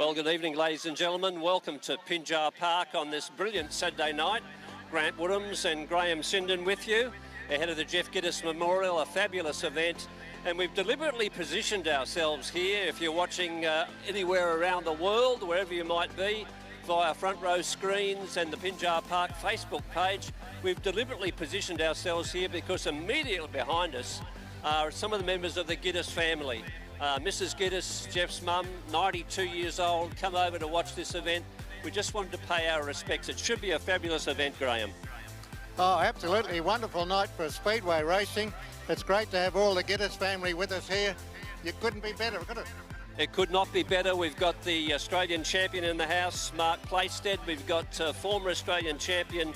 Well, good evening, ladies and gentlemen. Welcome to Pinjar Park on this brilliant Saturday night. Grant Woodhams and Graham Sinden with you, ahead of the Jeff Gittus Memorial, a fabulous event. And we've deliberately positioned ourselves here, if you're watching anywhere around the world, wherever you might be, via front row screens and the Pinjar Park Facebook page. We've deliberately positioned ourselves here because immediately behind us are some of the members of the Gittus family. Mrs. Gittus, Jeff's mum, 92 years old, come over to watch this event. We just wanted to pay our respects. It should be a fabulous event, Graham. Oh, absolutely wonderful night for Speedway racing. It's great to have all the Gittus family with us here. You couldn't be better, could it? It could not be better. We've got the Australian champion in the house, Mark Plaisted. We've got former Australian champion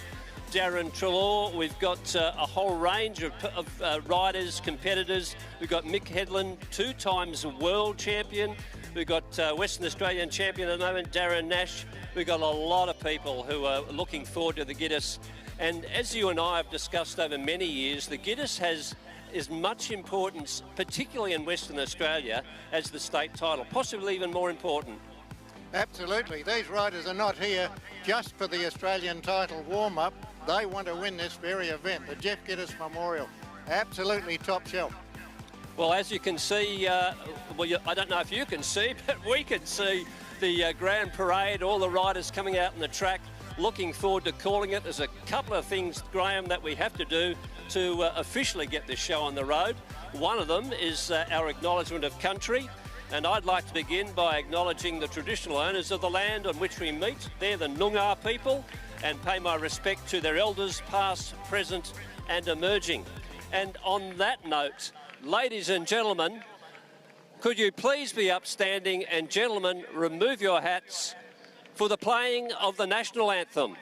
Darren Trelaw. We've got a whole range of riders, competitors. We've got Mick Headland, 2 times world champion. We've got Western Australian champion at the moment, Darren Nash. We've got a lot of people who are looking forward to the Gittus. And as you and I have discussed over many years, the Gittus has as much importance, particularly in Western Australia, as the state title, possibly even more important. Absolutely. These riders are not here just for the Australian title warm-up. They want to win this very event, the Jeff Gittus Memorial. Absolutely top shelf. Well, as you can see, I don't know if you can see, but we can see the Grand Parade, all the riders coming out on the track. Looking forward to calling it. There's a couple of things, Graham, that we have to do to officially get this show on the road. One of them is our acknowledgement of country. And I'd like to begin by acknowledging the traditional owners of the land on which we meet. They're the Noongar people, and pay my respect to their elders, past, present, and emerging. And on that note, ladies and gentlemen, could you please be upstanding, and gentlemen, remove your hats for the playing of the national anthem.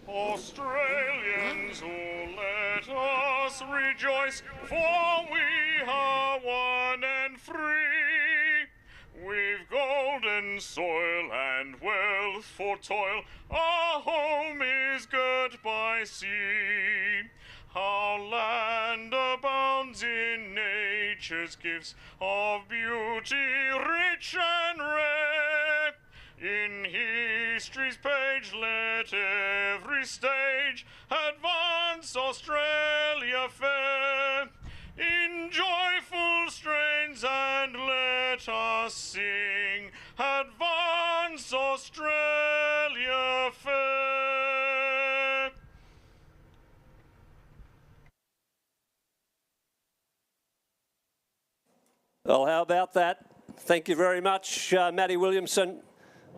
Australians, oh, let us rejoice, for we are one and free. We've golden soil and wealth for toil, our home is girt by sea. Our land abounds in nature's gifts of beauty rich and rare. In history's page let every stage advance Australia fair. In joyful strains and let us sing, advance Australia fair. Well, how about that? Thank you very much, Matty Williamson.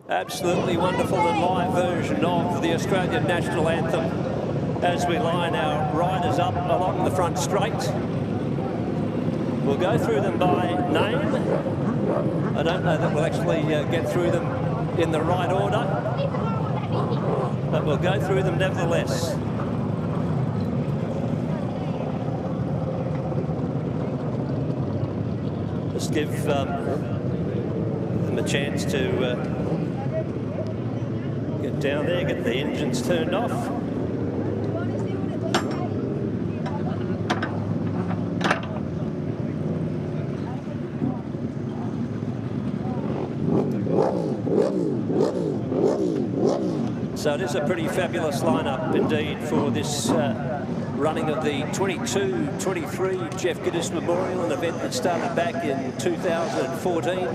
Absolutely wonderful and live version of the Australian national anthem as we line our riders up along the front straight. We'll go through them by name. I don't know that we'll actually get through them in the right order, but we'll go through them nevertheless. Just give them a chance to get down there, get the engines turned off. So it is a pretty fabulous lineup indeed for this running of the 22-23 Jeff Gittus Memorial, an event that started back in 2014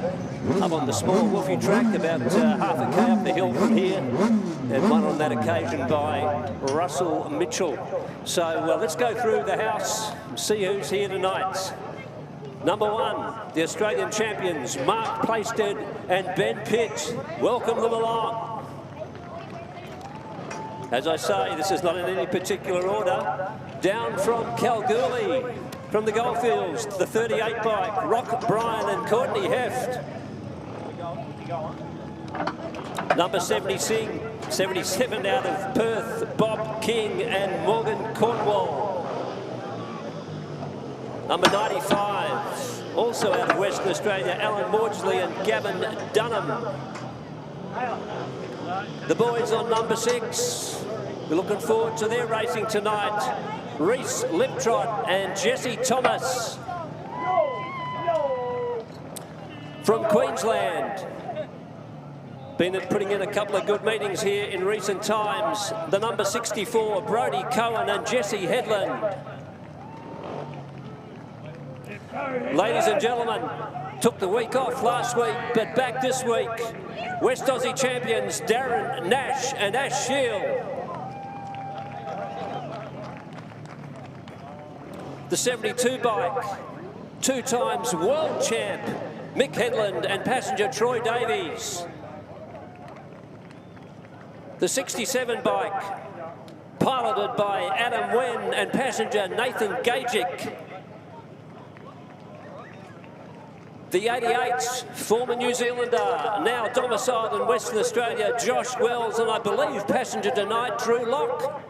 up on the small Wolfie track, about half a k up the hill from here, and won on that occasion by Russell Mitchell. So let's go through the house and see who's here tonight. Number 1, the Australian champions, Mark Plaisted and Ben Pitt. Welcome them along. As I say, this is not in any particular order. Down from Kalgoorlie, from the Goldfields, the 38 bike, Rock Bryan and Courtney Heft. Number 77 out of Perth, Bob King and Morgan Cornwall. Number 95, also out of Western Australia, Alan Maudsley and Gavin Dunham. The boys on number 6, we're looking forward to their racing tonight. Reese Liptrot and Jesse Thomas. From Queensland. Been putting in a couple of good meetings here in recent times. The number 64, Brodie Cohen and Jesse Headland. Ladies and gentlemen, took the week off last week, but back this week. West Aussie champions Darren Nash and Ash Shield. The 72 bike, 2 times world champ Mick Headland and passenger Troy Davies. The 67 bike, piloted by Adam Wen and passenger Nathan Gajic. The 88, former New Zealander, now domiciled in Western Australia, Josh Wells, and I believe passenger tonight, Drew Locke.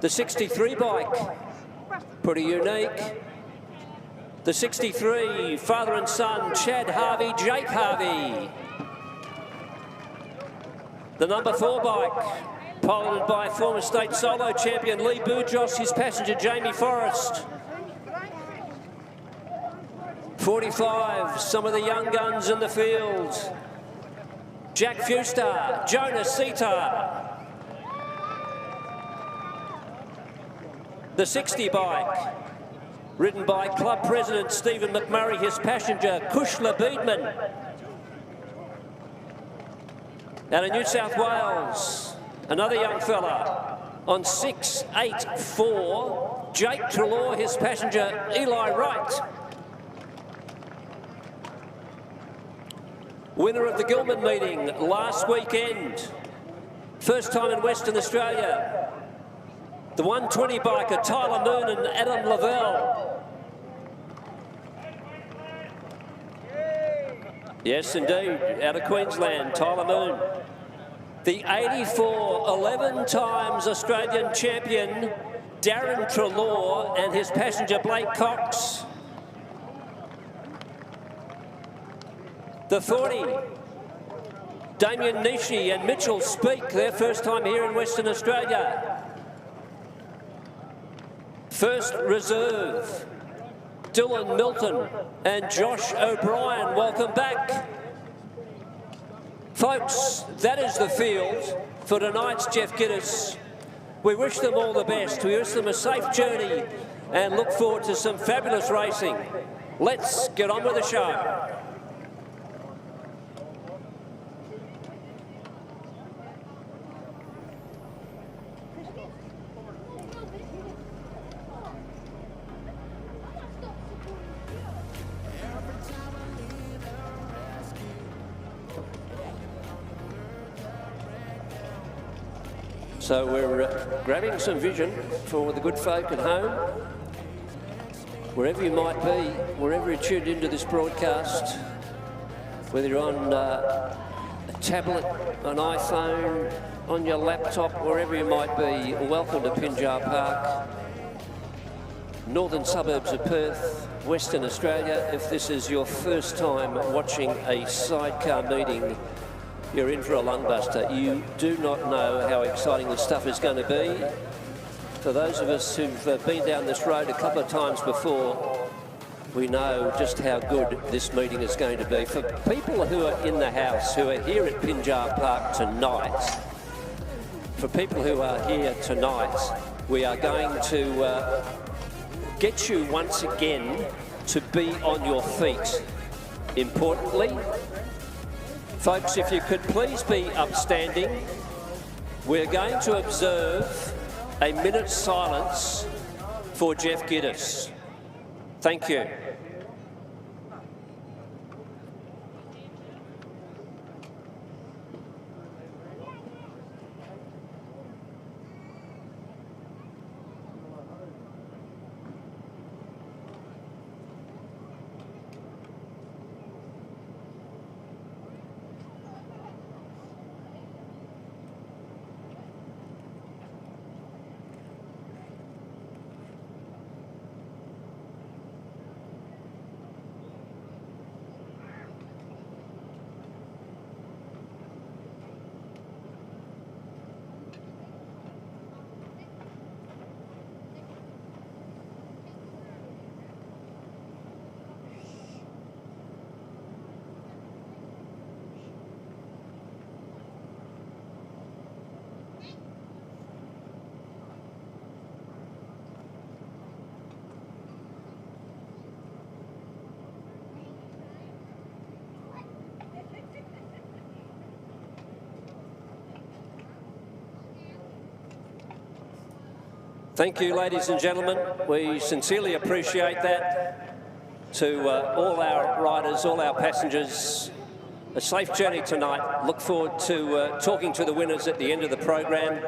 The 63 bike, pretty unique. The 63, father and son, Chad Harvey, Jake Harvey. The number 4 bike, piloted by former state solo champion Lee Boujos, his passenger Jamie Forrest. 45, some of the young guns in the field. Jack Fewstar, Jonas Setar. The 60 bike, ridden by club president Stephen McMurray, his passenger Kushla Beedman. Out of New South Wales, another young fella on 684, Jake Trelaw, his passenger Eli Wright. Winner of the Gilman meeting last weekend, first time in Western Australia. The 120 biker Tyler Moon and Adam Lavelle. Yes, indeed, out of Queensland, Tyler Moon. The 84, 11 times Australian champion, Darren Trelaw and his passenger Blake Cox. The 40, Damien Nishi and Mitchell Speak, their first time here in Western Australia. First reserve, Dylan Milton and Josh O'Brien, welcome back. Folks, that is the field for tonight's Jeff Gittus. We wish them all the best. We wish them a safe journey and look forward to some fabulous racing. Let's get on with the show. So we're grabbing some vision for the good folk at home. Wherever you might be, wherever you're tuned into this broadcast, whether you're on a tablet, an iPhone, on your laptop, wherever you might be, welcome to Pinjar Park, northern suburbs of Perth, Western Australia. If this is your first time watching a sidecar meeting, you're in for a lungbuster. You do not know how exciting this stuff is going to be. For those of us who've been down this road a couple of times before, we know just how good this meeting is going to be. For people who are in the house, who are here at Pinjar Park tonight, for people who are here tonight, we are going to get you once again to be on your feet. Importantly, folks, if you could please be upstanding, we're going to observe a minute's silence for Jeff Gittus. Thank you. Thank you, ladies and gentlemen. We sincerely appreciate that. To all our riders, all our passengers, a safe journey tonight. Look forward to talking to the winners at the end of the program.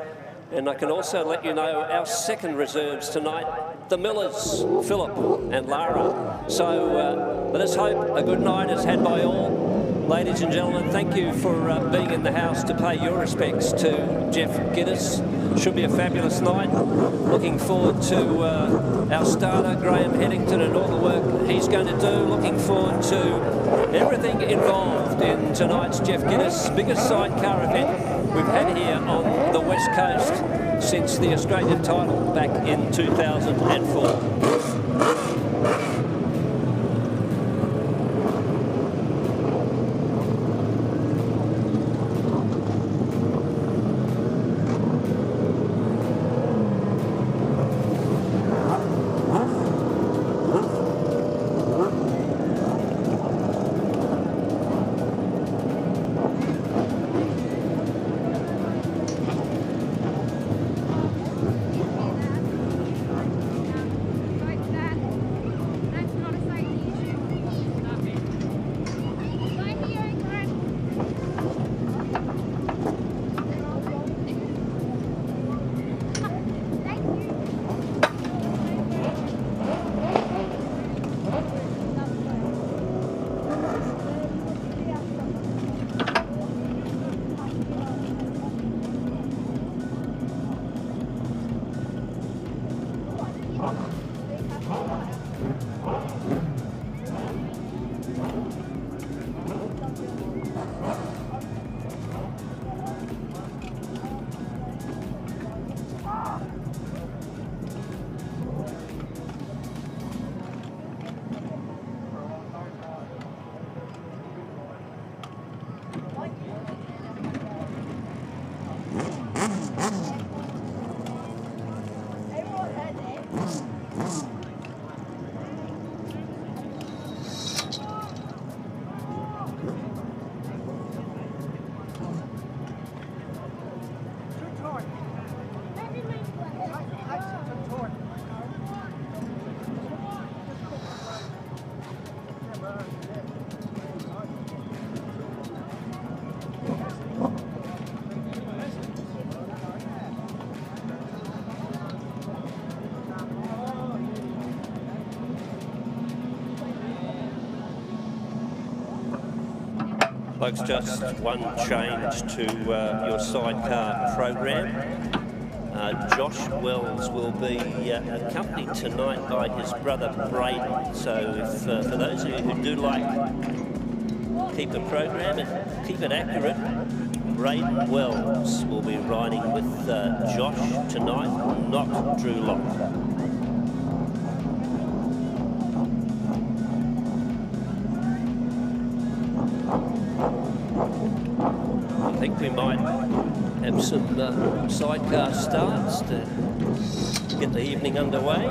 And I can also let you know our second reserves tonight, the Millers, Philip and Lara. So let us hope a good night is had by all. Ladies and gentlemen, thank you for being in the house to pay your respects to Jeff Gittus. Should be a fabulous night. Looking forward to our starter, Graham Headington, and all the work he's going to do. Looking forward to everything involved in tonight's Jeff Gittus biggest sidecar event we've had here on the West Coast since the Australian title back in 2004. Folks, just one change to your sidecar program. Josh Wells will be accompanied tonight by his brother Braden. So if, for those of you who do like keep the program and keep it accurate, Braden Wells will be riding with Josh tonight, not Drew Locke. I think we might have some sidecar starts to get the evening underway.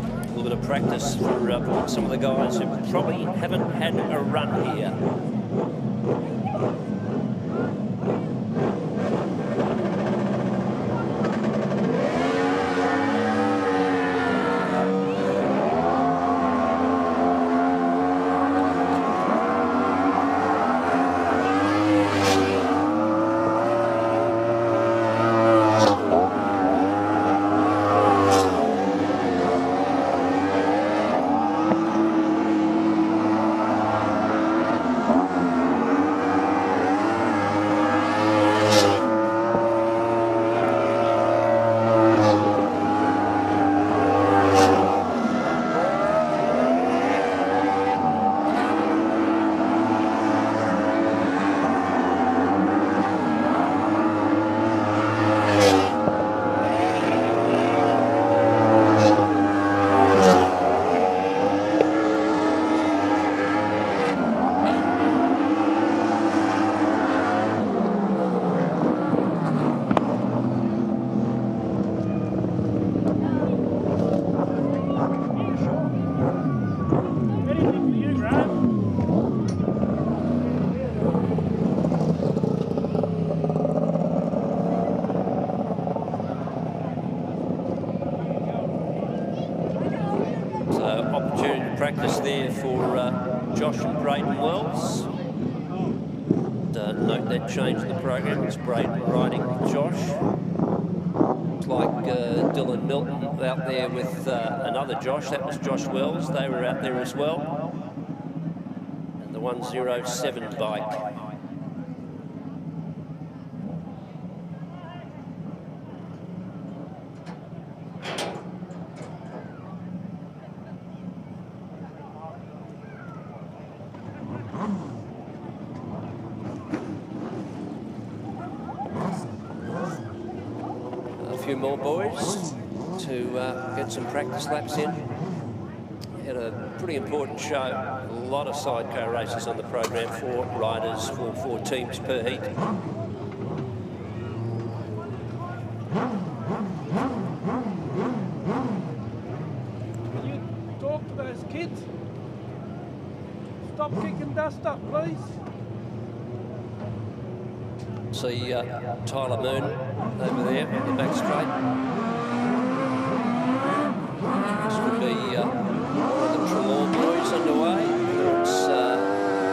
A little bit of practice for some of the guys who probably haven't had a run here. practice there for Josh and Braden Wells. Note that change in the program. It's Braden riding with Josh. Looks like Dylan Milton out there with another Josh. That was Josh Wells. They were out there as well. And the 107 bike. More boys to get some practice laps in. Had a pretty important show. A lot of sidecar races on the program, 4 riders, 4 teams per heat. Can you talk to those kids? Stop kicking dust up, please. See Tyler Moon over there on the back straight. This would be one of the Trelaw boys underway. It's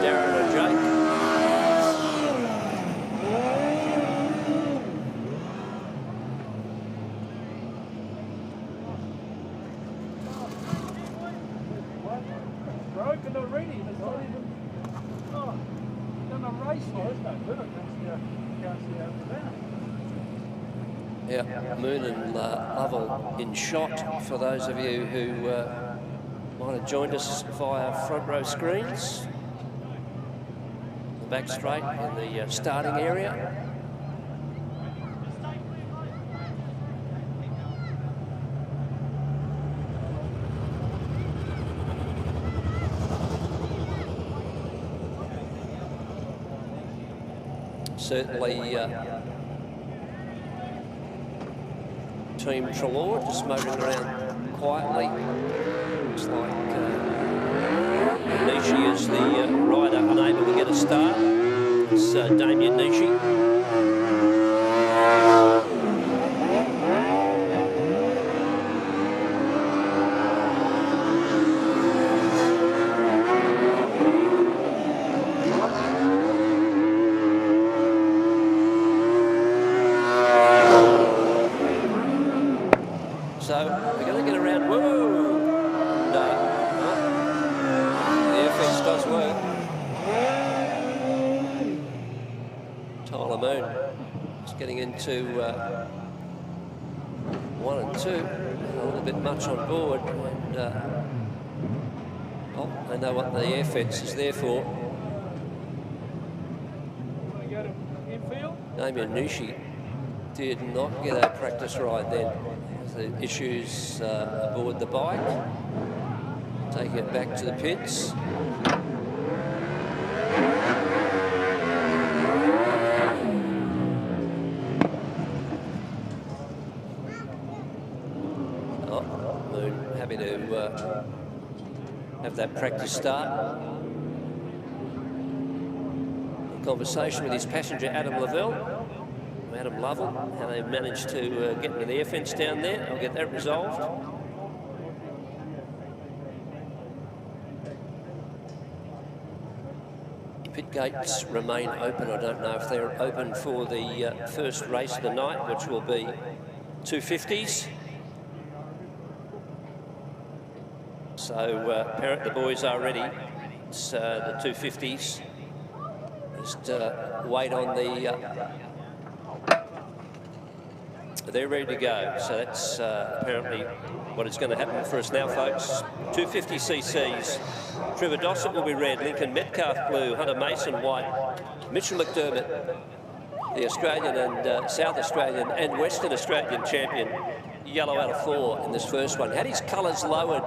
Darren or Jake. It's broken already. It's not even. Oh, done a race here. It's no good. Yeah, Moon and Lovell in shot for those of you who might have joined us via front row screens. The back straight in the starting area. Certainly Team Trelaw just motoring around quietly. Looks like Nishi is the rider unable to get a start. It's Damien Nishi. To 1 and 2, a little bit much on board, and well, they know what the air fence is there for. Damien Nishi did not get a practice ride then. The issues aboard the bike, taking it back to the pits. Have that practice start. A conversation with his passenger Adam Lovell, how they managed to get into the air fence down there. I'll get that resolved. Pit gates remain open. I don't know if they're open for the first race of the night, which will be 250s. So the boys are ready. It's the 250s. Just wait on the... they're ready to go. So that's apparently what is going to happen for us now, folks. 250cc's. Trevor Dossett will be red. Lincoln Metcalf blue. Hunter Mason white. Mitchell McDermott, the Australian and South Australian and Western Australian champion, yellow out of 4 in this first one. Had his colours lowered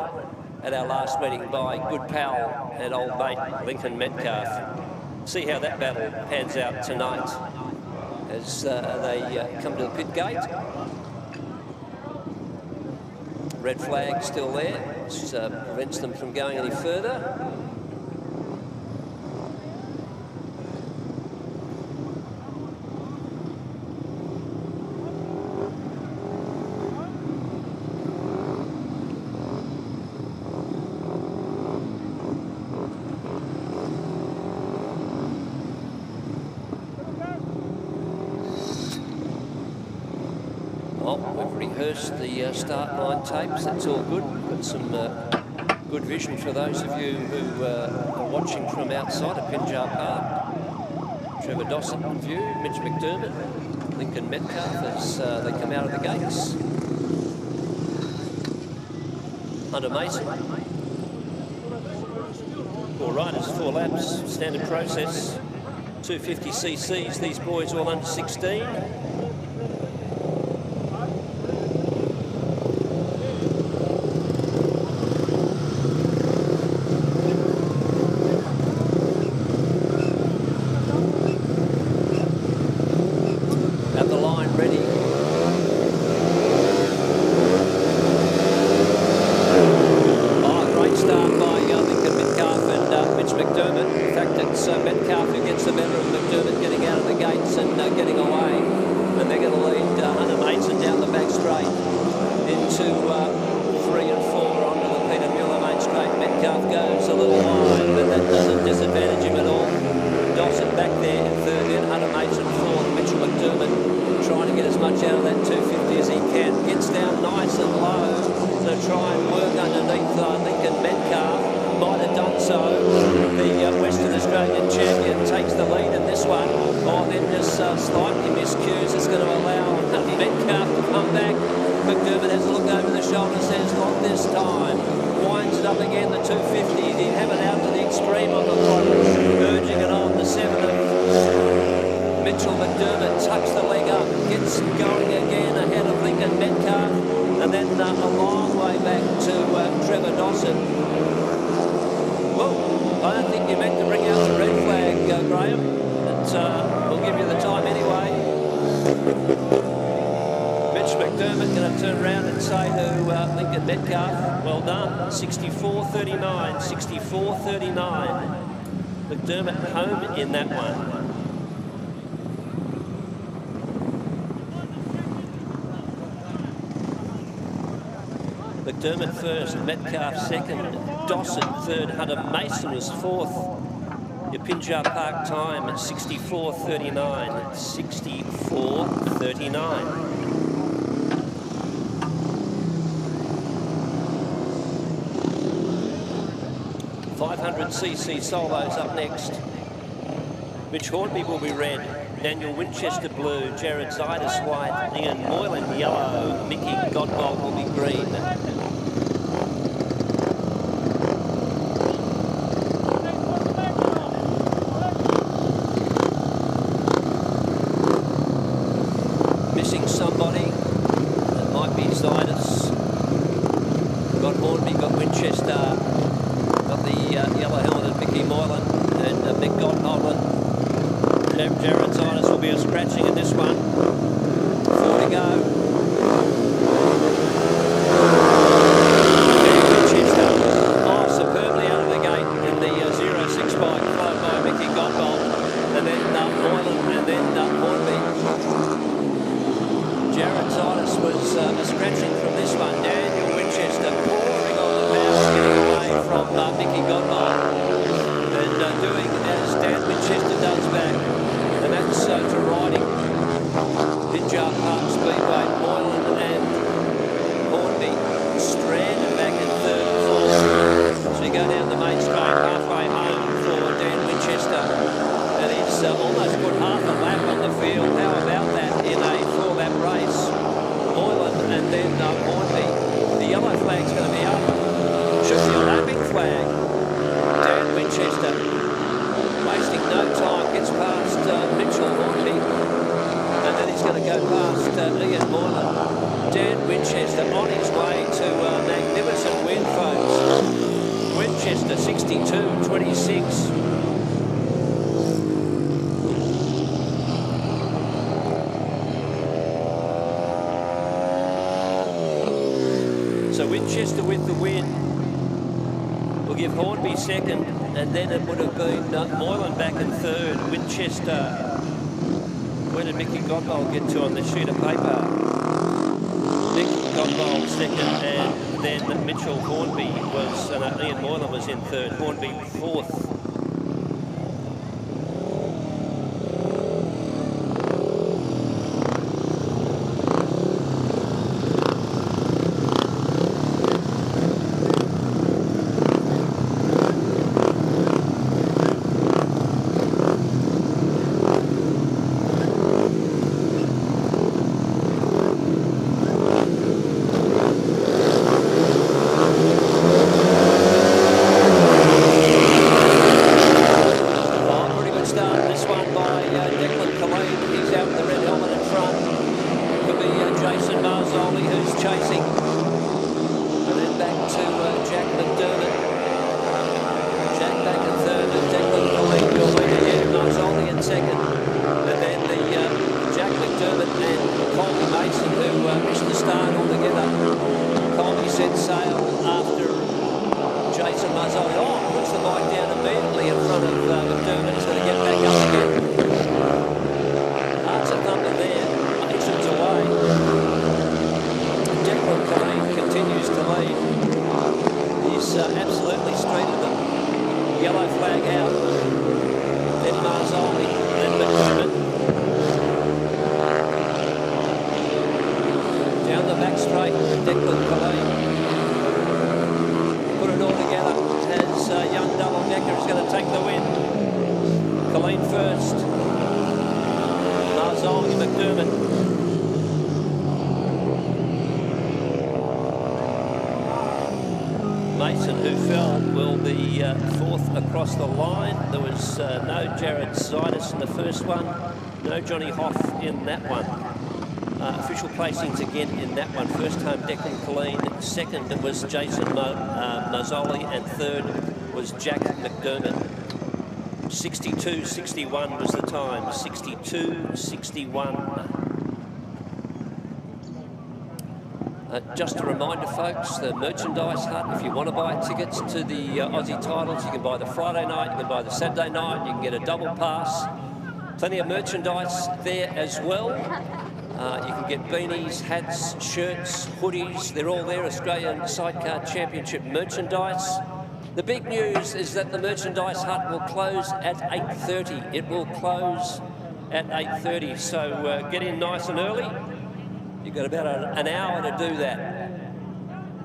at our last meeting by good pal and old mate Lincoln Metcalf. See how that battle pans out tonight as they come to the pit gate. Red flag still there. This prevents them from going any further. Well, we've rehearsed the start line tapes. That's all good. Got some good vision for those of you who are watching from outside of Pinjar Park. Trevor Dossett in view, Mitch McDermott, Lincoln Metcalf as they come out of the gates. Hunter Mason. 4 riders, 4 laps, standard process, 250 cc's. These boys all under 16. At the line, ready. Great start by Lincoln Metcalf and Mitch McDermott. In fact, it's Metcalf who gets the better of McDermott, getting out of the gates and getting away. And they're going to lead Hunter Mason down the back straight into 3 and 4 onto the Peter Muller main straight. Metcalf goes a little wide, but that doesn't disadvantage him at all. Dossett back there in 3rd, then Hunter Mason 4th. Mitchell McDermott trying to get as much out of that 250 as he can. Gets down nice and low to try and work underneath Lincoln Metcalf. Might have done so. The Western Australian champion takes the lead in this one. Oh, then just slightly miscues. It's going to allow Metcalf to come back. McDermott has a look over the shoulder, says not this time. Winds it up again, the 250. He did have it out to the extreme on the throttle, urging it on the 7 of Mitchell McDermott. Tucks the leg up, gets going again ahead of Lincoln Metcalf, and then a long way back to Trevor Dossett. Well, I don't think you meant to bring out the red flag, Graham, but we'll give you the time anyway. Mitch McDermott going to turn around and say to Lincoln Metcalf, well done, 64.39, 64.39. McDermott home in that one. McDermott first, Metcalf second, Dossett third, Hunter Mason was 4th. Your Pinjar Park time at 64.39, 64.39. .500cc solos up next. Mitch Hornby will be red, Daniel Winchester blue, Jared Zidis white, Ian Moylan yellow, Mickey Godbold will be green. Missing somebody, that might be Zidis. Got Hornby, got Winchester, got the yellow helmeted Mickey Moylan and Mick Godbold. Jared Zidis will be a scratching in this one. 4 to go. Winchester, superbly out of the gate in the 06 bike, followed by Mickey Godbold, and then Moylan, and then Hornby. Jared Zidis was a scratching from this one. Daniel Winchester pouring on the power, getting away from Mickey Godbold, and doing as Dan Winchester does back. And that's to riding Pinjar Park Speedway, Moylan and Hornby stranded back in 3rd and 4th. So you go down the main straight, halfway home for Dan Winchester. And he's almost put half a lap on the field. How about that in a 4-lap race? Moylan and then Hornby. The yellow flag's going to be up. Should be a lapping flag. Dan Winchester wasting no time, gets past Mitchell Hornby, and then he's going to go past Ian Moylan. Dan Winchester on his way to a magnificent win, folks. Winchester 62.26. So Winchester with the win. We'll give Hornby second, and then it would have been Moylan back in 3rd. Winchester. Where did Mickey Godbold get to on the sheet of paper? Mickey Godbold second, and then Mitchell Hornby was, Ian Moylan was in 3rd, Hornby 4th. chasing. And then back to Jack McDermott. Jack back in third, and Declan Colleen will lead ahead. Nice holding in second. And then the Jack McDermott and Colby Mason, who missed the start altogether. Colby set sail after Jason Mazzoli. Oh, puts the bike down immediately in front of McDermott. He's going to get back up again. Hearts a thumper there. Mason's away. Declan Colleen continues to lead. He's absolutely straightened them. Yellow flag out. Then Mazzoli. Then McDermott. Down the back straight, Declan Colleen. Put it all together as young double decker is going to take the win. Colleen first. Mazzoli, McDermott. Mason, who fell, will be fourth across the line. There was no Jared Zidis in the first one, no Johnny Hoff in that one. Official placings again in that one. First time Declan Colleen, second it was Jason Mazzoli, and third was Jack McDermott. 62.61 was the time, 62.61. Just a reminder, folks, the merchandise hut, if you want to buy tickets to the Aussie titles, you can buy the Friday night, you can buy the Saturday night, you can get a double pass. Plenty of merchandise there as well. You can get beanies, hats, shirts, hoodies. They're all there, Australian Sidecar Championship merchandise. The big news is that the merchandise hut will close at 8:30. It will close at 8:30, so get in nice and early. You've got about an hour to do that.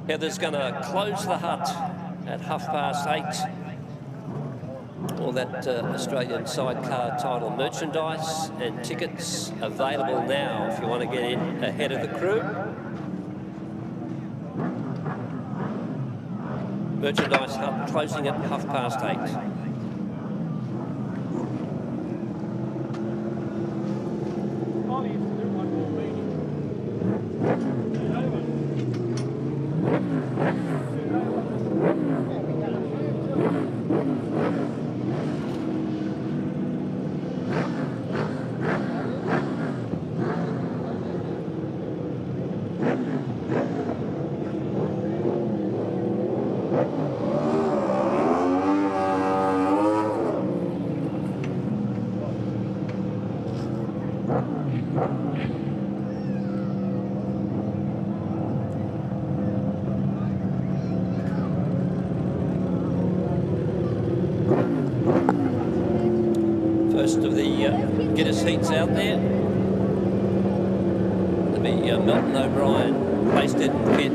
Heather's going to close the hut at 8:30. All that Australian Sidecar title merchandise and tickets available now if you want to get in ahead of the crew. Merchandise hub closing at 8:30. First of the Gittus heats out there. There'll be Milton O'Brien, placed in pit.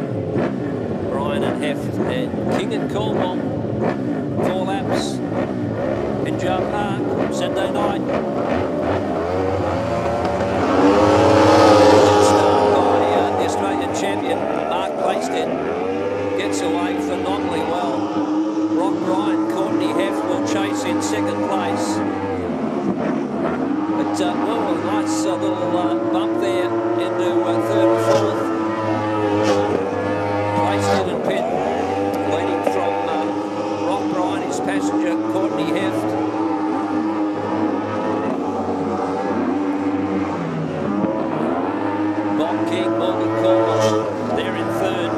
Bryan and Heft and King and Cornwall. 4 laps. Pinjar Park, Saturday night. Start by the Australian champion, Mark placed in. Gets away phenomenally well. Rock Bryan, Courtney Heft will chase in second place. But a nice little bump there into third and fourth. Placed in and pit, leading from Rock Bryan, his passenger Courtney Heft. Bob King, Morgan Cornish, there in third.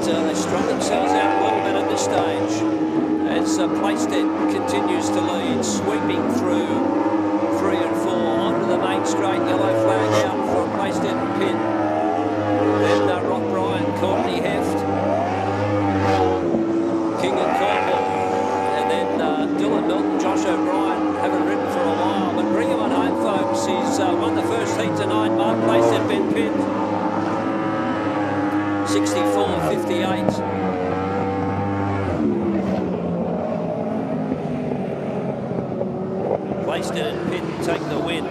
But they strung themselves out a little bit at this stage. As Playstead continues to lead, sweeping through 3 and 4 onto the main straight. Yellow flag out for Playstead and Pin. Then Rock Bryan, Courtney Heft, King and Cornwall, and then Dylan Milton, Josh O'Brien haven't ridden for a while, but bring him on home, folks. He's won the first heat tonight. Mark Playstead been pinned. 64.58. Playstead and Pitt take the win.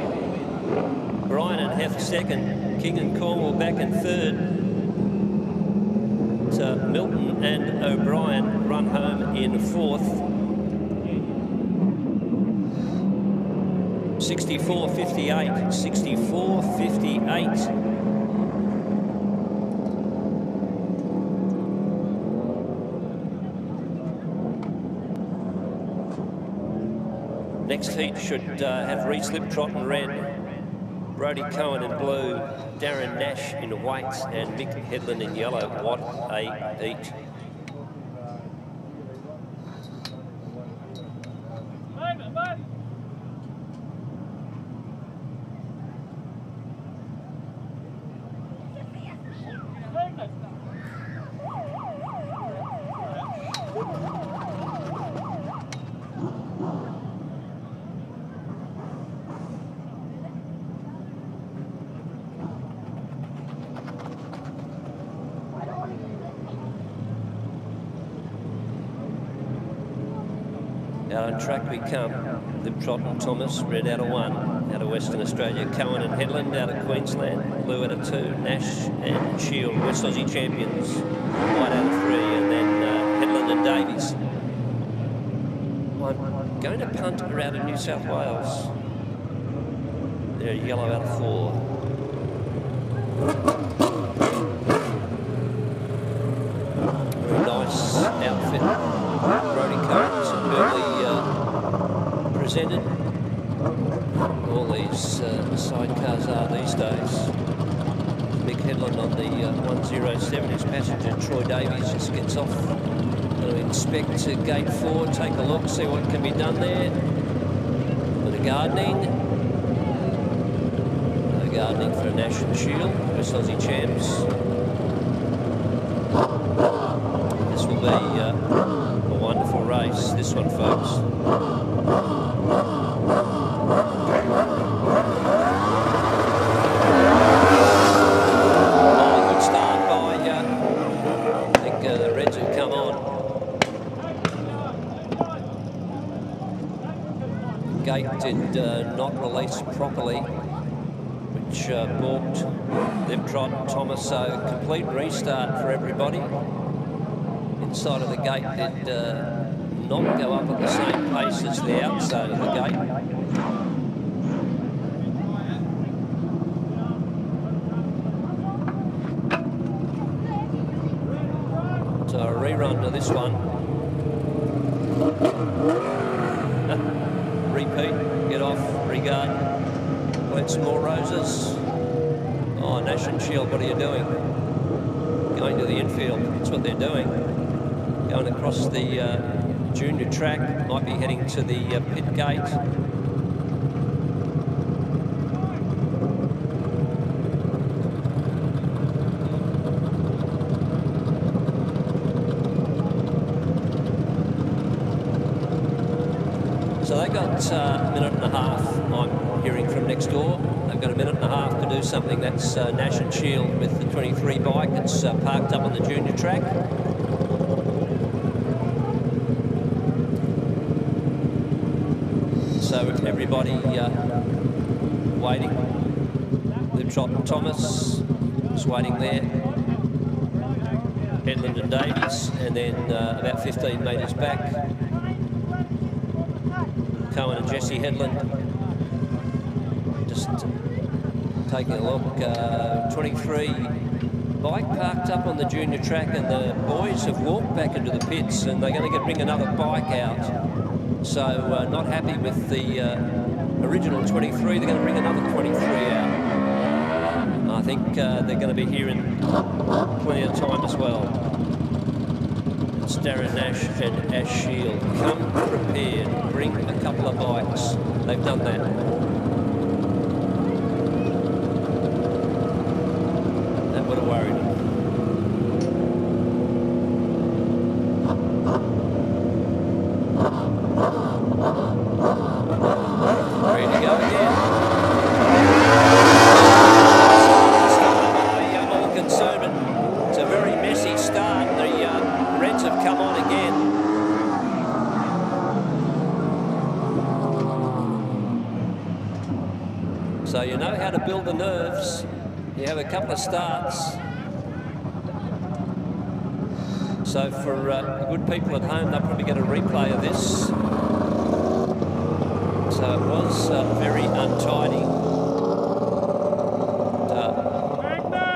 Bryan and Heft second. King and Cornwall back in third. Milton and O'Brien run home in fourth. 64.58, 64.58. Next heat should have Reese Liptrot in red, Brodie Cohen in blue, Darren Nash in white, and Mick Headland in yellow. What a heat. Out on track we come. Liptrot and Thomas, red out of 1. Out of Western Australia, Cohen and Headland out of Queensland. Blue out of 2. Nash and Shield, West Aussie champions. White out of 3, and then Headland and Davies. I'm going to punt her out of New South Wales. They're yellow out of 4. Very nice outfit. Brodie Cohen, superbly presented. All these sidecars are these days. Mick Headland on the 107. His passenger Troy Davies just gets off to inspect gate 4, take a look, see what can be done there. Bit of gardening. No gardening for a National Shield. West Aussie champs. This will be a wonderful race, this one, folks. Good start by, I think the Reds have come on. Gate did not release properly, which balked Liptrot and Thomas, so complete restart for everybody. Inside of the gate did not go up at the same pace as the outside of the gate. So a rerun to this one. Repeat, get off, regard, collect some more roses. Oh, Nash and Shield, what are you doing? Going to the infield, that's what they're doing. Going across the junior track, might be heading to the pit gate. So they got a minute and a half, I'm hearing from next door. They've got a minute and a half to do something. That's Nash and Shield with the 23 bike. It's parked up on the junior track. So everybody waiting. Liptrot and Thomas is waiting there. Headland and Davies, and then about 15 metres back, Cohen and Jesse Headland. Just taking a look. 23 bike parked up on the junior track, and the boys have walked back into the pits, and they're going to bring another bike out. So not happy with the original 23, they're going to bring another 23 out. I think they're going to be here in plenty of time as well. It's Darren Nash and Ash Shield. Come prepared, bring a couple of bikes. They've done that. That would have worried them. So you know how to build the nerves. You have a couple of starts. So for good people at home, they'll probably get a replay of this. So it was very untidy.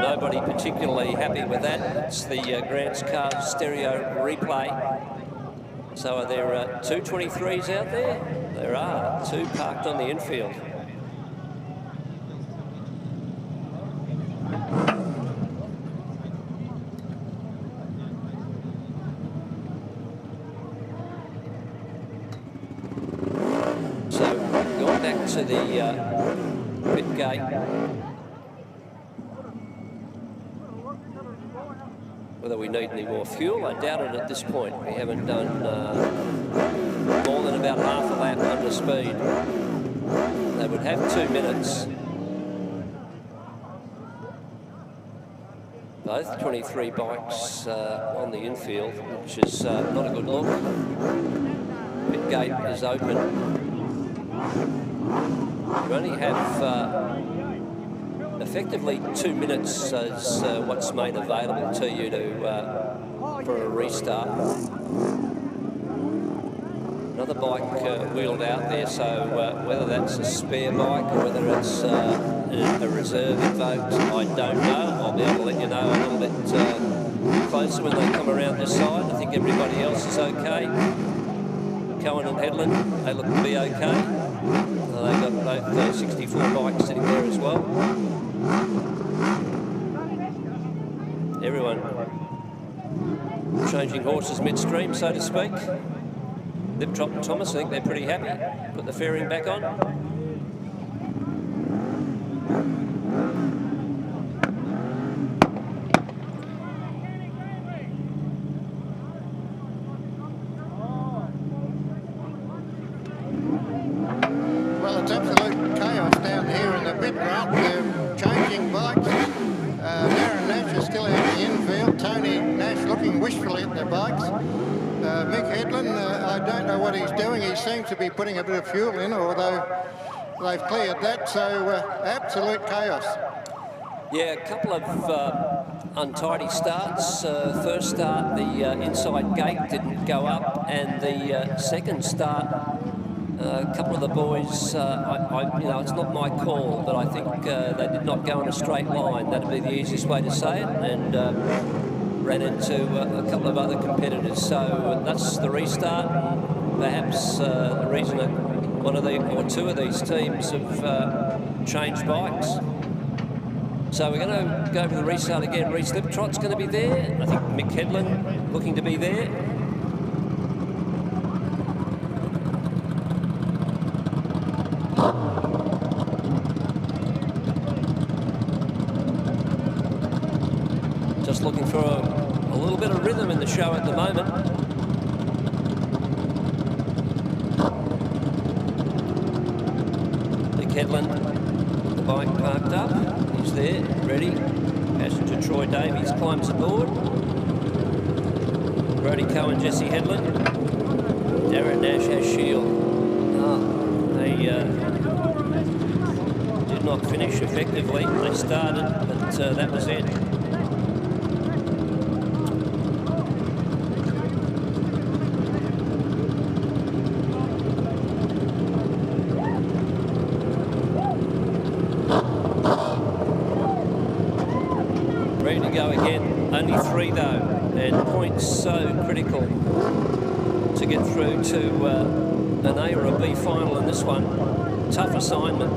Nobody particularly happy with that. It's the Grant's Car stereo replay. So are there 223s out there? There are, 2 parked on the infield. So going back to the pit gate. Whether we need any more fuel, I doubt it at this point. We haven't done more than about half a lap under speed. They would have 2 minutes. Both 23 bikes on the infield, which is not a good look. Pit gate is open. You only have effectively 2 minutes is what's made available to you for a restart. Another bike wheeled out there, so whether that's a spare bike or whether it's a reserve invoked, I don't know. I'll be able to let you know a little bit closer when they come around this side. I think everybody else is okay. Cohen and Headland, they look to be okay. They've got both 64 bikes sitting there as well. Everyone changing horses midstream, so to speak. Liptrot and Thomas, I think they're pretty happy. Put the fairing back on. Well, it's absolute chaos down here in the pit route. They're changing bikes. Darren Nash is still out in the infield. Tony Nash looking wishfully at their bikes. Mick Headland, I don't know what he's doing. He seems to be putting a bit of fuel in, although they've cleared that, so absolute chaos. Yeah, a couple of untidy starts. First start, the inside gate didn't go up, and the second start, a couple of the boys, you know, it's not my call, but I think they did not go in a straight line. That'd be the easiest way to say it, and ran into a couple of other competitors. So that's the restart. Perhaps the reason that one of the, or 2 of these teams have changed bikes. So we're going to go over the restart again. Reece Liptrot's going to be there. I think Mick Headland looking to be there. Just looking for a little bit of rhythm in the show at the moment. Mick Headland, the bike parked up. He's there, ready. Passenger Troy Davies climbs aboard. Brodie Cohen, Jesse Headland. Darren Nash has shield. They did not finish effectively. They started, but that was it. Ready to go again. Only 3 though, and points so critical to get through to an A or a B final in this one. Tough assignment.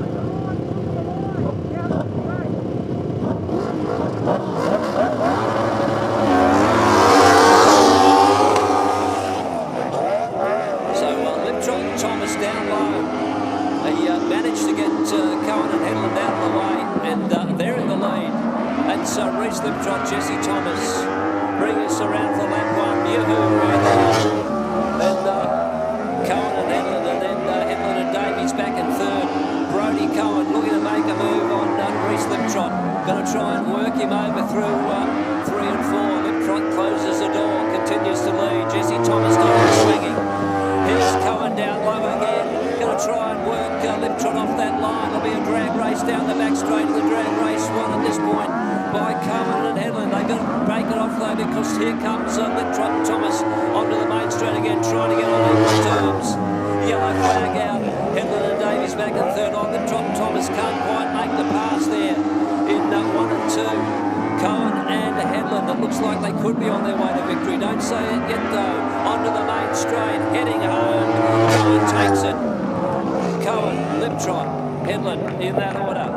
So Liptrot and Thomas down low. They managed to get Cohen and Headland out of the way, and they're in the lead. That's Reece Liptrot, Jesse Thomas bring us around for lap 1. Yoo-hoo, then Cohen and Headland, and then Headland and Davies back in 3rd. Brodie Cohen looking to make a move on Reece Liptrot. Going to try and work him over through 3 and 4. Liptrot closes the door, continues to lead. Jesse Thomas down swinging. Here's Cohen down low again. Going to try and work Liptrot off that line. There'll be a drag race down the back straight. The drag race won at this point by Cohen and Headland. They've got to break it off though, because here comes Liptrot and Thomas onto the main straight again, trying to get on equal terms. Yellow flag out. Hedlund and Davies back in third on the trot. Thomas can't quite make the pass there in 1 and 2. Cohen and Hedlund, it looks like they could be on their way to victory. Don't say it yet though. Onto the main straight, heading home. Cohen takes it. Cohen, lip trot, Hedlund in that order.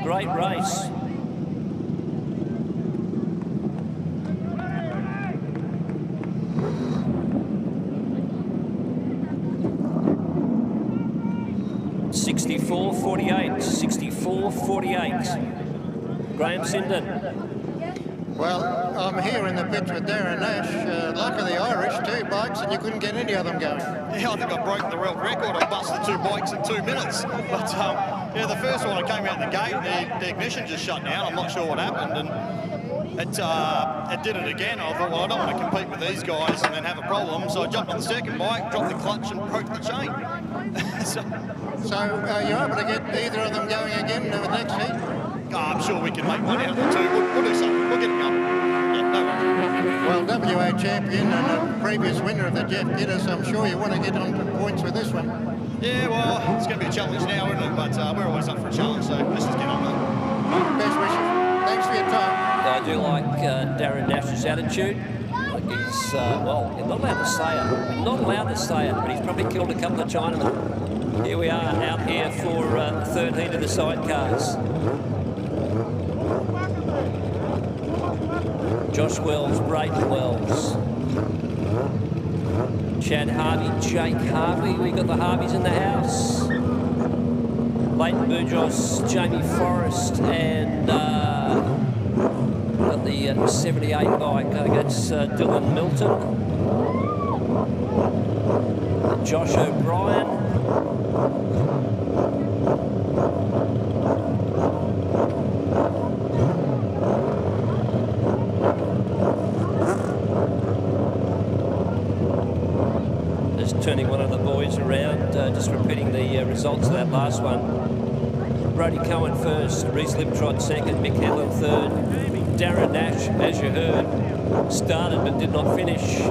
Great race. .64.48, 64.48. Graham Sinden. Well, I'm here in the pits with Darren Nash. Luck of the Irish, 2 bikes, and you couldn't get any of them going. Yeah, I think I broke the world record. I busted 2 bikes in 2 minutes. But yeah, the first one I came out the gate, the ignition just shut down. I'm not sure what happened, and it did it again. I thought, well, I don't want to compete with these guys and then have a problem. So I jumped on the second bike, dropped the clutch, and broke the chain. So you're able to get either of them going again in the next heat? Oh, I'm sure we can make one out of the 2. We'll do something. We'll get them going. Yeah, no worries. Well, WA champion and a previous winner of the Jeff Gittus, I'm sure you want to get on to points with this one. Yeah, well, it's going to be a challenge now, isn't it? But we're always up for a challenge, so let's just get on with it. Best wishes. Thanks for your time. I do like Darren Nash's attitude. Like he's, well, he's not allowed to say it. Not allowed to say it, but he's probably killed a couple of Chinamen. Here we are out here for the third heat of the sidecars. Josh Wells, Brayden Wells. Chad Harvey, Jake Harvey. We got the Harveys in the house. Leighton Burgos, Jamie Forrest, and got the 78 bike against Dylan Milton. Josh O'Brien. Turning one of the boys around, just repeating the results of that last one. Brody Cohen first, Reese Liptrot second, Mick Hedlund third. Darren Nash, as you heard, started but did not finish.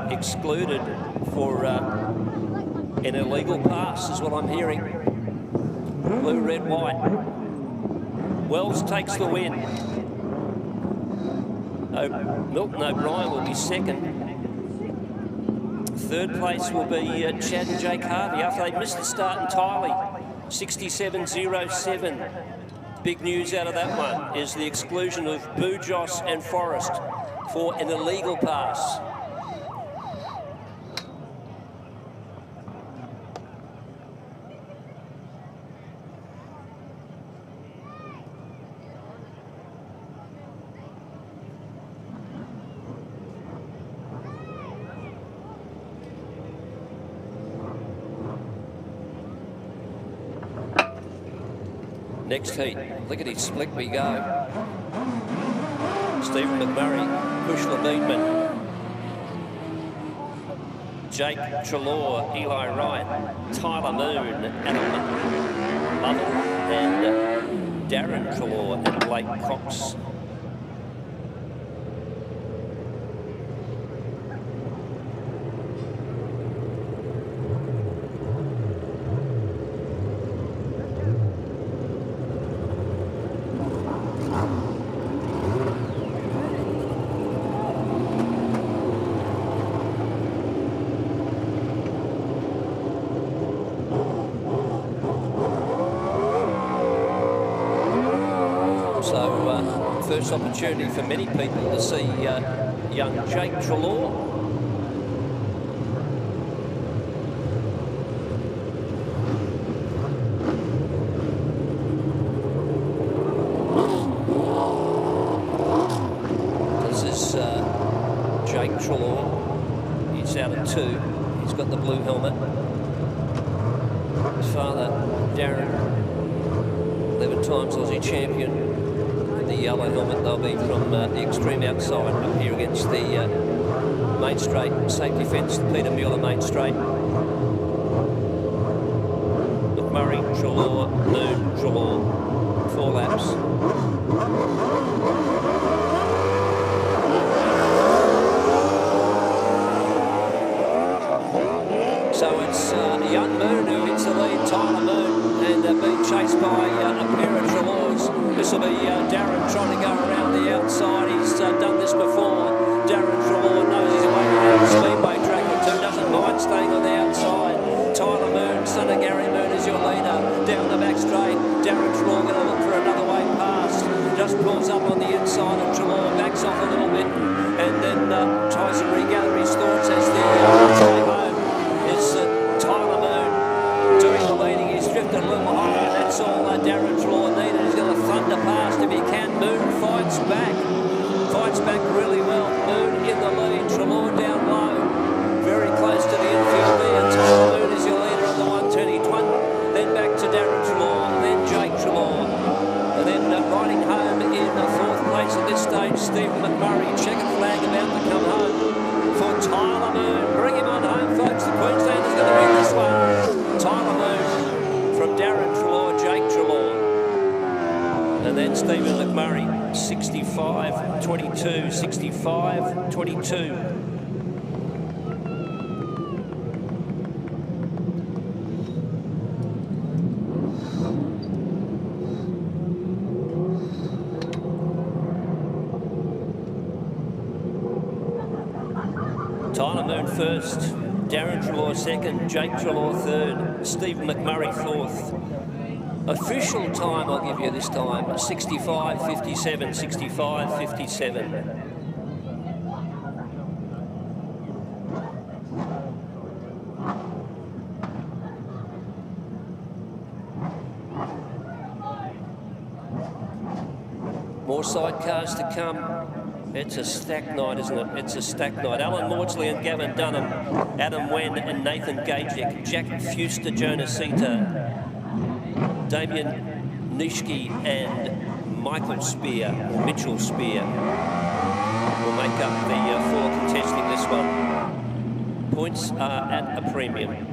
Excluded for an illegal pass is what I'm hearing. Blue, red, white. Wells takes the win. Milton O'Brien will be second. Third place will be Chad and Jake Harvey after they missed the start entirely. 67.07. Big news out of that one is the exclusion of Bujos and Forrest for an illegal pass. Next heat, lickety split we go. Stephen McMurray, Bush Lebeedman, Jake Trelaw, Eli Wright, Tyler Moon, Adam Lovell, and Darren Trelaw and Blake Cox. First opportunity for many people to see young Jake Trelaw. This is Jake Trelaw. He's out at 2. He's got the blue helmet. His father, Darren, 11 times Aussie champion. The yellow helmet, they'll be from the extreme outside up here against the main straight safety fence, the Peter Mueller main straight. McMurray, Trelaw, Moon, Trelaw, 4 laps. So it's young Moon who hits the lead, Tyler Moon, and being chased by a pair of Trelaws. This will be Darren trying to go around the outside. He's done this before. Darren Trelaw knows his way around the Speedway track or 2, doesn't mind staying on the outside. Tyler Moon, son of Gary Moon, is your leader. Down the back straight, Darren Trelaw going to look for another way past. Just pulls up on the inside and Trelaw backs off a little bit and then tries to regather his thoughts as the way home is Tyler Moon doing the leading. He's drifted a little higher. That's all Darren Trelaw needed. He's going to thunder past if he can. Moon fights back really well. Moon in the lead, Trelaw down low, very close to the infield there. Tyler Moon is your leader on the 120. Then back to Darren Trelaw, then Jake Trelaw, and then riding home in 4th place at this stage, Stephen McMurray. Checkered flag about to come home for Tyler Moon. Bring him on home, folks. The Queenslander's going to win this one. Tyler Moon from Darren Trelaw, Jake Trelaw. And then Stephen McMurray, 65-22, 65-22. Tyler Moon first, Darren Trelaw second, Jake Trelaw third, Stephen McMurray 4th. Official time I'll give you this time, 65-57, 65-57. More sidecars to come. It's a stacked night, isn't it? It's a stacked night. Alan Maudsley and Gavin Dunham, Adam Wen and Nathan Gajek, Jack Fuster, Jonas Sita, Damien Nishki and Michael Spear, or Mitchell Spear, will make up the 4 contesting this one. Points are at a premium.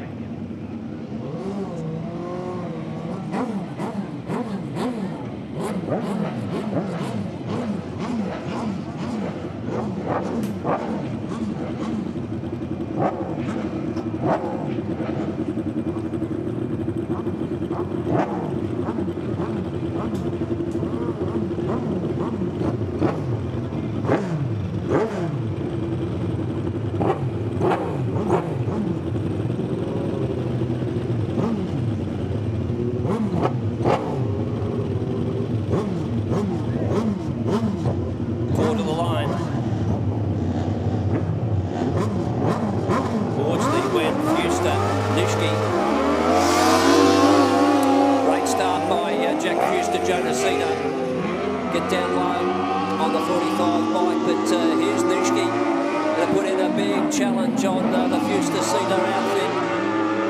Challenge on the Fuster Cedar outfit.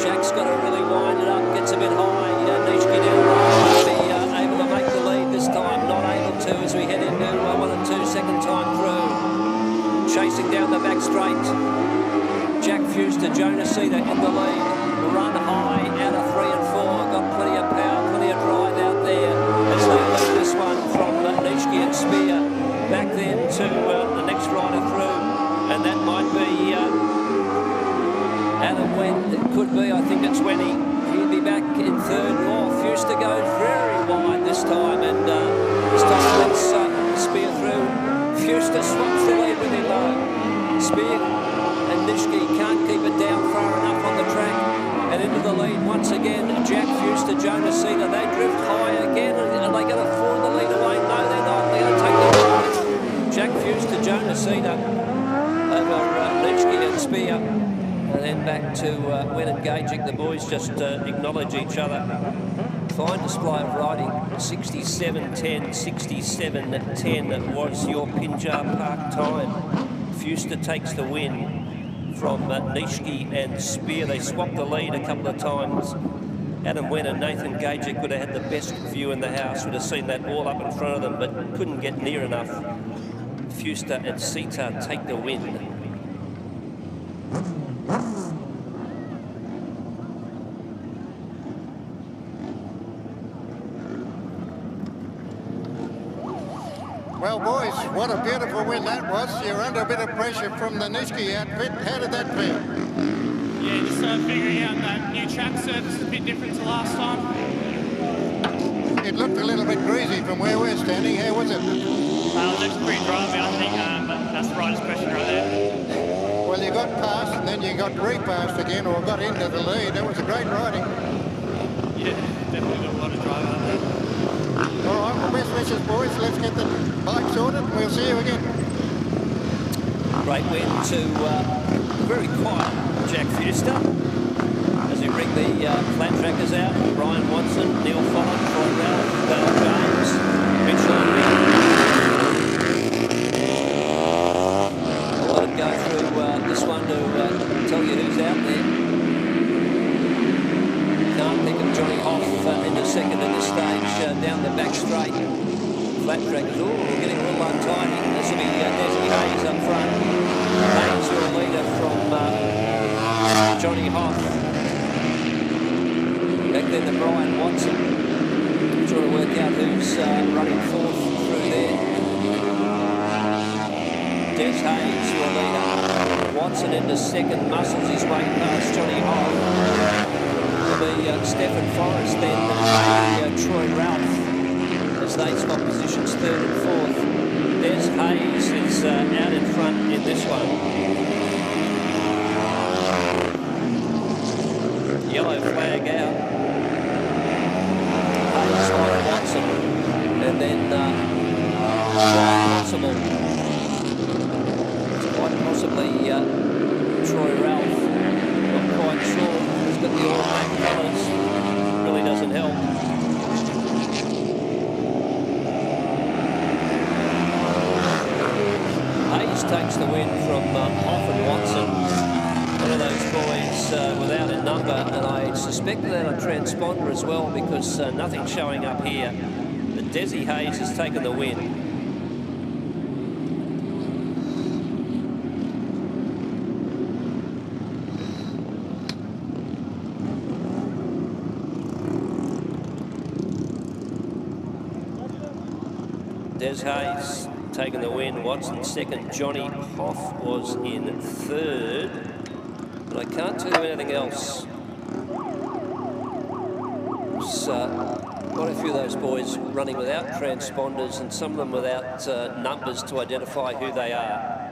Jack's got to really wind it up, gets a bit high. Nishki down low, be able second time through. Chasing down the back straight. Jack Fuster, Jonasita in the lead. Run high out of 3 and 4. Got plenty of power, plenty of drive out there as they lead this one from Nishki and Spear. Back then to the next rider through. And that might be Adam Wen. It could be, I think it's Wenny. He'll be back in third. Oh, Fuster goes very wide this time. And this time lets Spear through. Fuster swaps the lead with him low. Spear and Nishki can't keep it down far enough on the track. And into the lead once again, Jack Fuster, Jonasita. They drift high again. Are they going to fall the lead away? No, they're not. They're going to take the lead. Jack Fuster, Jonasita over Nishki and Spear. And then back to Wen and Gajic. The boys just acknowledge each other. Fine display of riding. 67.10, 67.10 was your Pinjar Park time. Fuster takes the win from Nishki and Spear. They swapped the lead a couple of times. Adam Wen and Nathan Gajic would have had the best view in the house, would have seen that all up in front of them, but couldn't get near enough. Fuster and Sita take the win. Well, boys, what a beautiful win that was. You're under a bit of pressure from the Nishki outfit. How did that feel? Yeah, just figuring out that new track surface is a bit different to last time. It looked a little bit greasy from where we're standing. How was it? It looks pretty dry, I think, but that's the rider's question right there. Well, you got past and then you got repassed again or got into the lead. That was a great riding. Yeah, definitely got a lot of drive out there. All right, well, best wishes, boys. Let's get the bike sorted and we'll see you again. Great win to very quiet Jack Fuster as he rigged the flat trackers out. Brian Watson, Neil Follen, Troy Ralph, James, Mitchell. I'll let him go through this one to tell you who's out there. Can't think of Johnny Hoff into second at this stage down the back straight. Flat trackers, getting a little untidy. This will be Desi Hayes up front. Hayes, your leader from Johnny Hoff. Back then to Brian Watson. Trying to work out who's running fourth through there. Des Hayes, your leader. Watson into second, muscles his way past Johnny Hoff. It'll be Stephen Forrest then, Troy Ralph. As they swap positions third and fourth. Des Hayes is out in front in this one. Yellow flag out. Hayes like Watson. And then quite possibly Troy Ralph. Not quite sure. He's got the all black colours. Really doesn't help. Takes the win from Hoff and Watson. One of those boys without a number, and I suspect that a transponder as well because nothing showing up here. But Desi Hayes has taken the win. Des Hayes taking the win. Watson second. Johnny Hoff was in third. But I can't tell you anything else. There's quite a few of those boys running without transponders and some of them without numbers to identify who they are.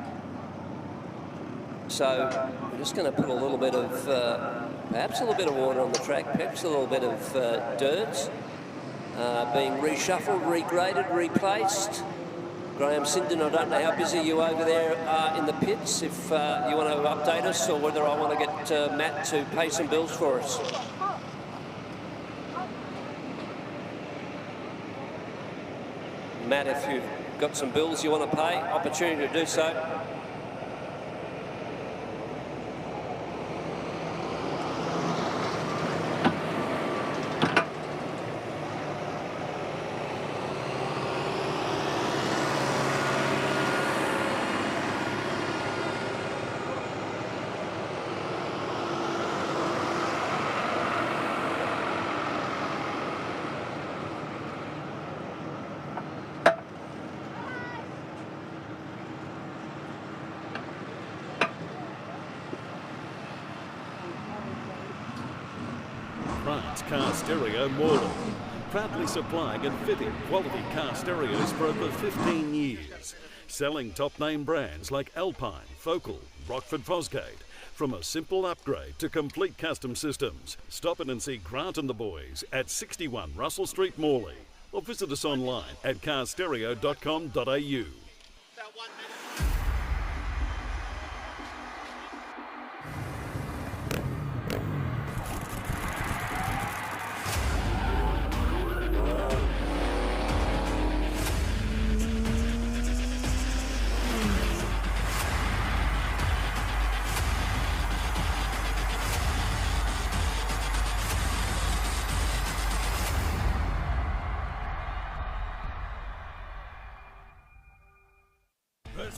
So we're just going to put a little bit of, perhaps a little bit of water on the track, perhaps a little bit of dirt being reshuffled, regraded, replaced. Graham Sinden, I don't know how busy you over there are in the pits, if you want to update us or whether I want to get Matt to pay some bills for us. Matt, if you've got some bills you want to pay, opportunity to do so. France car stereo Morley, proudly supplying and fitting quality car stereos for over 15 years, selling top-name brands like Alpine, Focal, Rockford Fosgate. From a simple upgrade to complete custom systems, stop in and see Grant and the boys at 61 Russell Street, Morley, or visit us online at carstereo.com.au.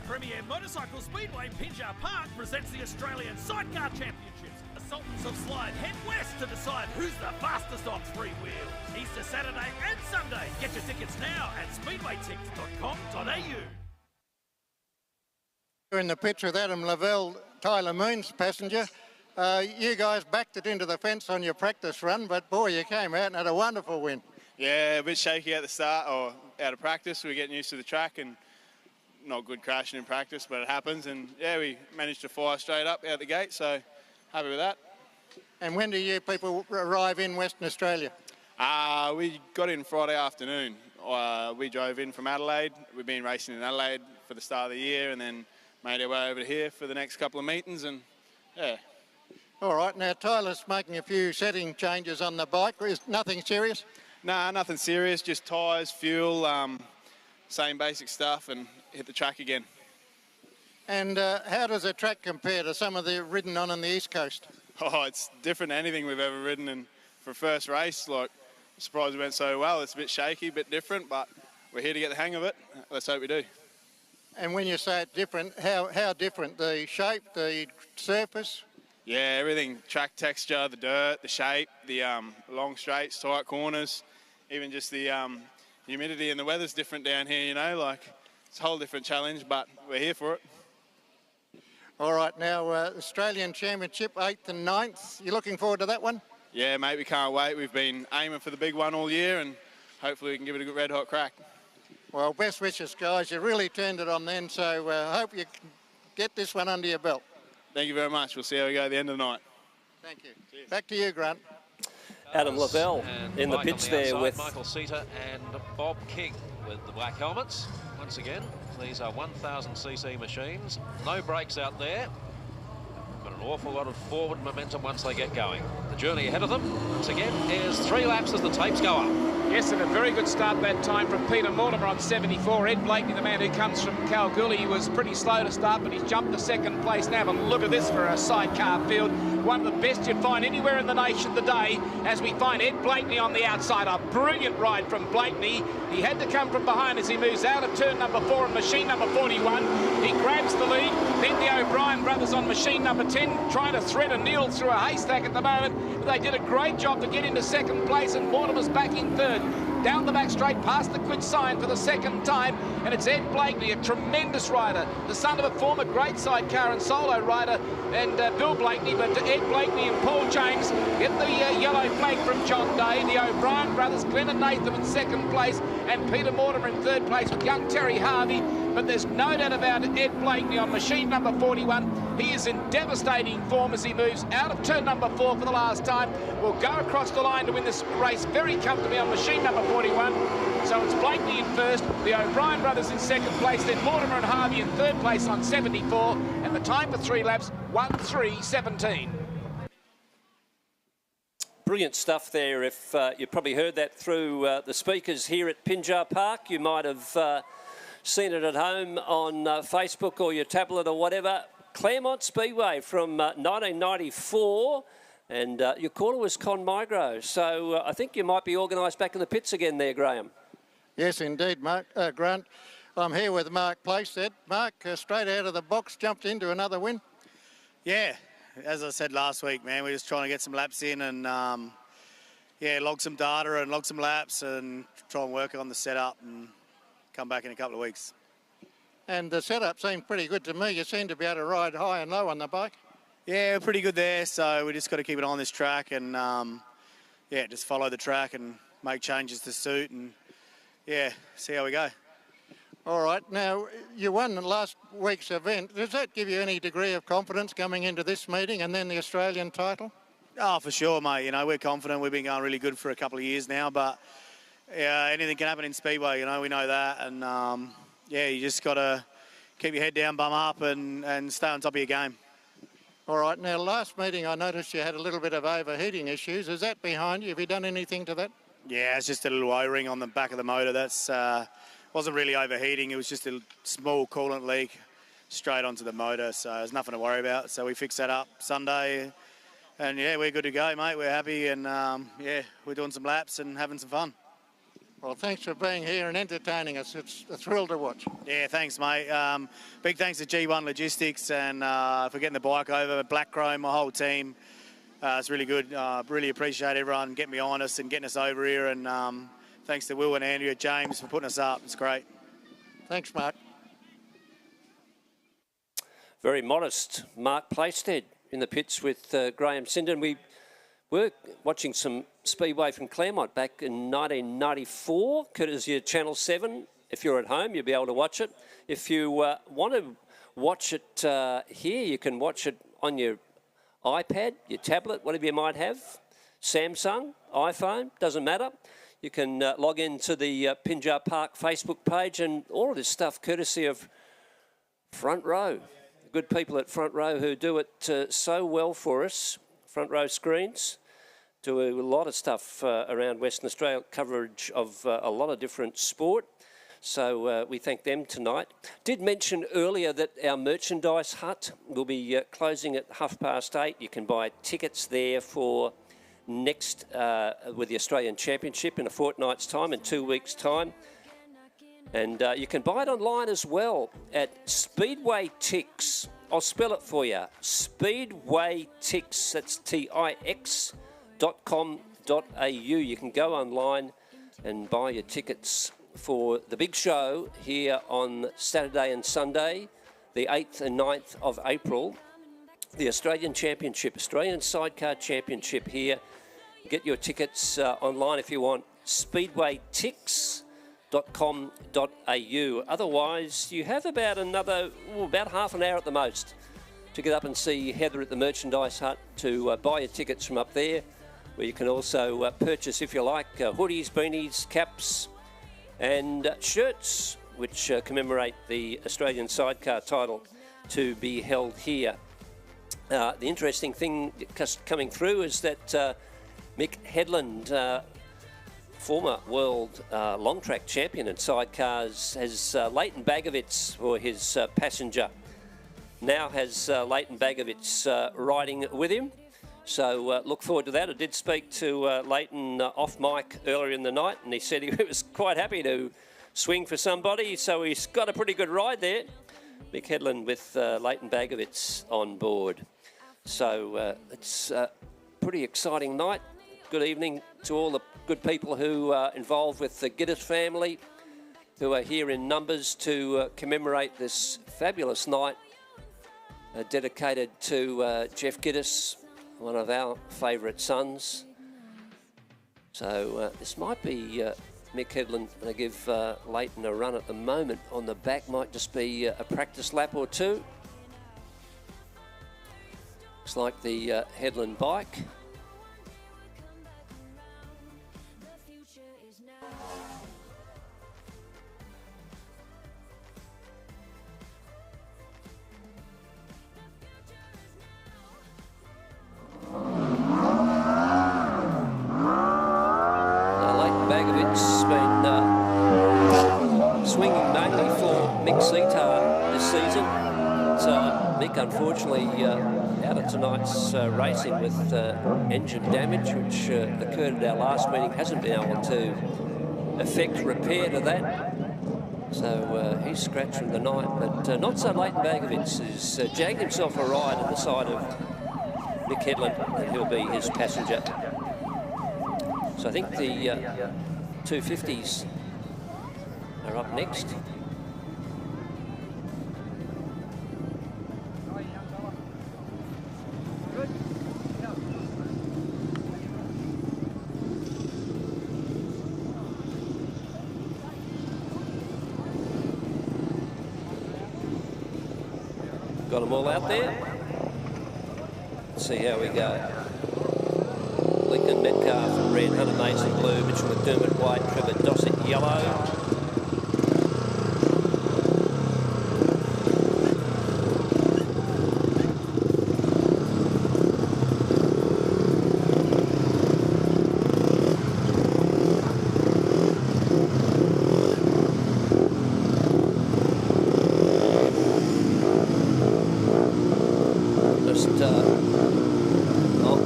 Premier Motorcycle Speedway Pinjar Park presents the Australian Sidecar Championships. The Sultans of Slide head west to decide who's the fastest on three wheels. Easter Saturday and Sunday. Get your tickets now at speedwaytix.com.au. We're in the pitch with Adam Lavelle, Tyler Moon's passenger. You guys backed it into the fence on your practice run, but boy, you came out and had a wonderful win. Yeah, a bit shaky at the start or out of practice. We were getting used to the track and not good crashing in practice, but it happens. And yeah, we managed to fire straight up out the gate, so happy with that. And when do you people arrive in Western Australia? We got in Friday afternoon. We drove in from Adelaide. We've been racing in Adelaide for the start of the year and then made our way over here for the next couple of meetings, and yeah. All right, now Tyler's making a few setting changes on the bike. Is nothing serious? Nah, nothing serious, just tyres, fuel, same basic stuff, and hit the track again. And how does the track compare to some of the ridden on the East Coast? Oh, it's different to anything we've ever ridden, and for a first race, like, I'm surprised it went so well. It's a bit shaky, a bit different, but we're here to get the hang of it. Let's hope we do. And when you say it's different, how different? The shape, the surface? Yeah, everything. Track texture, the dirt, the shape, the long straights, tight corners, even just the humidity and the weather's different down here, you know, like it's a whole different challenge, but we're here for it. All right, now Australian Championship, 8th and 9th. You looking forward to that one? Yeah, mate, we can't wait. We've been aiming for the big one all year, and hopefully we can give it a good red hot crack. Well, best wishes, guys. You really turned it on then, so I hope you can get this one under your belt. Thank you very much. We'll see how we go at the end of the night. Thank you. Cheers. Back to you, Grant. Adam Lavelle in the Mike pits the there outside, with Michael Seater and Bob King with the black helmets. Once again, these are 1,000cc machines. No brakes out there, but an awful lot of forward momentum once they get going. The journey ahead of them, once again, is 3 laps as the tapes go up. Yes, and a very good start that time from Peter Mortimer on 74. Ed Blakeney, the man who comes from Kalgoorlie, was pretty slow to start, but he's jumped to second place now. But look at this for a sidecar field. One of the best you'd find anywhere in the nation today, as we find Ed Blakeney on the outside. A brilliant ride from Blakeney. He had to come from behind as he moves out of turn number 4 and machine number 41. He grabs the lead. Then the O'Brien brothers on machine number 10, trying to thread a needle through a haystack at the moment. But they did a great job to get into second place, and Mortimer's back in third. Down the back straight, past the quit sign for the second time, and it's Ed Blakeney, a tremendous rider, the son of a former great sidecar and solo rider, and Bill Blakeney, but Ed Blakeney and Paul James get the yellow flag from John Day. The O'Brien brothers, Glenn and Nathan in second place, and Peter Mortimer in third place with young Terry Harvey. But there's no doubt about it, Ed Blakeney on machine number 41. He is in devastating form as he moves out of turn number 4 for the last time. Will go across the line to win this race very comfortably on machine number 41. So it's Blakeney in first, the O'Brien brothers in second place, then Mortimer and Harvey in third place on 74. And the time for 3 laps, 1:3:17. brilliant stuff there. If you probably heard that through the speakers here at Pinjar Park, you might have seen it at home on Facebook or your tablet or whatever. Claremont Speedway from 1994, and your caller was Con Migro. So I think you might be organised back in the pits again there, Graham. Yes, indeed, Mark. Grant. I'm here with Mark Playstead. Mark, straight out of the box, jumped into another win. Yeah, as I said last week, man, we're just trying to get some laps in and, yeah, log some data and log some laps and try and work on the setup and come back in a couple of weeks. And the setup seemed pretty good to me. You seem to be able to ride high and low on the bike. Yeah, we're pretty good there, so we just got to keep it on this track and yeah, just follow the track and make changes to suit and, yeah, see how we go. All right. Now, you won last week's event. Does that give you any degree of confidence coming into this meeting and then the Australian title? Oh, for sure, mate. You know, we're confident. We've been going really good for a couple of years now, but yeah, anything can happen in Speedway, you know, we know that. And, yeah, you just got to keep your head down, bum up, and stay on top of your game. All right. Now, last meeting, I noticed you had a little bit of overheating issues. Is that behind you? Have you done anything to that? Yeah, it's just a little O-ring on the back of the motor. That's wasn't really overheating. It was just a small coolant leak straight onto the motor, so there's nothing to worry about. So we fixed that up Sunday, and yeah, we're good to go, mate. We're happy, and yeah, we're doing some laps and having some fun. Well, thanks for being here and entertaining us. It's a thrill to watch. Yeah, thanks, mate. Big thanks to G1 Logistics and for getting the bike over, Black Chrome, my whole team. It's really good. Really appreciate everyone getting behind us and getting us over here. And thanks to Will and Andrea James for putting us up. It's great. Thanks, Mark. Very modest Mark Plaisted in the pits with Graham Sinden. We were watching some Speedway from Claremont back in 1994, courtesy of Channel 7. If you're at home, you'll be able to watch it. If you want to watch it here, you can watch it on your iPad, your tablet, whatever you might have, Samsung, iPhone, doesn't matter. You can log into the Pinjar Park Facebook page, and all of this stuff courtesy of Front Row. Good people at Front Row who do it so well for us. Front Row Screens do a lot of stuff around Western Australia, coverage of a lot of different sport. So we thank them tonight. Did mention earlier that our merchandise hut will be closing at 8:30. You can buy tickets there for next with the Australian Championship in a fortnight's time, in 2 weeks' time. And you can buy it online as well at Speedway Tix. I'll spell it for you. Speedway Tix, that's tix.com.au. You can go online and buy your tickets for the big show here on Saturday and Sunday, the 8th and 9th of April, the Australian Championship, Australian Sidecar Championship here. Get your tickets online if you want, speedwaytix.com.au. Otherwise, you have about about half an hour at the most to get up and see Heather at the Merchandise Hut, to buy your tickets from up there, where you can also purchase, if you like, hoodies, beanies, caps, and shirts which commemorate the Australian Sidecar title to be held here. The interesting thing just coming through is that Mick Headland, former world long track champion in sidecars, has Leighton Bagovitz for his passenger. Now has Leighton Bagovitz riding with him. So look forward to that. I did speak to Leighton off mic earlier in the night, and he said he was quite happy to swing for somebody. So he's got a pretty good ride there. Mick Headland with Leighton Bagovitz on board. So it's a pretty exciting night. Good evening to all the good people who are involved with the Gittus family, who are here in numbers to commemorate this fabulous night dedicated to Jeff Gittus, one of our favourite sons. So this might be Mick Headland going to give Leighton a run at the moment on the back. Might just be a practice lap or two. Looks like the Headland bike. Swinging mainly for Mick Sitar this season. Mick, unfortunately, out of tonight's racing with engine damage, which occurred at our last meeting, hasn't been able to effect repair to that. So he's scratched from the night, but not so Leighton Bagovitz, who's jagged himself a ride at the side of Mick Headland, and he'll be his passenger. So I think the 250s are up next. got them all out there. Let's see how we go. Lincoln Metcalf in red, Hunter Mason blue, Mitchell McDermott white, Trevor Dossett yellow.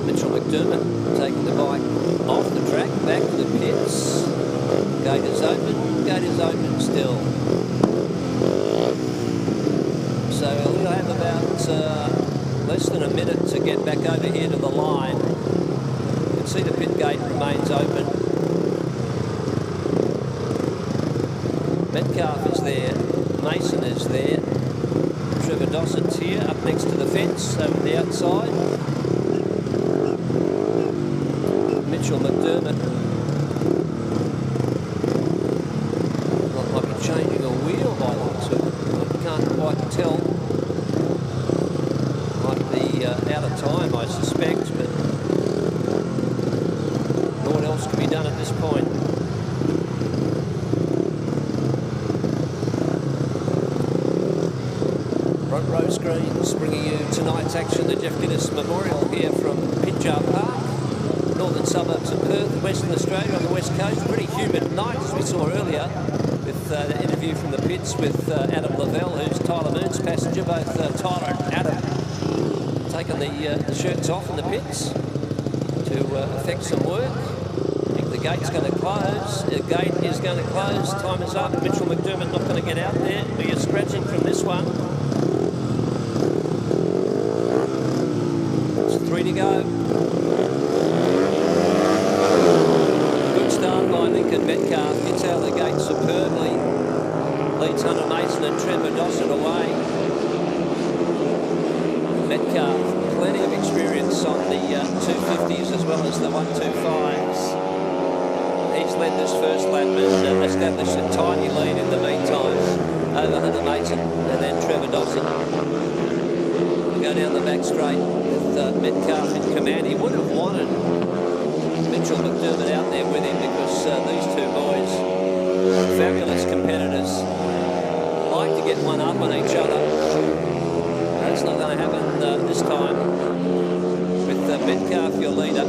Mitchell McDermott taking the bike off the track, back to the pits. Gate is open still. So we'll have about less than a minute to get back over here to the line. You can see the pit gate remains open. Metcalf is there, Mason is there. Trevor Dossett's here, up next to the fence, over the outside. Mitchell McDermott might be changing a wheel by the looks of it. I can't quite tell. Might be out of time, I suspect, but what else can be done at this point? Front row screens bringing you tonight's action, the Jeff Gittus Memorial here from Pinjar Park, northern suburbs of Perth, Western Australia on the west coast. Pretty humid night, as we saw earlier, with the interview from the pits with Adam Lavelle, who's Tyler Moon's passenger. Both Tyler and Adam taking the shirts off in the pits to effect some work. I think the gate's going to close. The gate is going to close. Time is up. Mitchell McDermott not going to get out there. We are scratching from this one. 3 to go. Good start by Lincoln Metcalf. Gets out of the gate superbly. Leads Hunter Mason and Trevor Dossett away. Metcalf, plenty of experience on the 250s as well as the 125s. He's led this first lap and established a tiny lead in the meantime over Hunter Mason and then Trevor Dossett. Go down the back straight with Metcalf in command. He would have wanted Mitchell McDermott out there with him because these two boys, fabulous competitors, like to get one up on each other. That's not going to happen this time with Metcalf, your leader.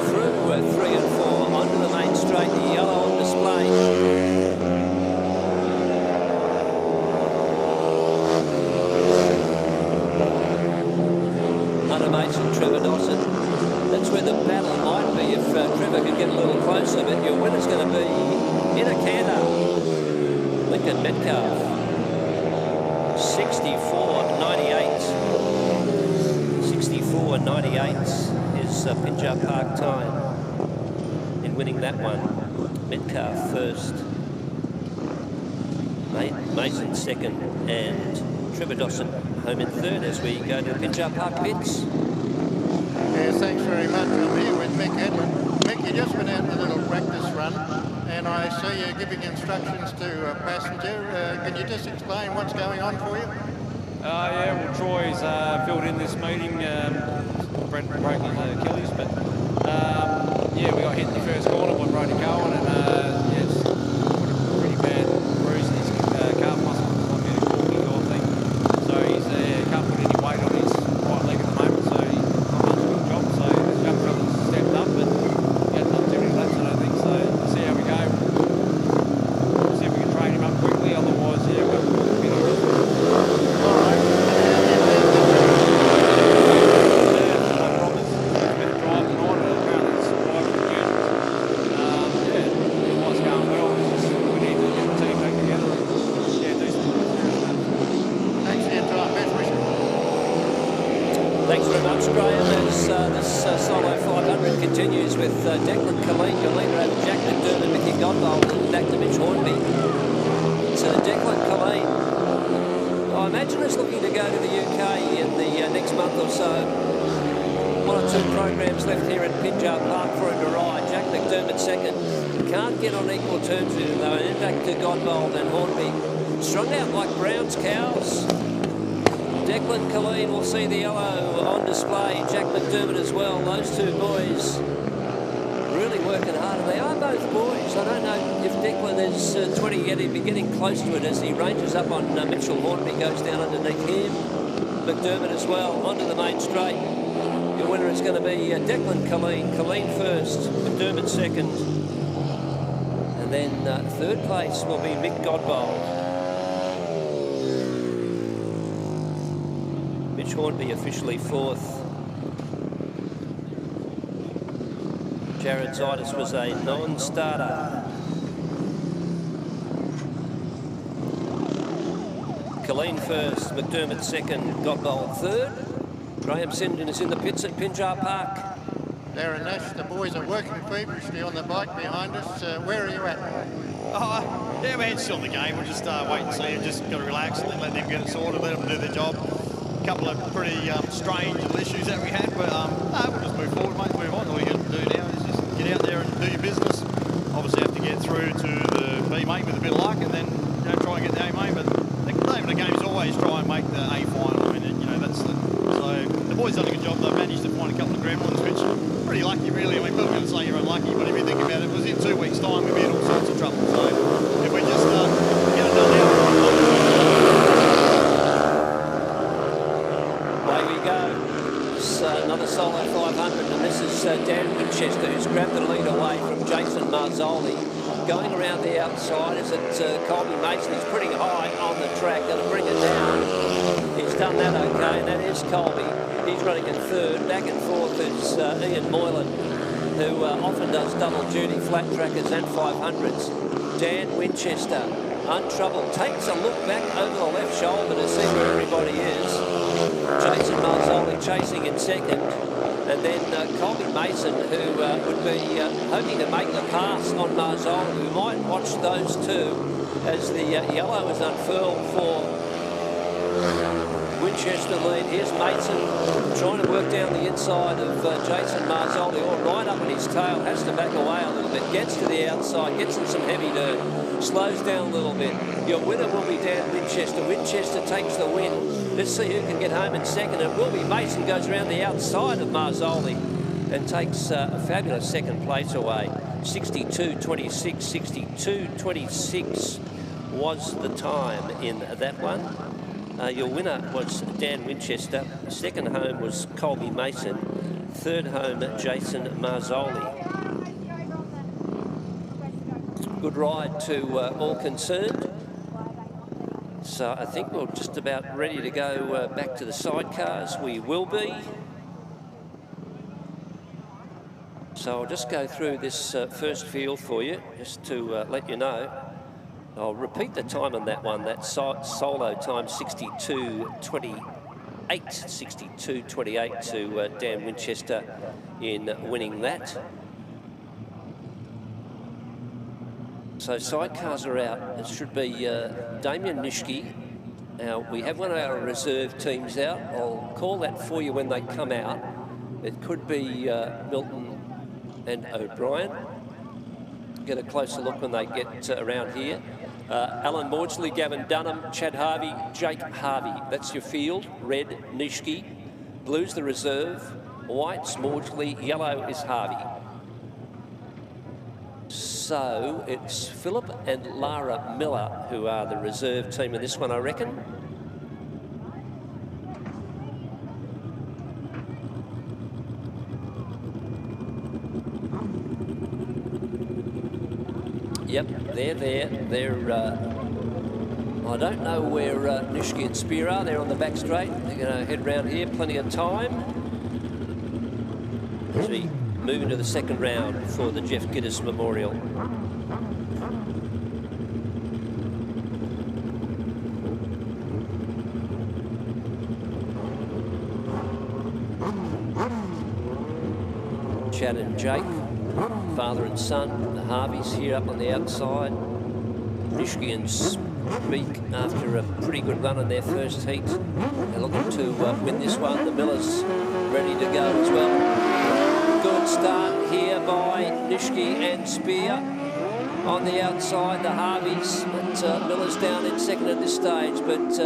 Through 3 and 4 onto the main straight, the yellow on display. Mason, Trevor Dossett. That's where the battle might be if Trevor could get a little closer, but your winner's going to be in a canter. Lincoln Metcalf, 64.98. 64.98 is Pinjar Park time in winning that one. Metcalf first, Mason second, and Trevor Dossett home in third as we go to Pinjar Park pits. Yes, thanks very much. I'm here with Mick Edlund. Mick, you just went out in a little practice run, and I see you giving instructions to a passenger. Can you just explain what's going on for you? Yeah, well, Troy's filled in this meeting. Brent broke his Achilles, but yeah, we got hit in the first corner by Brody Cowan, and yes, pretty bad bruise in his calf muscle, like a corky or thing. So he's can't put any weight on his right leg at the moment, so he's not much of a job. So this young fella's stepped up, but he hasn't done too many laps, I don't think. So we'll see how we go. We'll see if we can train him up quickly. Otherwise, yeah, we'll be on this. All right. Solo 500 continues with Declan Colleen, your leader over Jack McDermott, Mickey Godbold, and back to Mitch Hornby. So Declan Colleen, I imagine is looking to go to the UK in the next month or so. 1 or 2 programs left here at Pinjar Park for him to ride. Jack McDermott second. Can't get on equal terms with him though, and back to Godbold and Hornby. Strung out like Brown's cows. Declan Colleen will see the yellow on display. Jack McDermott as well. Those two boys really working hard, and they are both boys. I don't know if Declan is 20 yet. He'll be getting close to it as he ranges up on Mitchell Hornby, goes down underneath him. McDermott as well onto the main straight. Your winner is going to be Declan Colleen. Colleen first, McDermott second, and then third place will be Mick Godbold. Mitch Hornby officially fourth. Jared Gittus was a non-starter. Colleen first, McDermott second, Godbold third. Graham Sindon is in the pits at Pinjar Park. Darren Nash, the boys are working feverishly on the bike behind us. Where are you at? Yeah, we're still in the game. We'll just wait and see. We've just got to relax and let them get it sorted, let them do their job. A couple of pretty strange little issues that we had, but we'll just move forward, mate, move on. All you got to do now is just get out there and do your business. Obviously have to get through to the B main with a bit of luck, and then try and get the A main. But the aim of the game is always try and make the A final. I mean, that's the. So the boys done a good job. They've managed to find a couple of gremlins, which pretty lucky, really. I mean, people are going to say you're unlucky, but if you think about it, it was in 2 weeks' time, we'd be in all sorts of trouble. So if we just get it done now. Away we go. It's another solo 500, and this is Dan Winchester, who's grabbed the lead away from Jason Marzoli. Going around the outside is it Colby Mason. He's pretty high on the track, going to bring it down. He's done that okay, and that is Colby. He's running in third. Back and forth is Ian Moylan, who often does double duty, flat trackers and 500s. Dan Winchester, untroubled, takes a look back over the left shoulder to see where everybody is. Jason Marzoli chasing in second. And then Colby Mason, who would be hoping to make the pass on Marzoli. We might watch those two as the yellow is unfurled for Winchester lead. Here's Mason trying to work down the inside of Jason Marzoli, all right up on his tail, has to back away a little bit, gets to the outside, gets in some heavy dirt, slows down a little bit. Your winner will be Dan Winchester. Winchester takes the win. Let's see who can get home in second. It will be Mason, goes around the outside of Marzoli and takes a fabulous second place away. 62.26, 62.26 was the time in that one. Your winner was Dan Winchester. Second home was Colby Mason. Third home, Jason Marzoli. Good ride to all concerned. So I think we're just about ready to go back to the sidecars. We will be. So I'll just go through this first field for you, just to let you know. I'll repeat the time on that one. That solo time, 62.28, 62.28 to Dan Winchester in winning that. So sidecars are out. It should be Damien Nishke. Now, we have one of our reserve teams out. I'll call that for you when they come out. It could be Milton and O'Brien. Get a closer look when they get around here. Alan Maudsley, Gavin Dunham, Chad Harvey, Jake Harvey. That's your field. Red, Nishke. Blue's the reserve. White's Maudsley. Yellow is Harvey. So it's Philip and Lara Miller who are the reserve team in this one, I reckon. Yep, they're there. They're, I don't know where Nishke and Spear are. They're on the back straight. They're going to head round here, plenty of time. As we move into the second round for the Jeff Gittus Memorial. Chad and Jake, father and son. The Harveys here up on the outside. Nishke and Speak after a pretty good run in their first heat. They're looking to win this one. The Millers ready to go as well. Good start here by Nishke and Spear. On the outside, the Harveys, but Miller's down in second at this stage, but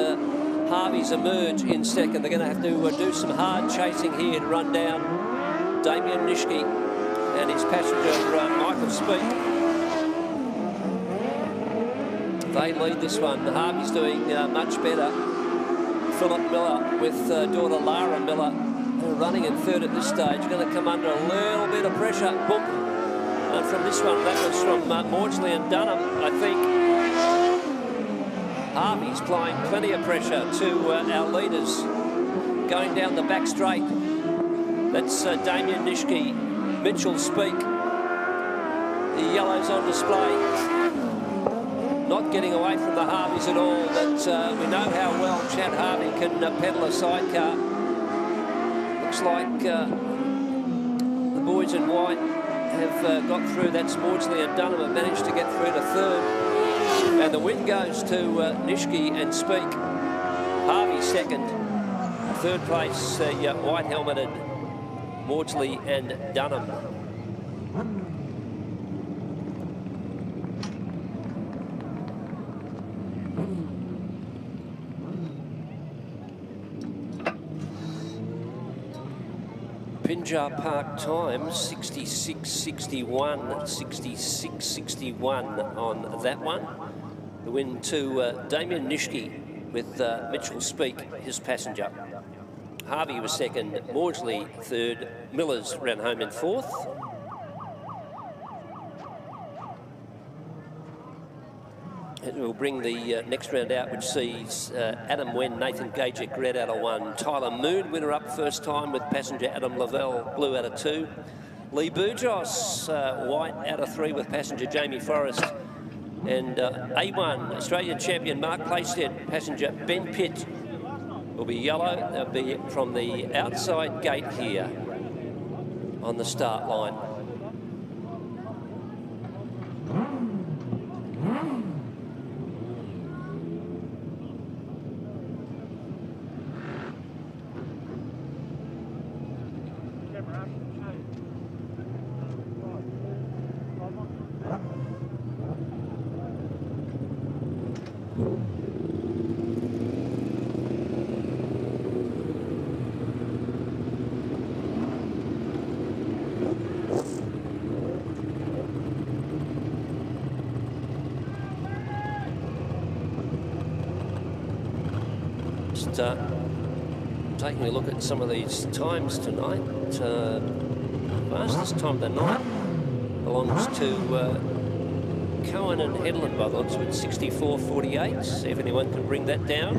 Harvey's emerge in second. They're going to have to do some hard chasing here to run down Damien Nishke and his passenger Michael Speak. They lead this one. Harvey's doing much better. Philip Miller with daughter Lara Miller running in third at this stage. Going to come under a little bit of pressure. Boom. And from this one, that was from Maudsley and Dunham, I think. Harvey's applying plenty of pressure to our leaders going down the back straight. That's Damien Nishke, Mitchell Speak. The yellows on display. Not getting away from the Harveys at all, but we know how well Chad Harvey can pedal a sidecar. Looks like the boys in white have got through. That's Maudsley and Dunham have managed to get through to third. And the win goes to Nishke and Speak. Harvey second. Third place, white helmeted Maudsley and Dunham. Pinjar Park time 66.61, 66.61 on that one. The win to Damien Nishke with Mitchell Speak, his passenger. Harvey was second, Maudsley third, Millers ran home in fourth. And we'll bring the next round out, which sees Adam Wen, Nathan Gajek, red out of 1. Tyler Moon, winner up first time with passenger Adam Lavelle, blue out of 2. Lee Boujos, white out of 3 with passenger Jamie Forrest. And A1, Australian champion Mark Playstead, passenger Ben Pitt, will be yellow. They'll be from the outside gate here on the start line. Taking a look at some of these times tonight. Fastest time of the night belongs to Cohen and Headland by the looks of it, 64.48. See if anyone can bring that down.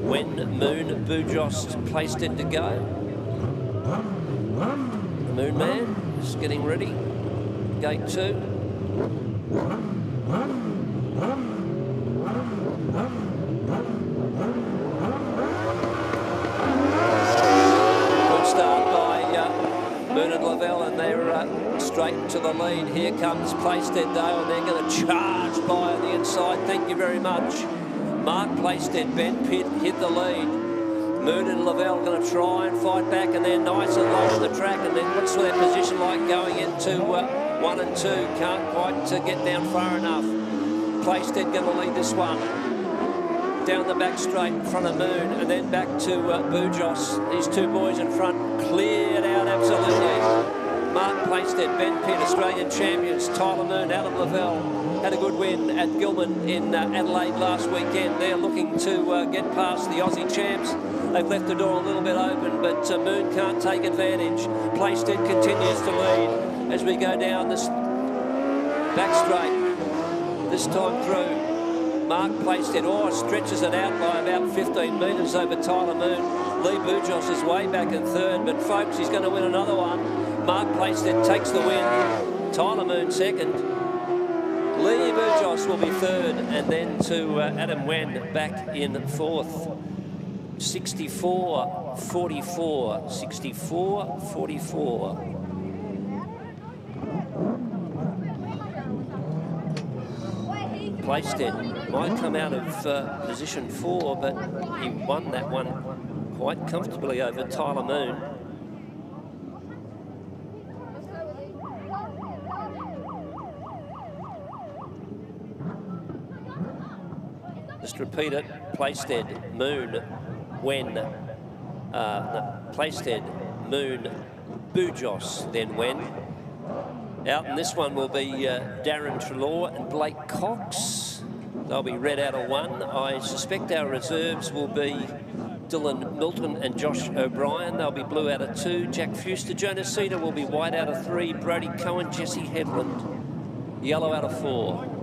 When Moon, Boujos placed it to go. Moon Man is getting ready. Gate 2. Lavelle, and they're straight to the lead. Here comes Playstead though, and they're going to charge by on the inside. Thank you very much. Mark Playstead, Ben Pitt hit the lead. Moon and Lavelle going to try and fight back, and they're nice and low on the track. And then what's their position like going into 1 and 2? Can't quite get down far enough. Playstead going to lead this one. Down the back straight in front of Moon, and then back to Boujos. These two boys in front cleared out absolutely. Mark Playstead, Ben Pitt, Australian champions. Tyler Moon, Adam Lavelle had a good win at Gilman in Adelaide last weekend. They're looking to get past the Aussie champs. They've left the door a little bit open, but Moon can't take advantage. Playstead continues to lead as we go down this back straight. This time through. Mark Playstead, stretches it out by about 15 metres over Tyler Moon. Lee Boujos is way back in third, but folks, he's going to win another one. Mark Playstead takes the win. Tyler Moon second. Lee Boujos will be third, and then to Adam Wen back in fourth. 64.44. 64.44. Playstead might come out of position 4, but he won that one quite comfortably over Tyler Moon. Just repeat it. Plaisted, Moon, Wen. Plaisted, Moon, Bujos, then Wen. Out in this one will be Darren Trelaw and Blake Cox. They'll be red out of 1. I suspect our reserves will be Dylan Milton and Josh O'Brien. They'll be blue out of 2. Jack Fuster, Jonas Cedar will be white out of 3. Brody Cohen, Jesse Headland, yellow out of 4.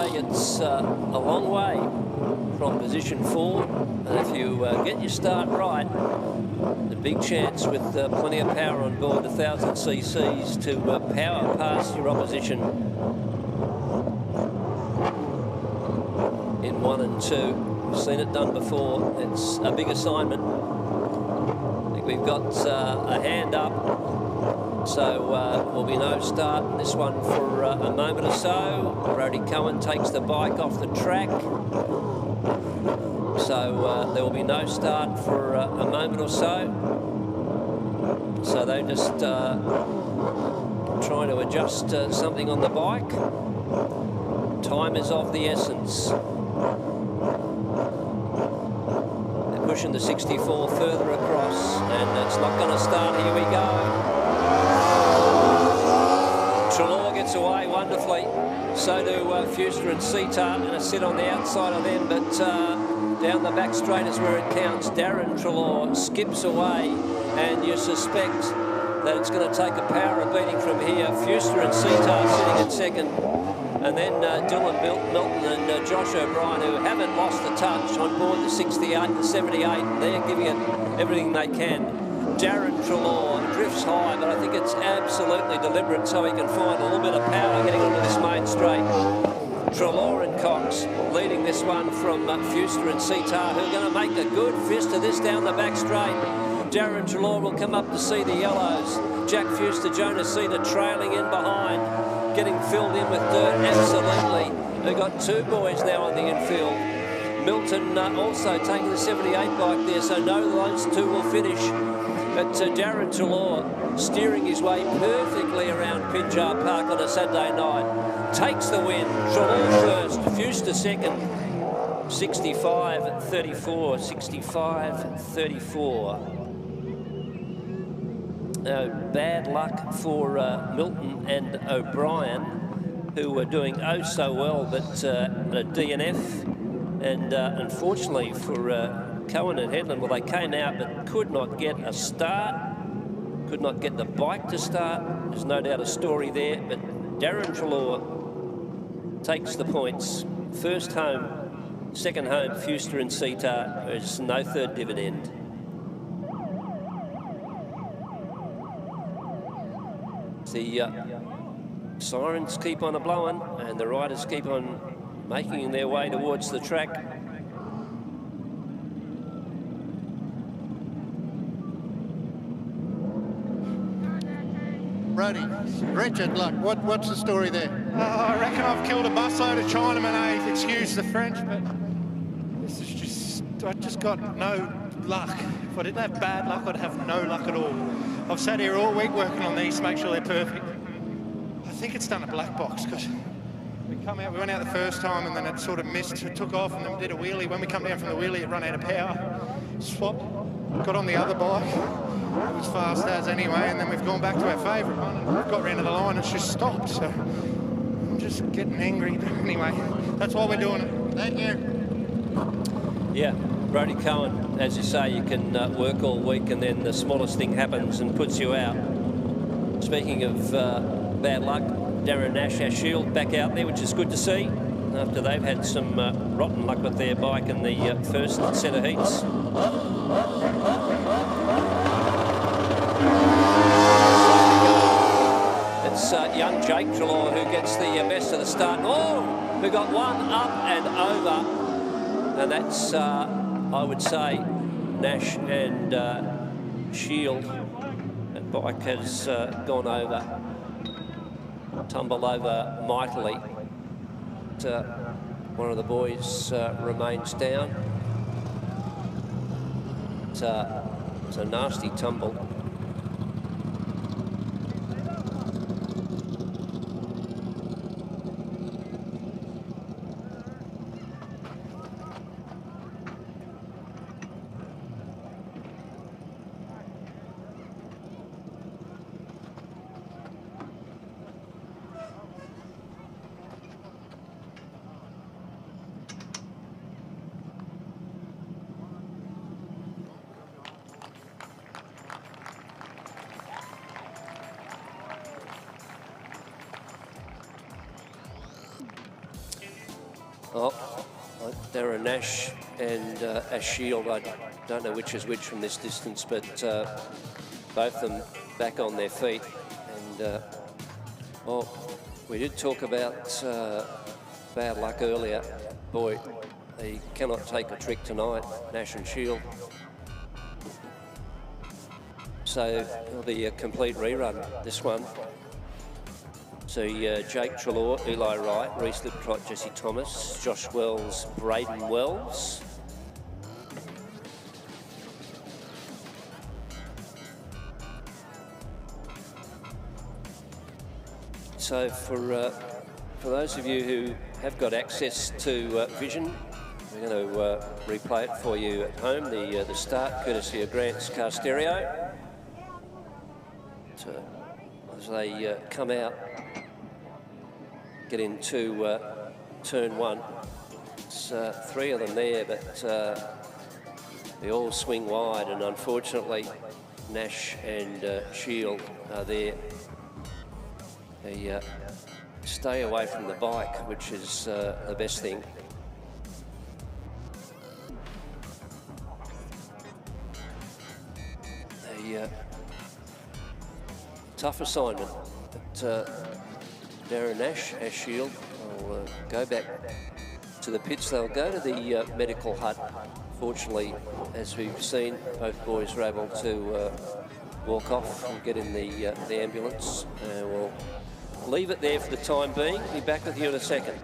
It's a long way from position 4, and if you get your start right, the big chance with plenty of power on board, 1,000 cc's to power past your opposition in 1 and 2. We've seen it done before. It's a big assignment. I think we've got a hand up. So will be no start in this one for a moment or so. Brody Cohen takes the bike off the track. So there will be no start for a moment or so. So they're just trying to adjust something on the bike. Time is of the essence. They're pushing the 64 further across, and it's not going to start. Here we go. Trelaw gets away wonderfully. So do Fuster and Sidecar, and a sit on the outside of them, but down the back straight is where it counts. Darren Trelaw skips away, and you suspect that it's going to take a power of beating from here. Fuster and Sidecar sitting at second, and then Dylan Milton and Josh O'Brien, who haven't lost the touch on board the 68 and the 78. They're giving it everything they can. Darren Trelaw drifts high, but I think it's absolutely deliberate so he can find a little bit of power getting onto this main straight. Trelaw and Cox leading this one from Fuster and Sidecar, who are going to make a good fist of this down the back straight. Darren Trelaw will come up to see the yellows. Jack Fuster, Jonas Cedar trailing in behind, getting filled in with dirt, absolutely. They've got 2 boys now on the infield. Milton also taking the 78 bike there, so no, those 2 will finish. But Darren Trelaw steering his way perfectly around Pinjar Park on a Saturday night. Takes the win. Trelaw first, Fuster second. 65-34, 65-34. Bad luck for Milton and O'Brien, who were doing oh so well, but a DNF. And unfortunately for Cohen and Headland, well, they came out but could not get a start, could not get the bike to start. There's no doubt a story there, but Darren Trelaw takes the points. First home, second home, Fuster and Sidecar. There's no third dividend. The sirens keep on a-blowing, and the riders keep on making their way towards the track. Brody, wretched luck. What's the story there? I reckon I've killed a busload of Chinamen, excuse the French, but this is just, I just got no luck. If I didn't have bad luck, I'd have no luck at all. I've sat here all week working on these to make sure they're perfect. I think it's done a black box, because we went out the first time and then it sort of missed, it took off and then we did a wheelie. When we come down from the wheelie, it ran out of power. Swapped, got on the other bike. It was fast as anyway, and then we've gone back to our favourite one and we've got round to the line and it's just stopped. So I'm just getting angry. But anyway, that's why we're doing it. Thank you. Yeah, Brody Cohen, as you say, you can work all week and then the smallest thing happens and puts you out. Speaking of bad luck, Darren Nash, our shield, back out there, which is good to see after they've had some rotten luck with their bike in the first set of heats. it's young Jake Trelaw who gets the best of the start. Oh, we got one up and over. And that's, I would say, Nash and Shield. That bike has gone over, tumbled over mightily. One of the boys remains down. It's a nasty tumble. Oh, Darren Nash and Ash Shield, I don't know which is which from this distance, but both of them back on their feet. And, well, we did talk about bad luck earlier. Boy, they cannot take a trick tonight, Nash and Shield. So it'll be a complete rerun, this one. So Jake Trelaw, Eli Wright, Reese Liptrot, Jesse Thomas, Josh Wells, Braden Wells. So for those of you who have got access to Vision, we're going to replay it for you at home. The start, courtesy of Grant's Car Stereo. So as they come out, get into turn one. It's three of them there, but they all swing wide, and unfortunately Nash and Shield are there. They stay away from the bike, which is the best thing. A tough assignment, but Darren Nash, Ash Shield, will go back to the pits. They'll go to the medical hut. Fortunately, as we've seen, both boys were able to walk off and get in the ambulance. We'll leave it there for the time being. Be back with you in a second.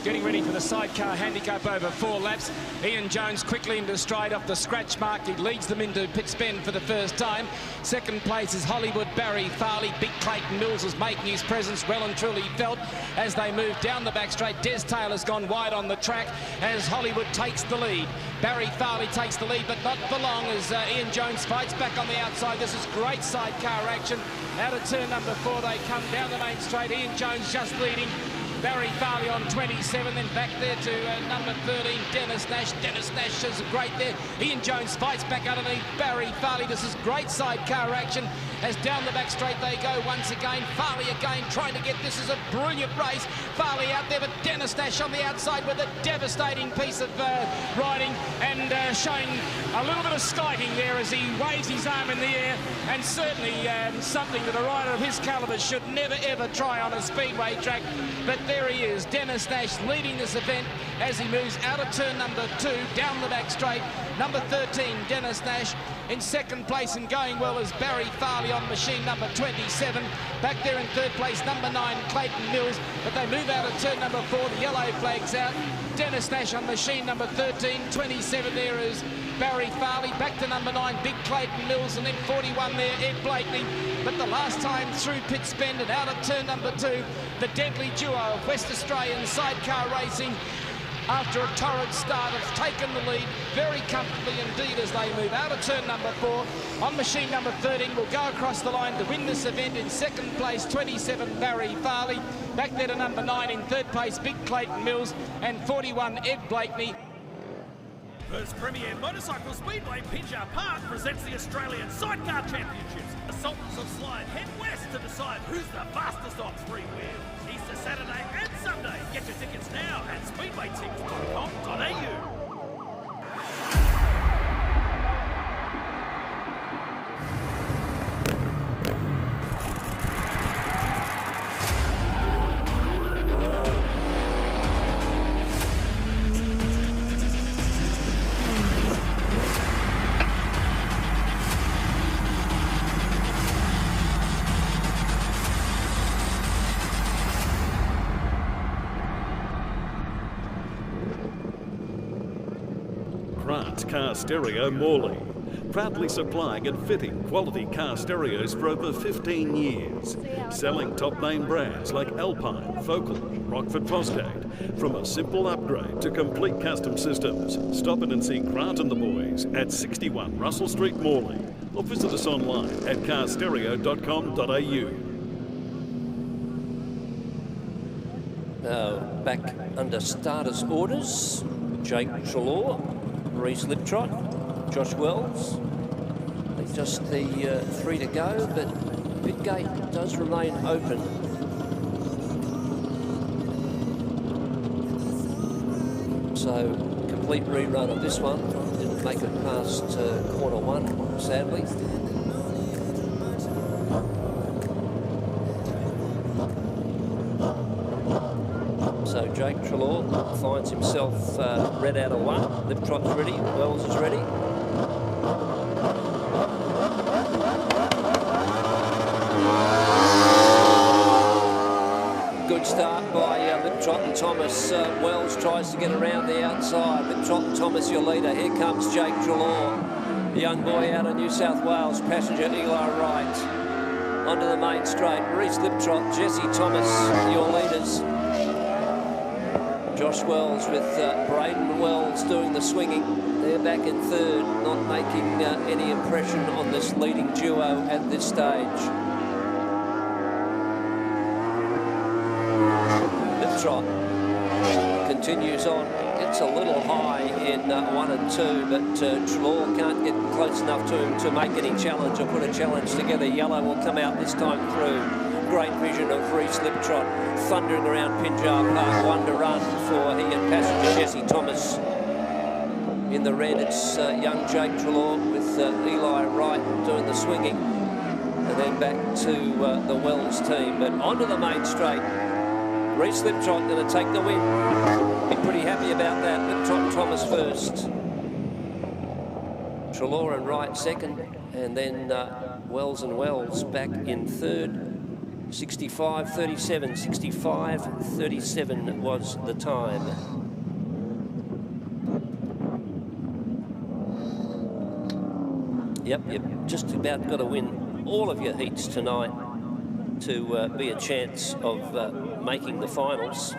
Getting ready for the sidecar handicap over 4 laps. Ian Jones quickly into stride off the scratch mark. He leads them into Pitts Bend for the first time. Second place is Hollywood, Barry Farley. Big Clayton Mills is making his presence well and truly felt as they move down the back straight. Des Taylor's gone wide on the track as Hollywood takes the lead. Barry Farley takes the lead, but not for long as Ian Jones fights back on the outside. This is great sidecar action. Out of turn number 4, they come down the main straight. Ian Jones just leading. Barry Farley on 27, then back there to number 13, Dennis Nash. Dennis Nash is great there. Ian Jones fights back underneath Barry Farley. This is great sidecar action as down the back straight they go once again. Farley again trying to get this. Is a brilliant race. Farley out there, but Dennis Nash on the outside with a devastating piece of riding and showing a little bit of skiting there as he waves his arm in the air, and certainly something that a rider of his calibre should never ever try on a speedway track. But there he is, Dennis Nash leading this event as he moves out of turn number 2 down the back straight. Number 13, Dennis Nash. In second place and going well is Barry Farley on machine number 27. Back there in third place, number 9, Clayton Mills. But they move out of turn number 4, the yellow flag's out. Dennis Nash on machine number 13. 27 there is Barry Farley. Back to number 9, Big Clayton Mills. And then 41 there, Ed Blakeney. But the last time through Pitts Bend and out of turn number 2, the deadly duo of West Australian sidecar racing, after a torrid start, have taken the lead very comfortably indeed as they move out of turn number 4. On machine number 13 will go across the line to win this event. In second place, 27, Barry Farley. Back there to number 9 in third place, Big Clayton Mills, and 41, Ed Blakeney. First Premier Motorcycle Speedway Pinjar Park presents the Australian Sidecar Championships. The Sultans of Slide head west to decide who's the fastest on 3 wheels. Easter Saturday and Sunday. Saturday. Get your tickets now at speedwaytickets.com.au. Car Stereo Morley, proudly supplying and fitting quality car stereos for over 15 years, selling top name brands like Alpine, Focal, Rockford Fosgate. From a simple upgrade to complete custom systems, stop in and see Grant and the boys at 61 Russell Street, Morley, or visit us online at carstereo.com.au. Now back under starters orders, Jake Trelaw, Reece Liptrot, Josh Wells. It's just the 3 to go, but pit gate does remain open. So complete rerun of this one. Didn't make it past corner 1, sadly. So Jake Trelaw finds himself red out of 1. Liptrot's ready, Wells is ready. Good start by Liptrot and Thomas. Wells tries to get around the outside. Liptrot and Thomas, your leader. Here comes Jake Trelaw, the young boy out of New South Wales. Passenger Eli Wright. Onto the main straight. Reece Liptrot, Jesse Thomas, your leaders. Josh Wells with Braden Wells doing the swinging. They're back in third, not making any impression on this leading duo at this stage. Liptrot continues on. Gets a little high in 1 and 2, but Trelaw can't get close enough to him to make any challenge or put a challenge together. Yellow will come out this time through. Great vision of Reece Liptrot thundering around Pinjar Park. 1 to run for he and passenger Jesse Thomas. In the red, it's young Jake Trelaw with Eli Wright doing the swinging. And then back to the Wells team. But onto the main straight. Reece Liptrot going to take the win. Be pretty happy about that. Liptrot and Thomas first. Trelaw and Wright second. And then Wells and Wells back in third. 65.37, 65.37 was the time. Yep, you've just about got to win all of your heats tonight to be a chance of making the finals.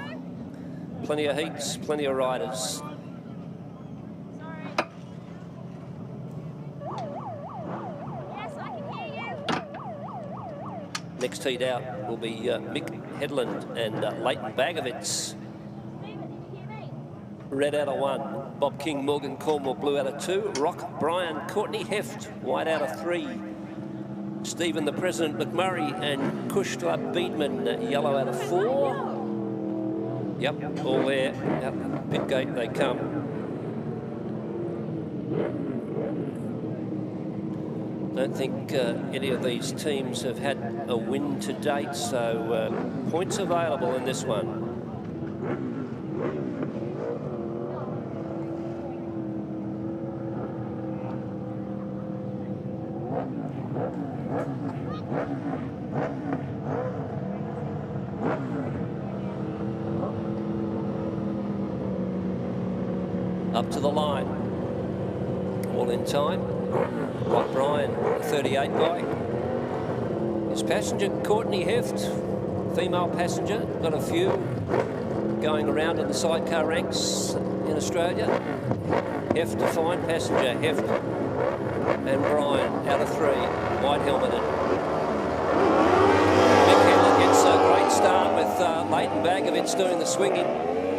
Plenty of heats, plenty of riders. Next heat out will be Mick Headland and Leighton Bagovitz. Red out of 1. Bob King, Morgan Cornwall, blue out of 2. Rock, Brian, Courtney Heft, white out of 3. Stephen the President McMurray and Kushla Beedman, yellow out of 4. Yep, all there. Out the pit gate they come. Don't think any of these teams have had a win to date, so points available in this one. Up to the line. All in time. Rock Bryan, 38 bike. His passenger, Courtney Heft, female passenger. Got a few going around in the sidecar ranks in Australia. Heft to find passenger, Heft and Bryan out of 3, white helmeted. Mick Headland gets a great start with Leighton Bagovitz doing the swinging.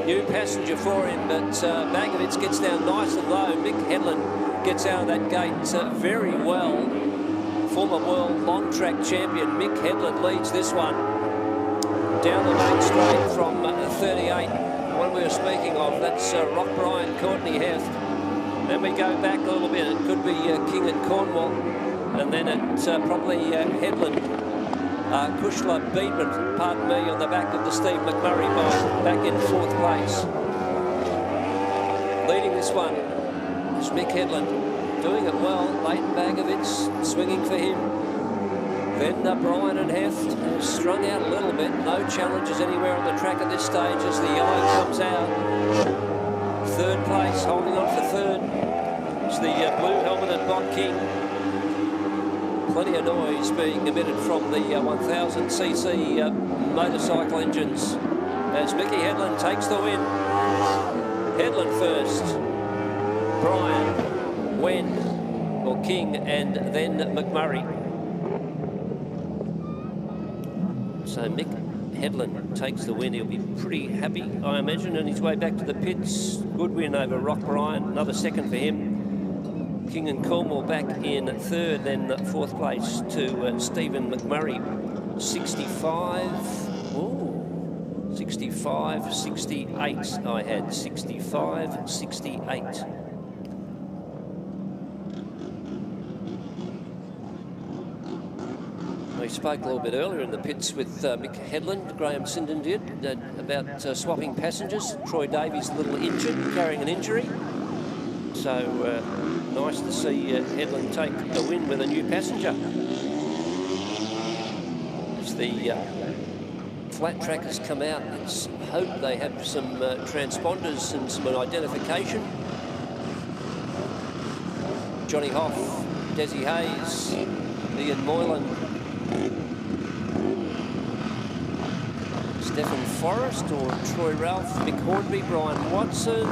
New passenger for him, but Bagovitz gets down nice and low. Mick Headland gets out of that gate very well. Former world long track champion Mick Headland leads this one. down the main straight from 38. One we were speaking of, that's Rock Bryan, Courtney Heft. Then we go back a little bit. It could be King and Cornwall. And then it's probably Headland, Kushla Beedman, pardon me, on the back of the Steve McMurray bike, back in 4th place. Leading this one is Mick Headland, doing it well. Leighton Bagovitz swinging for him. Then Bryan and Heft has strung out a little bit. No challenges anywhere on the track at this stage as the yellow comes out. 3rd place, holding on for 3rd. It's the blue helmeted Bot King. Plenty of noise being emitted from the 1000cc motorcycle engines as Mickey Headland takes the win. Headland first, Bryan, Wen, or King, and then McMurray. So Mick Headland takes the win. He'll be pretty happy, I imagine, on his way back to the pits. Good win over Rock Bryan, another 2nd for him. King and Cornwall back in 3rd, then 4th place to Stephen McMurray. 65, ooh, 65, 68 I had, 65, 68. We spoke a little bit earlier in the pits with Mick Headland, Graham Sinden did, about swapping passengers. Troy Davies a little injured, carrying an injury. So nice to see Headland take the win with a new passenger. As the flat trackers come out, let's hope they have some transponders and some identification. Johnny Hoff, Desi Hayes, Ian Moylan, Stephen Forrest or Troy Ralph, Mick Hornby, Brian Watson.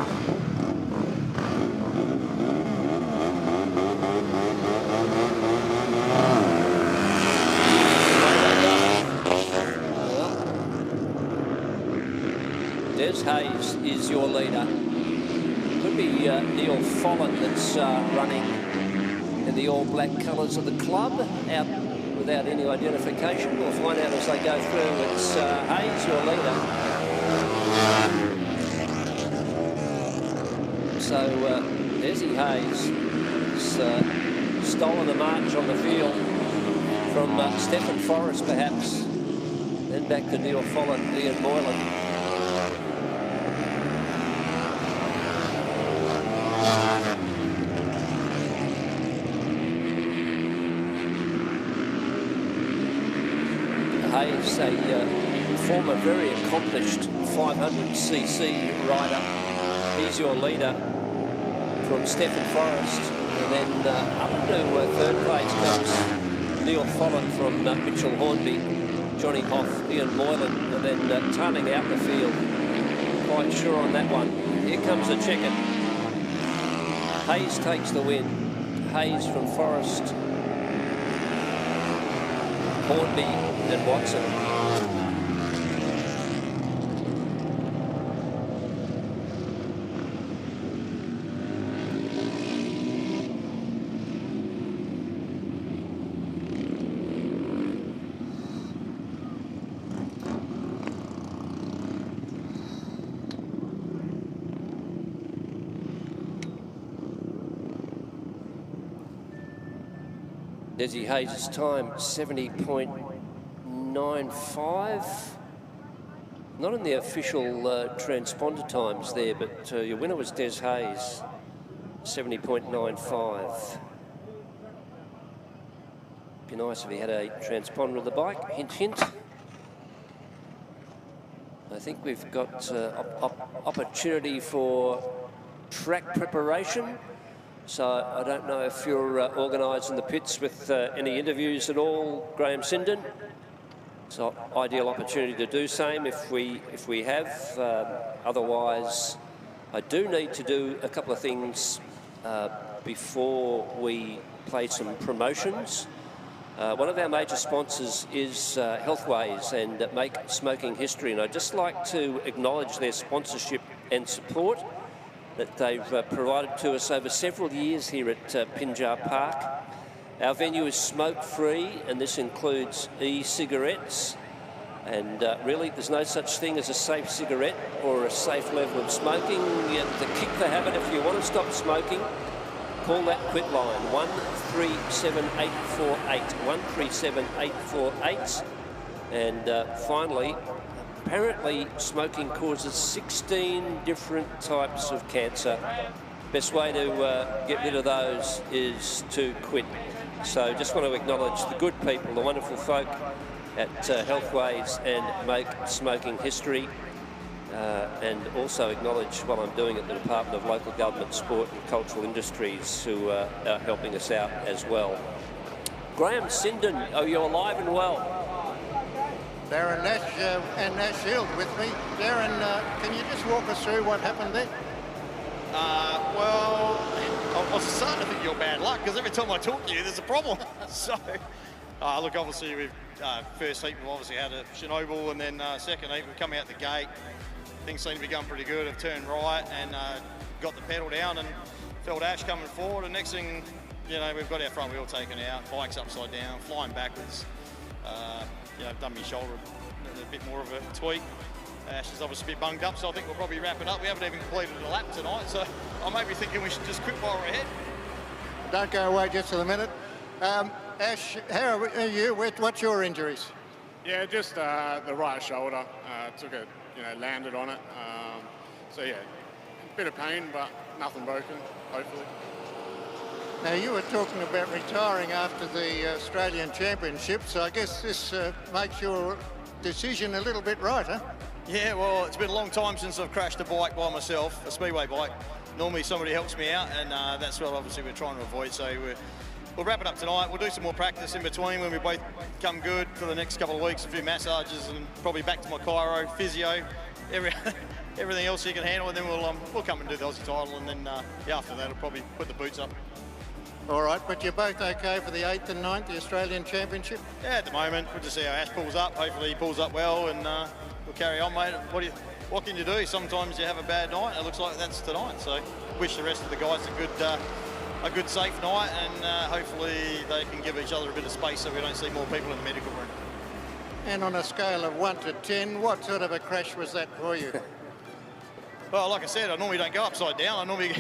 Des Hayes is your leader. Could be Neil Follen that's running in the all-black colours of the club, out without any identification. We'll find out as they go through. It's Hayes, your leader. So Desi Hayes has stolen a march on the field from Stephen Forrest, perhaps. Then back to Neil Follen, Ian Moylan. Hayes, a former very accomplished 500cc rider. He's your leader from Stephen Forrest. And then up to 3rd place comes Neil Follen from Mitchell Hornby, Johnny Hoff, Ian Moylan, and then turning out the field. Quite sure on that one. Here comes the check-in. Hayes takes the win. Hayes from Forrest, Hornby and Watson. Desi Hayes' time, 70.95. Not in the official transponder times there, but your winner was Des Hayes, 70.95. Be nice if he had a transponder of the bike, hint, hint. I think we've got opportunity for track preparation. So I don't know if you're organising the pits with any interviews at all, Graham Sinden. It's an ideal opportunity to do same if we have. Otherwise, I do need to do a couple of things before we play some promotions. One of our major sponsors is Healthways and Make Smoking History, and I'd just like to acknowledge their sponsorship and support that they've provided to us over several years here at Pinjar Park. Our venue is smoke-free, and this includes e-cigarettes, And really, there's no such thing as a safe cigarette or a safe level of smoking. You have to kick the habit. If you want to stop smoking, call that quit line, 137848, 137848. And finally, apparently smoking causes 16 different types of cancer. Best way to get rid of those is to quit. So just want to acknowledge the good people, the wonderful folk at Healthways and Make Smoking History, and also acknowledge while I'm doing it the Department of Local Government, Sport and Cultural Industries who are helping us out as well. Graham Sinden, oh, you're alive and well. Darren Nash and Nash Shield with me. Darren, can you just walk us through what happened there? Well, I was starting to think you're bad luck because every time I talk to you, there's a problem. So, look, obviously, we've first heat, we've obviously had a Chernobyl, and then second heat, we've come out the gate. Things seem to be going pretty good. I've turned right and got the pedal down and felt ash coming forward. And next thing, you know, we've got our front wheel taken out, bike's upside down, flying backwards. You know, I've done my shoulder a bit more of a tweak. Ash is obviously a bit bunged up, so I think we'll probably wrap it up. We haven't even completed a lap tonight, so I may be thinking we should just quit while we're ahead. Don't go away just for a minute. Ash, how are you? What's your injuries? Yeah, just the right shoulder. Took it, you know, landed on it. So yeah, a bit of pain, but nothing broken, hopefully. Now, you were talking about retiring after the Australian Championship, so I guess this makes your decision a little bit right, huh? Yeah, well, it's been a long time since I've crashed a bike by myself, a Speedway bike. Normally somebody helps me out, and that's what obviously we're trying to avoid. So we'll wrap it up tonight. We'll do some more practice in between when we both come good for the next couple of weeks, a few massages, and probably back to my chiro, physio, everything else you can handle, and then we'll come and do the Aussie title, and then after that, I'll probably put the boots up. All right, but you're both okay for the 8th and 9th, the Australian Championship? Yeah, at the moment, we'll just see how Ash pulls up. Hopefully he pulls up well, and we'll carry on, mate. What can you do? Sometimes you have a bad night, and it looks like that's tonight. So wish the rest of the guys a good safe night, and hopefully they can give each other a bit of space so we don't see more people in the medical room. And on a scale of 1 to 10, what sort of a crash was that for you? Well, like I said, I normally don't go upside down. I normally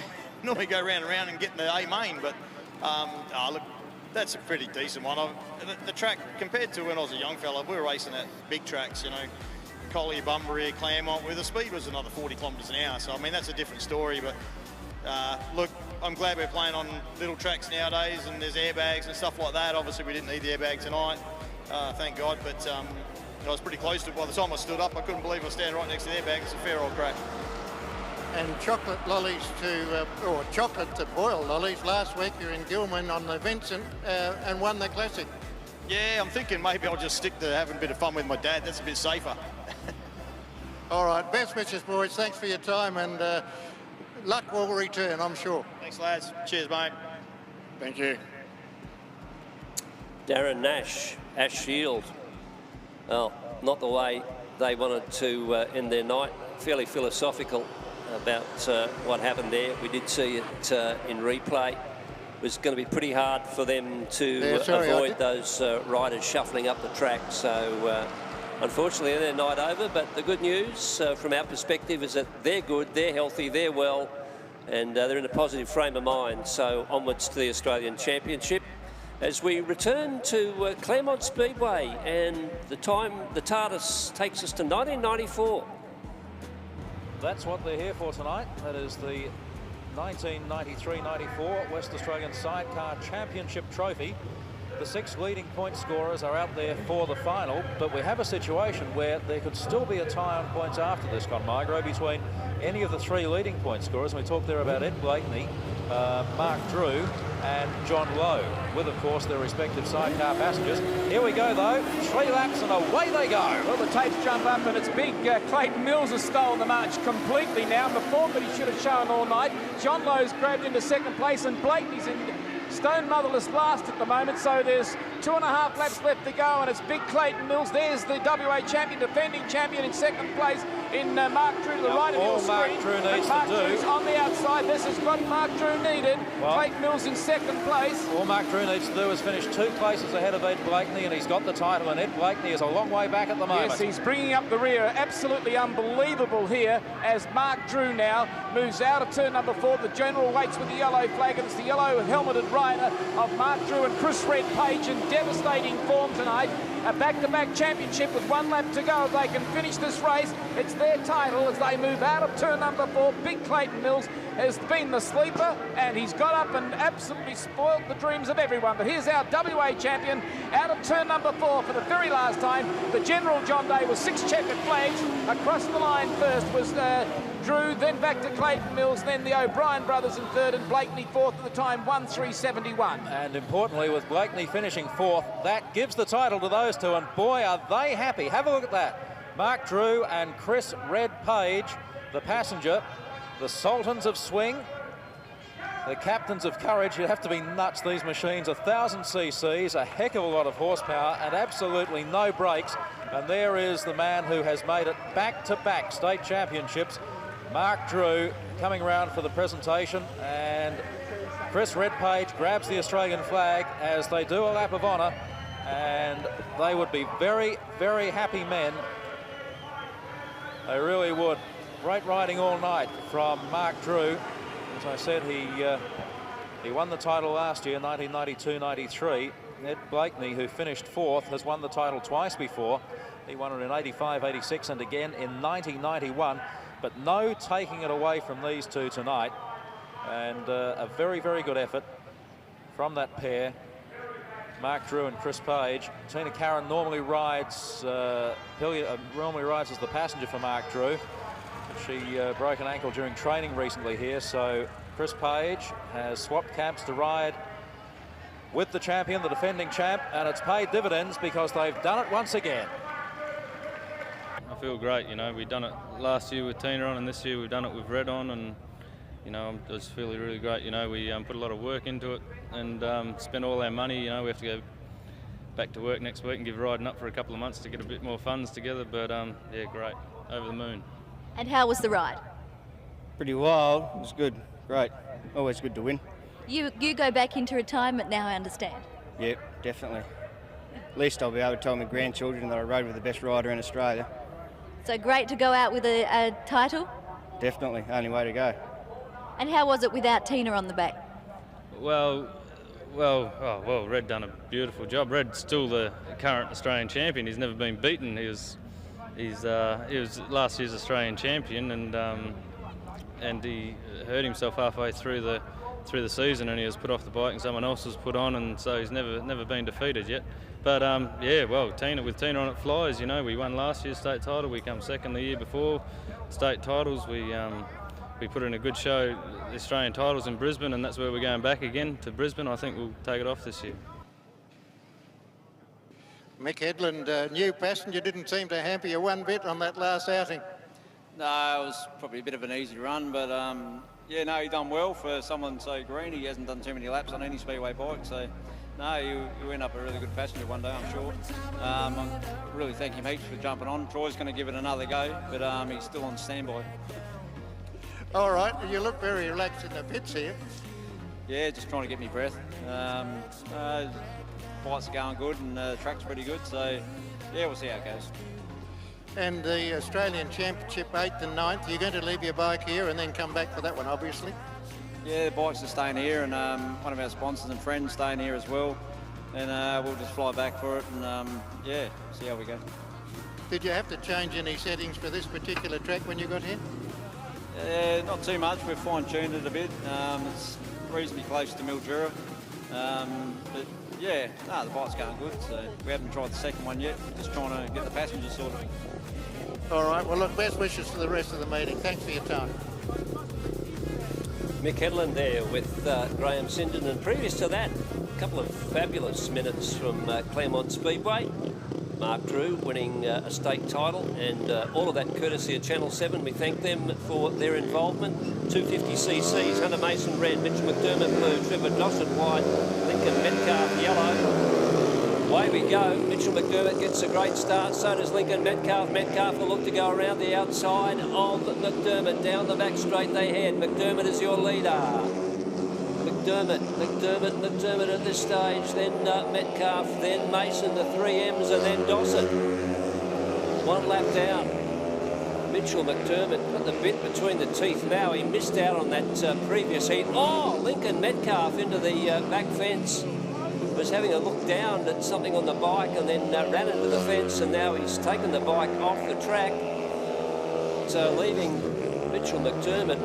go round and round and get in the A main, but look, that's a pretty decent one. The track, compared to when I was a young fella, we were racing at big tracks, you know, Collier, Bunbury, Claremont, where the speed was another 40 kilometres an hour. So, I mean, that's a different story. But, look, I'm glad we're playing on little tracks nowadays, and there's airbags and stuff like that. Obviously, we didn't need the airbag tonight, thank God. But I was pretty close to it. By the time I stood up, I couldn't believe I was standing right next to the airbag. It's a fair old crack. And chocolate lollies or chocolate to boil lollies. Last week you're in Gilman on the Vincent and won the Classic. Yeah, I'm thinking maybe I'll just stick to having a bit of fun with my dad. That's a bit safer. All right, best wishes, boys. Thanks for your time, and luck will return, I'm sure. Thanks, lads. Cheers, mate. Thank you. Darren Nash, Ash Shield. Well, not the way they wanted to end their night. Fairly philosophical about what happened there. We did see it in replay. It was going to be pretty hard for them to avoid those riders shuffling up the track. So unfortunately, their night over. But the good news from our perspective is that they're good, they're healthy, they're well, and they're in a positive frame of mind. So onwards to the Australian Championship as we return to Claremont Speedway, and the TARDIS takes us to 1994. That's what they're here for tonight. That is the 1993-94 West Australian Sidecar Championship Trophy. The 6 leading point scorers are out there for the final, but we have a situation where there could still be a tie on points after this, Con Migro, between any of the 3 leading point scorers. And we talked there about Ed Blakeney, Mark Drew and John Lowe, with, of course, their respective sidecar passengers. Here we go, though. 3 laps and away they go. Well, the tapes jump up and it's big. Clayton Mills has stolen the march completely now. Performed, but he should have shown all night. John Lowe's grabbed into second place, and Blakeney's in stone motherless last at the moment. So there's 2.5 laps left to go, and it's big Clayton Mills. There's the WA champion, defending champion in second place. in Mark Drew to the right of your screen. Mark Drew needs Mark to do. Drew's on the outside. This is what Mark Drew needed. Well, Clayton Mills in second place. All Mark Drew needs to do is finish 2 places ahead of Ed Blakeney, and he's got the title, and Ed Blakeney is a long way back at the moment. Yes, he's bringing up the rear. Absolutely unbelievable here as Mark Drew now moves out of turn number 4. The general waits with the yellow flag, and it's the yellow helmeted rider of Mark Drew and Chris Red Page in devastating form tonight. A back-to-back championship with 1 lap to go. If they can finish this race, it's their title as they move out of turn number 4. Big Clayton Mills has been the sleeper, and he's got up and absolutely spoiled the dreams of everyone. But here's our WA champion out of turn number 4 for the very last time. The General John Day with 6 checkered flags. Across the line first was Drew, then back to Clayton Mills, then the O'Brien brothers in third, and Blakeney fourth at the time, 1:3:71. And importantly, with Blakeney finishing 4th, that gives the title to those two, and boy, are they happy. Have a look at that. Mark Drew and Chris Red Page, the passenger, the Sultans of Swing, the captains of courage. You'd have to be nuts, these machines. 1,000 cc's, a heck of a lot of horsepower, and absolutely no brakes. And there is the man who has made it back-to-back state championships, Mark Drew, coming around for the presentation, and Chris Red Page grabs the Australian flag as they do a lap of honour, and they would be very, very happy men. They really would. Great riding all night from Mark Drew. As I said, he won the title last year, 1992-93. Ed Blakeney, who finished 4th, has won the title twice before. He won it in 85-86 and again in 1991. But no taking it away from these two tonight. And a very, very good effort from that pair, Mark Drew and Chris Page. Tina Carron normally rides as the passenger for Mark Drew. She broke an ankle during training recently here, so Chris Page has swapped cabs to ride with the champion, the defending champ, and it's paid dividends because they've done it once again. I feel great, you know. We've done it last year with Tina on, and this year we've done it with Red on, and you know, I just feel really great. You know, we put a lot of work into it and spent all our money. You know, we have to go back to work next week and give riding up for a couple of months to get a bit more funds together. But yeah, great, over the moon. And how was the ride? Pretty wild. It was good, great. Always good to win. You go back into retirement now, I understand. Yep, definitely. At least I'll be able to tell my grandchildren that I rode with the best rider in Australia. So great to go out with a title? Definitely, only way to go. And how was it without Tina on the back? Well, Red done a beautiful job. Red's still the current Australian champion. He's never been beaten. He was last year's Australian champion, and he hurt himself halfway through the season, and he was put off the bike, and someone else was put on, and so he's never been defeated yet. But yeah, well, with Tina on it flies. You know, we won last year's state title. We come second the year before state titles. We put in a good show, the Australian titles in Brisbane, and that's where we're going back again to Brisbane. I think we'll take it off this year. Mick Hedlund, new passenger, didn't seem to hamper you one bit on that last outing. No, it was probably a bit of an easy run, but yeah, no, he done well for someone so green. He hasn't done too many laps on any Speedway bike, so no, you went up a really good passenger one day, I'm sure. I really thank him heaps for jumping on. Troy's going to give it another go, but he's still on standby. All right, you look very relaxed in the pits here. Yeah, just trying to get me breath. Bikes are going good and the track's pretty good, so yeah, we'll see how it goes. And the Australian Championship 8th and 9th, you're going to leave your bike here and then come back for that one, obviously? Yeah, the bikes are staying here, and one of our sponsors and friends staying here as well, and we'll just fly back for it, and yeah, see how we go. Did you have to change any settings for this particular track when you got here? Not too much. We've fine-tuned it a bit. It's reasonably close to Mildura, but yeah, no, the bike's going good, so we haven't tried the second one yet. We're just trying to get the passengers sorted. All right, well, look, best wishes for the rest of the meeting. Thanks for your time. Mick Hedlund there with Graham Sinden, and previous to that, a couple of fabulous minutes from Claremont Speedway. Mark Drew winning a state title, and all of that courtesy of Channel 7. We thank them for their involvement. 250cc's, Hunter Mason red, Mitch McDermott blue, Trevor Dossett white, Lincoln Metcalf yellow. Away we go. Mitchell McDermott gets a great start. So does Lincoln Metcalf. Metcalf will look to go around the outside of McDermott. Down the back straight they head. McDermott is your leader. McDermott at this stage. Then Metcalf, then Mason, the 3Ms, and then Dossett. 1 lap down. Mitchell McDermott got the bit between the teeth now. He missed out on that previous heat. Oh, Lincoln Metcalf into the back fence. Was having a look down at something on the bike and then ran into the fence, and now he's taken the bike off the track. So leaving Mitchell McDermott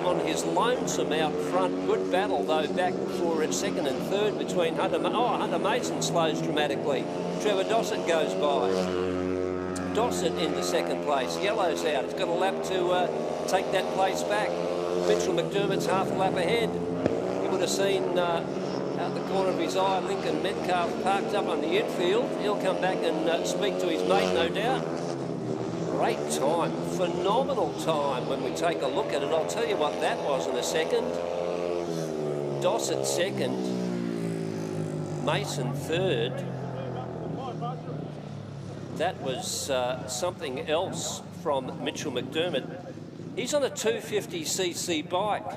on his lonesome out front. Good battle though back for second and third between Hunter Mason slows dramatically. Trevor Dossett goes by. Dossett into second place. Yellow's out. He's got a lap to take that place back. Mitchell McDermott's half a lap ahead. You would have seen out the corner of his eye Lincoln Metcalf parked up on the infield. He'll come back and speak to his mate, no doubt. Great time, phenomenal time when we take a look at it. I'll tell you what that was in a second. Dossett second, Mason third. That was something else from Mitchell McDermott. He's on a 250cc bike.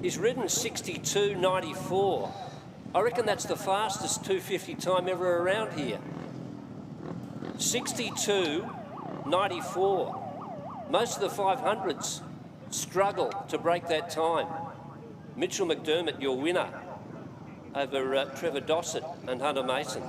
He's ridden 62.94. I reckon that's the fastest 250 time ever around here. 62.94. Most of the 500s struggle to break that time. Mitchell McDermott, your winner over Trevor Dossett and Hunter Mason.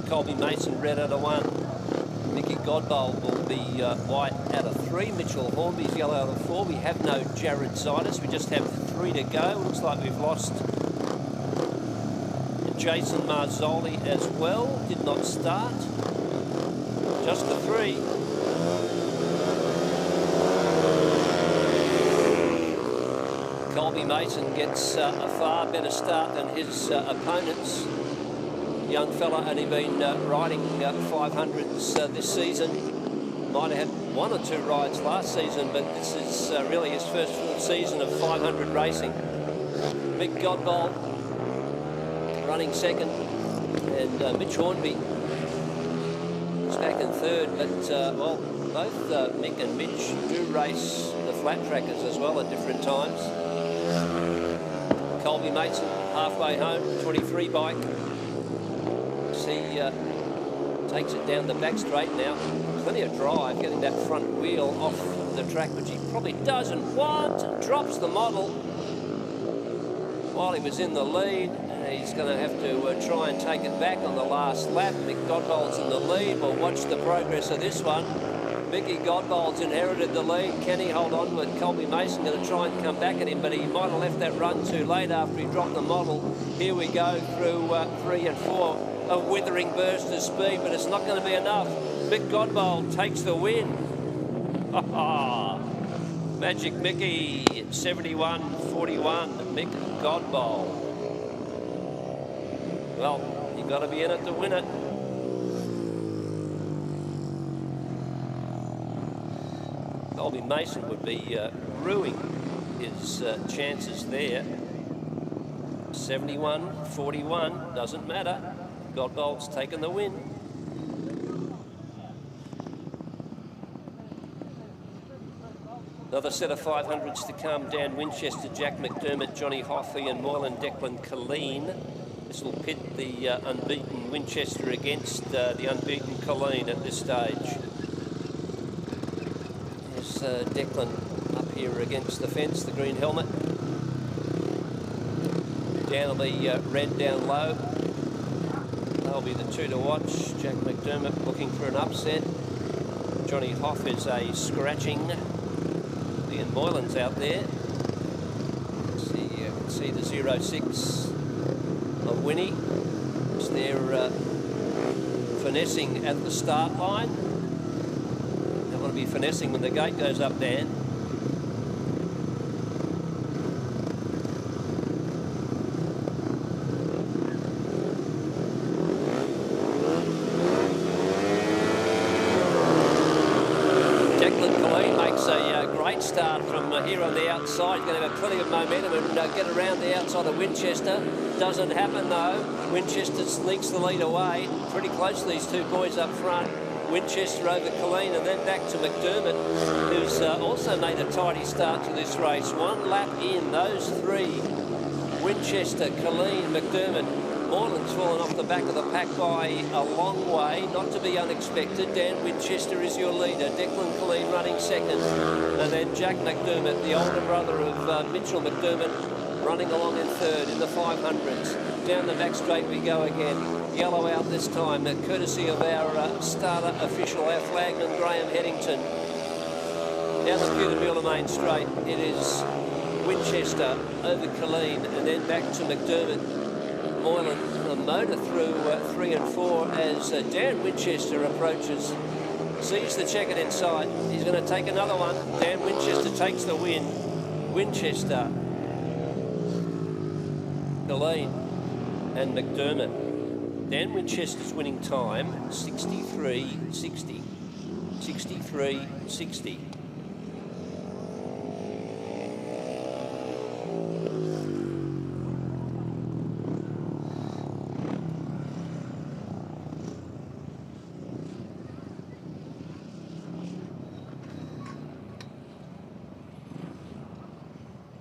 Colby Mason red out of 1. Mickey Godbold will be white out of 3. Mitchell Hornby's yellow out of 4. We have no Jared Sidus. We just have 3 to go. Looks like we've lost Jason Marzoli as well. Did not start. Just the 3. Colby Mason gets a far better start than his opponents. Young fella only been riding 500s this season. Might have had 1 or 2 rides last season, but this is really his first full season of 500 racing. Mick Godbold running second, and Mitch Hornby is back in third. But well, both Mick and Mitch do race the flat trackers as well at different times. Colby Mason halfway home, 23 bike. He takes it down the back straight now. Plenty of drive, getting that front wheel off the track, which he probably doesn't want. Drops the model while he was in the lead. He's going to have to try and take it back on the last lap. Mick Godbold's in the lead. We'll watch the progress of this one. Mickey Godbold's inherited the lead. Can he hold on to it? Colby Mason going to try and come back at him, but he might have left that run too late after he dropped the model. Here we go through 3 and 4. A withering burst of speed, but it's not going to be enough. Mick Godbold takes the win. Magic Mickey, 71.41, Mick Godbold. Well, you've got to be in it to win it. Colby Mason would be ruining his chances there. 71.41, doesn't matter. Godbold's taken the win. Another set of 500s to come. Dan Winchester, Jack McDermott, Johnny Hoffey and Moylan Declan Colleen. This will pit the unbeaten Winchester against the unbeaten Colleen at this stage. There's Declan up here against the fence, the green helmet. Dan will be red down low. They'll be the 2 to watch. Jack McDermott looking for an upset. Johnny Hoff is a scratching. Ian Moylan's out there. You can see the 06 of Winnie. It's their finessing at the start line. Don't want to be finessing when the gate goes up, Dan. Start from here on the outside. He's going to have plenty of momentum and get around the outside of Winchester. Doesn't happen though. Winchester sneaks the lead away. Pretty close to these two boys up front. Winchester over Colleen and then back to McDermott, who's also made a tidy start to this race. One lap in, those three. Winchester, Colleen, McDermott. Moylan's fallen off the back of the pack by a long way, not to be unexpected. Dan Winchester is your leader. Declan Colleen running second. And then Jack McDermott, the older brother of Mitchell McDermott, running along in third in the 500s. Down the back straight we go again. Yellow out this time, courtesy of our starter official, our flagman, Graham Headington. Down the Pewtermiller main straight, it is Winchester over Colleen and then back to McDermott. Moylan, a motor through 3 and 4 as Dan Winchester approaches. Sees the checkered inside. He's going to take another one. Dan Winchester takes the win. Winchester, Colleen and McDermott. Dan Winchester's winning time, 63.60. 63.60.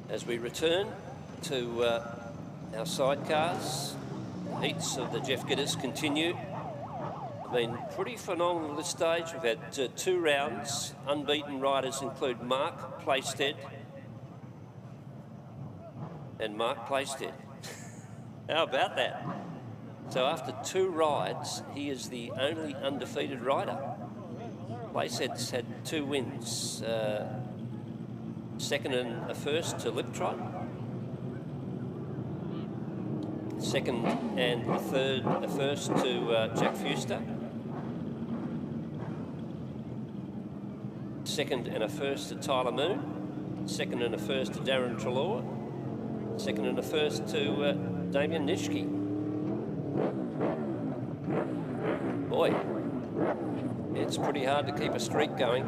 As we return to our sidecars, the heats of the Jeff Gittus continue. Been pretty phenomenal at this stage. We've had 2 rounds. Unbeaten riders include Mark Plaisted and Mark Plaisted. How about that? So after 2 rides, he is the only undefeated rider. Plaisted's had 2 wins. Second and a first to Liptrot. Second and a first to Jack Fuster. Second and a first to Tyler Moon. Second and a first to Darren Treloar. Second and a first to Damien Nitschke. Boy, it's pretty hard to keep a streak going.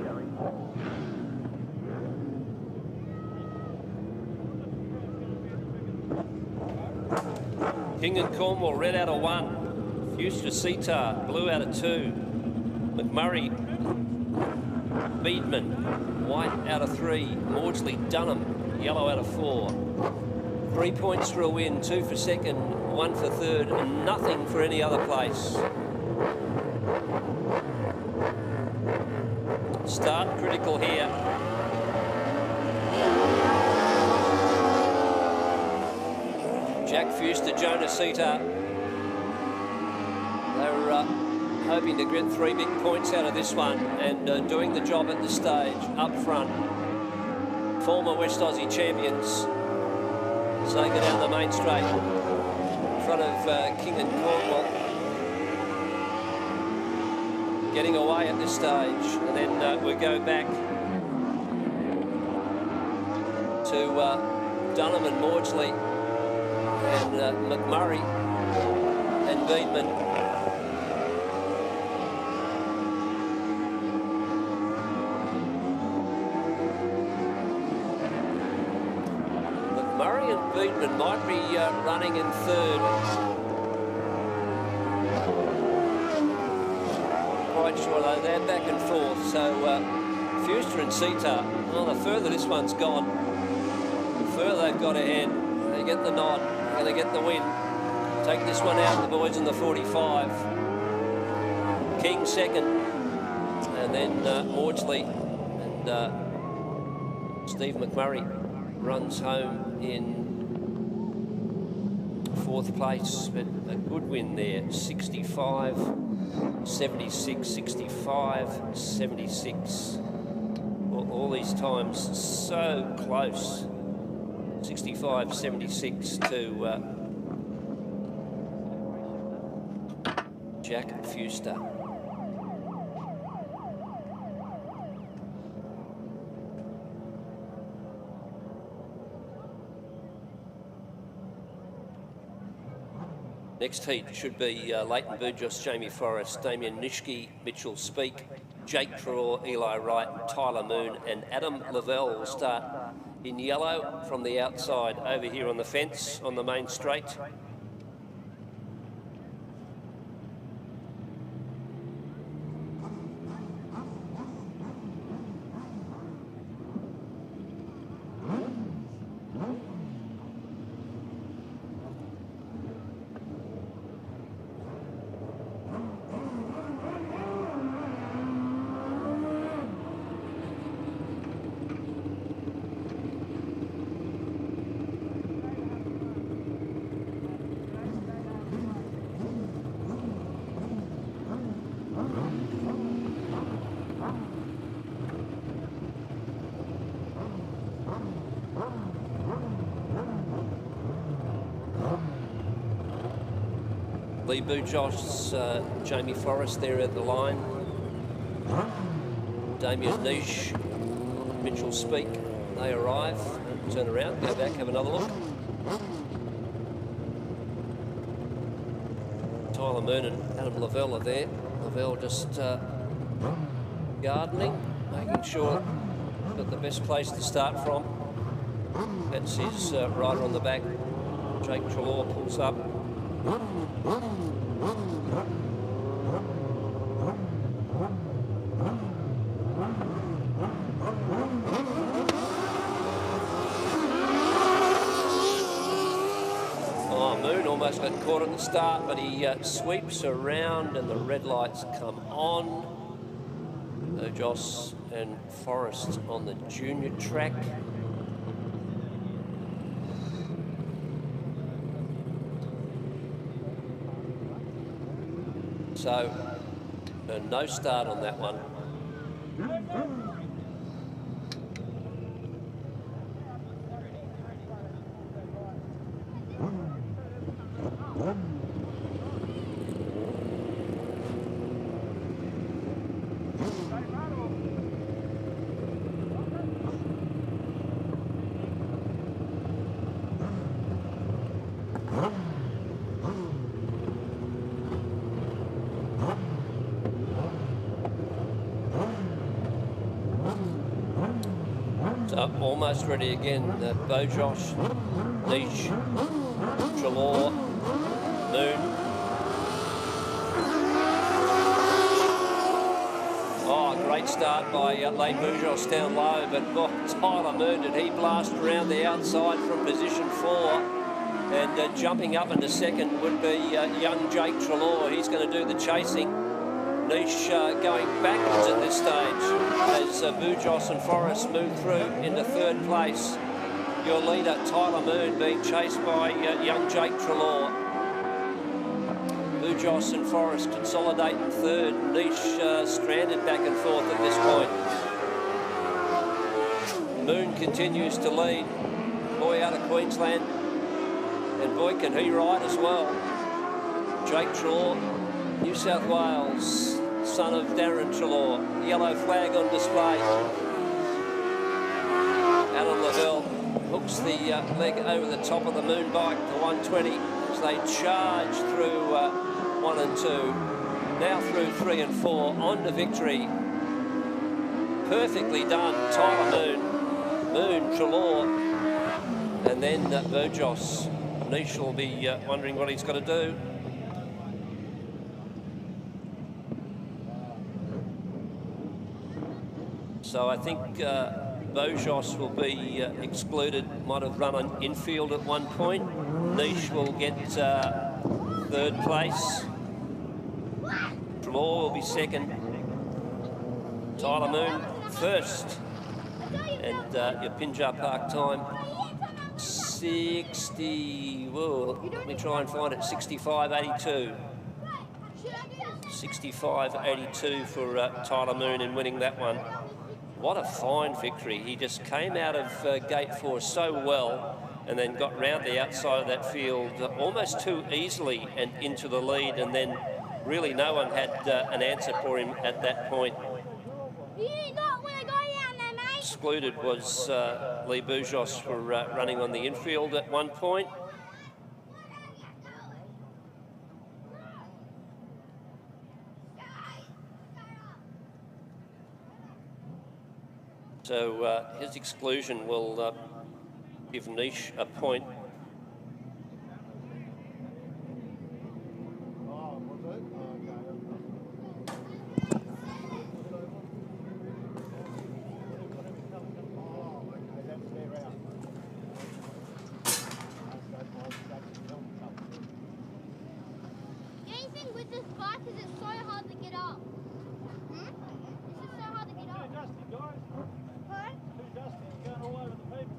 King and Cornwall, red out of 1. Fuster Setar, blue out of 2. McMurray, Beedman, white out of 3. Maudsley, Dunham, yellow out of 4. 3 points for a win, 2 for second, 1 for third, and nothing for any other place. Start critical here. Jack Fuster, Jonah Setar. They're hoping to get 3 big points out of this one and doing the job at the stage, up front. Former West Aussie champions. So they go down the main straight in front of King and Cornwall. Getting away at this stage. And then we go back to Dunham and Maudsley. And McMurray and Beedman. McMurray and Beedman might be running in third. Quite sure though, they're back and forth. So Fuster and Setar, well, the further this one's gone, the further they've got ahead. They get the nod. Going to get the win. Take this one out, the boys in the 45. King second. And then Maudsley and Steve McMurray runs home in 4th place. But a good win there. 65-76, 65-76. All these times so close. 65-76 to Jack Fuster. Next heat should be Leighton Burgess, Jamie Forrest, Damien Nishke, Mitchell Speak, Jake Traw, Eli Wright, Tyler Moon and Adam Lavelle will start in yellow from the outside over here on the fence on the main straight. Lee Bujos, Jamie Forrest there at the line. Damien Niche, Mitchell Speak, they arrive. Turn around, go back, have another look. Tyler Moon and Adam Lavelle are there. Lavelle just gardening, making sure that the best place to start from. That's his rider on the back. Jake Trelaw pulls up. Oh, Moon almost got caught at the start, but he sweeps around and the red lights come on. Joss and Forrest on the junior track. So, no start on that one. Almost ready again. Bojosh, Niche, Trelaw, Moon. Oh, great start by Lee Bujos down low, but Tyler Moon, did he blast around the outside from position 4. And jumping up into second would be young Jake Trelaw. He's going to do the chasing. Niche going backwards at this stage as Bujos and Forrest move through into third place. Your leader, Tyler Moon, being chased by young Jake Trelaw. Bujos and Forrest consolidate in third. Niche stranded back and forth at this point. Moon continues to lead. Boy out of Queensland. And boy, can he ride as well. Jake Trelaw, New South Wales, son of Darren Trelaw. Yellow flag on display. Alan Lavelle hooks the leg over the top of the Moon bike to 120 as they charge through 1 and 2. Now through 3 and 4, on to victory. Perfectly done, Tyler Moon, Trelaw, and then Burgos. Niche will be wondering what he's got to do. So I think Bojos will be excluded, might have run an infield at one point. Niche will get third place. Trelaw will be second. Tyler Moon first. And your Pinjar Park time, 60, well, let me try and find it, 65.82. 65.82 for Tyler Moon in winning that one. What a fine victory. He just came out of gate 4 so well and then got round the outside of that field almost too easily and into the lead, and then really no one had an answer for him at that point. Excluded was Lee Boujos for running on the infield at one point. So his exclusion will give Niche a point. With this bike, is it so hard to get up? Is it so hard to get up? Too dusty, guys. Huh? Too dusty, you're going all over the people.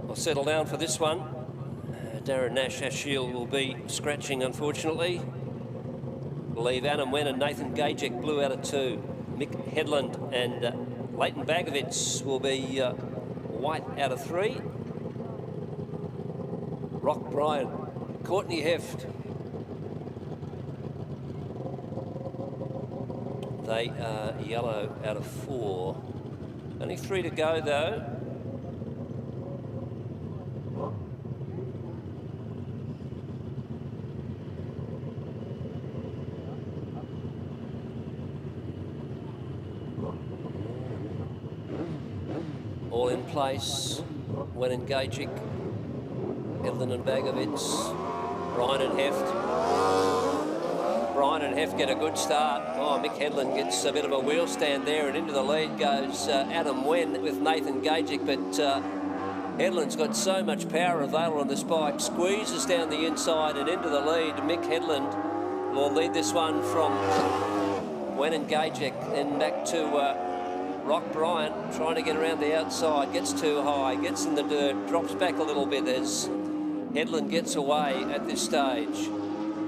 We'll settle down for this one. Darren Nash Ashiel will be scratching, unfortunately. Believe Adam Wen and Nathan Gajek blew out of 2. Mick Headland and Leighton Bagovitz will be white out of 3. Rock Bryan, Courtney Heft. They are yellow out of 4. Only 3 to go though. All in place. When engaging, Headland and Bagovitz, Bryan and Heft. Bryan and Heft get a good start. Oh, Mick Headland gets a bit of a wheel stand there, and into the lead goes Adam Wen with Nathan Gajek, but Headland's got so much power available on this bike, squeezes down the inside and into the lead. Mick Headland will lead this one from Wen and Gajek, then back to Rock Bryan, trying to get around the outside, gets too high, gets in the dirt, drops back a little bit as Headland gets away at this stage.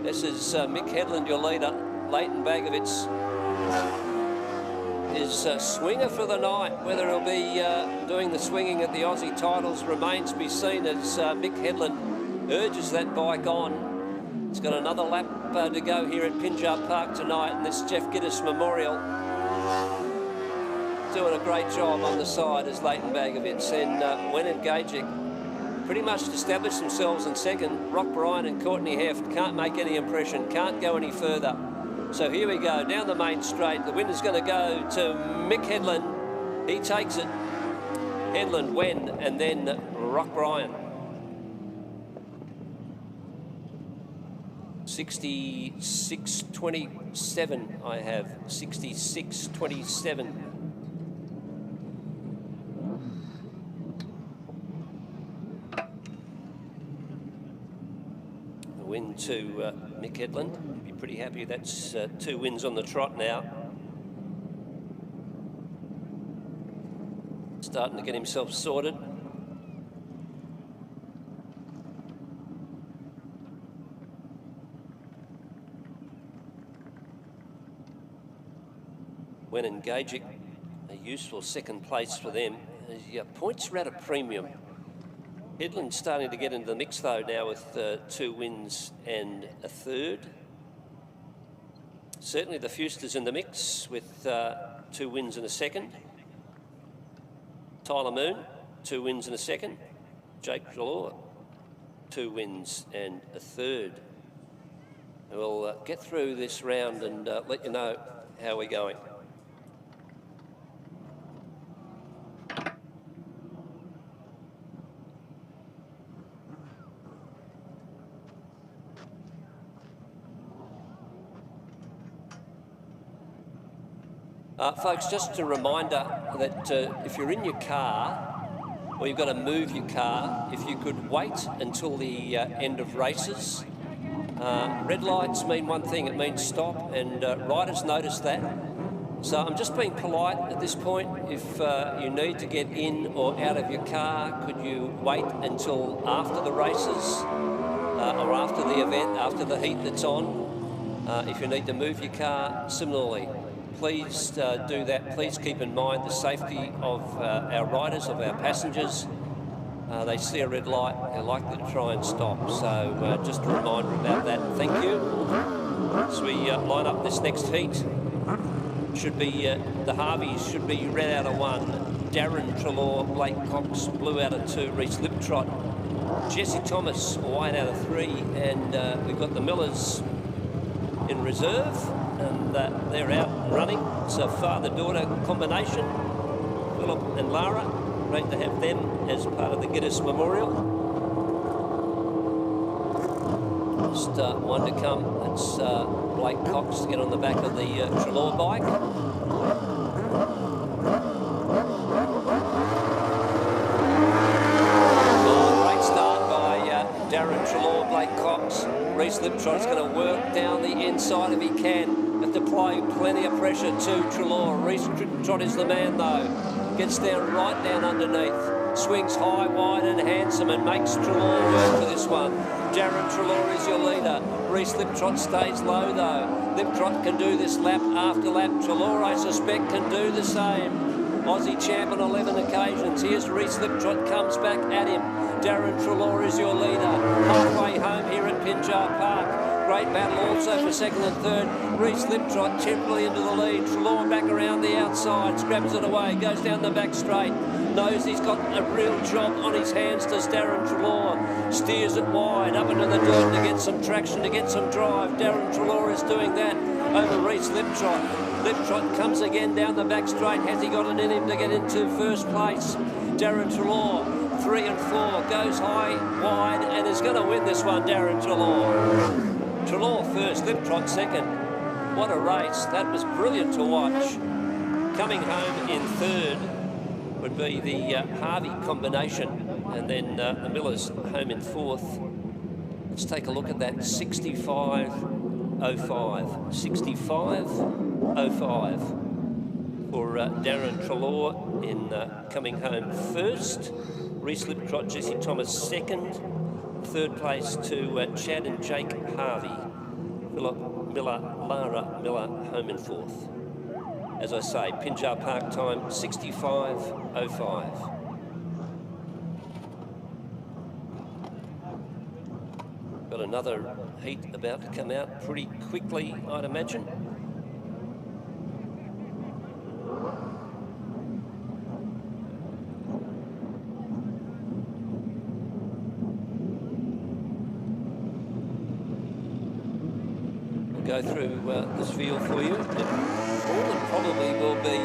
This is Mick Headland, your leader. Leighton Bagovitz is swinger for the night. Whether he'll be doing the swinging at the Aussie titles remains to be seen as Mick Headland urges that bike on. He's got another lap to go here at Pinjar Park tonight in this Jeff Gittus Memorial. Doing a great job on the side as Leighton Bagovitz, and Wen and Gajek pretty much established themselves in second. Rock Bryan and Courtney Heft can't make any impression, can't go any further. So here we go, down the main straight. The winner's going to go to Mick Headland. He takes it. Headland, Wen, and then Rock Bryan. 66-27 I have, 66-27. Win to Mick Headland. Be pretty happy that's 2 wins on the trot now. Starting to get himself sorted. Wen and Gajek, a useful second place for them. The points are at a premium. Headland's starting to get into the mix though now with 2 wins and a third. Certainly the Fuster's in the mix with 2 wins and a second. Tyler Moon, 2 wins and a second. Jake Jalor, 2 wins and a third. We'll get through this round and let you know how we're going. Folks, just a reminder that if you're in your car or you've got to move your car, if you could wait until the end of races, Red lights mean one thing, it means stop, and riders notice that. So I'm just being polite at this point. If you need to get in or out of your car, could you wait until after the races or after the event, after the heat that's on? If you need to move your car, similarly, please do that. Please keep in mind the safety of our riders, of our passengers. They see a red light, they're likely to try and stop. So just a reminder about that. Thank you. As we line up this next heat, should be the Harveys should be red out of 1. Darren Treloar, Blake Cox, blue out of 2. Reese Liptrot, Jesse Thomas, white out of 3. And we've got the Millers in reserve, and they're out and running. It's a father-daughter combination. Philip and Lara, great to have them as part of the Gittus Memorial. Just one to come. It's Blake Cox to get on the back of the Treloar bike. Great start by Darren Treloar, Blake Cox. Reese Liptrot's going to work down the inside if he can. Have to apply plenty of pressure to Treloar. Reese Liptrot is the man though. Gets down right down underneath. Swings high, wide and handsome and makes Treloar work for this one. Darren Treloar is your leader. Reese Liptrot stays low though. Liptrot can do this lap after lap. Treloar, I suspect, can do the same. Aussie champ on 11 occasions. Here's Reese Liptrot, comes back at him. Darren Treloar is your leader. Halfway home here at Pinjar Park. Great battle also for second and third. Reese Liptrot temporarily into the lead. Treloar back around the outside, scrabs it away, goes down the back straight. Knows he's got a real job on his hands, does Darren Treloar. Steers it wide, up into the dirt to get some traction, to get some drive. Darren Treloar is doing that over Reese Liptrot. Liptrot comes again down the back straight. Has he got it in him to get into first place? Darren Treloar, 3 and 4, goes high, wide, and is going to win this one, Darren Treloar. Treloar first, Liptrot second. What a race. That was brilliant to watch. Coming home in third would be the Harvey combination, and then the Millers home in fourth. Let's take a look at that. 65.05. 65.05 for Darren Treloar in coming home first. Reese Liptrot, Jesse Thomas second. Third place to Chad and Jake Harvey. Philip Miller, Lara Miller home in fourth. As I say, Pinjar Park time 65.05. Got another heat about to come out pretty quickly, I'd imagine. Go through this field for you. All it probably will be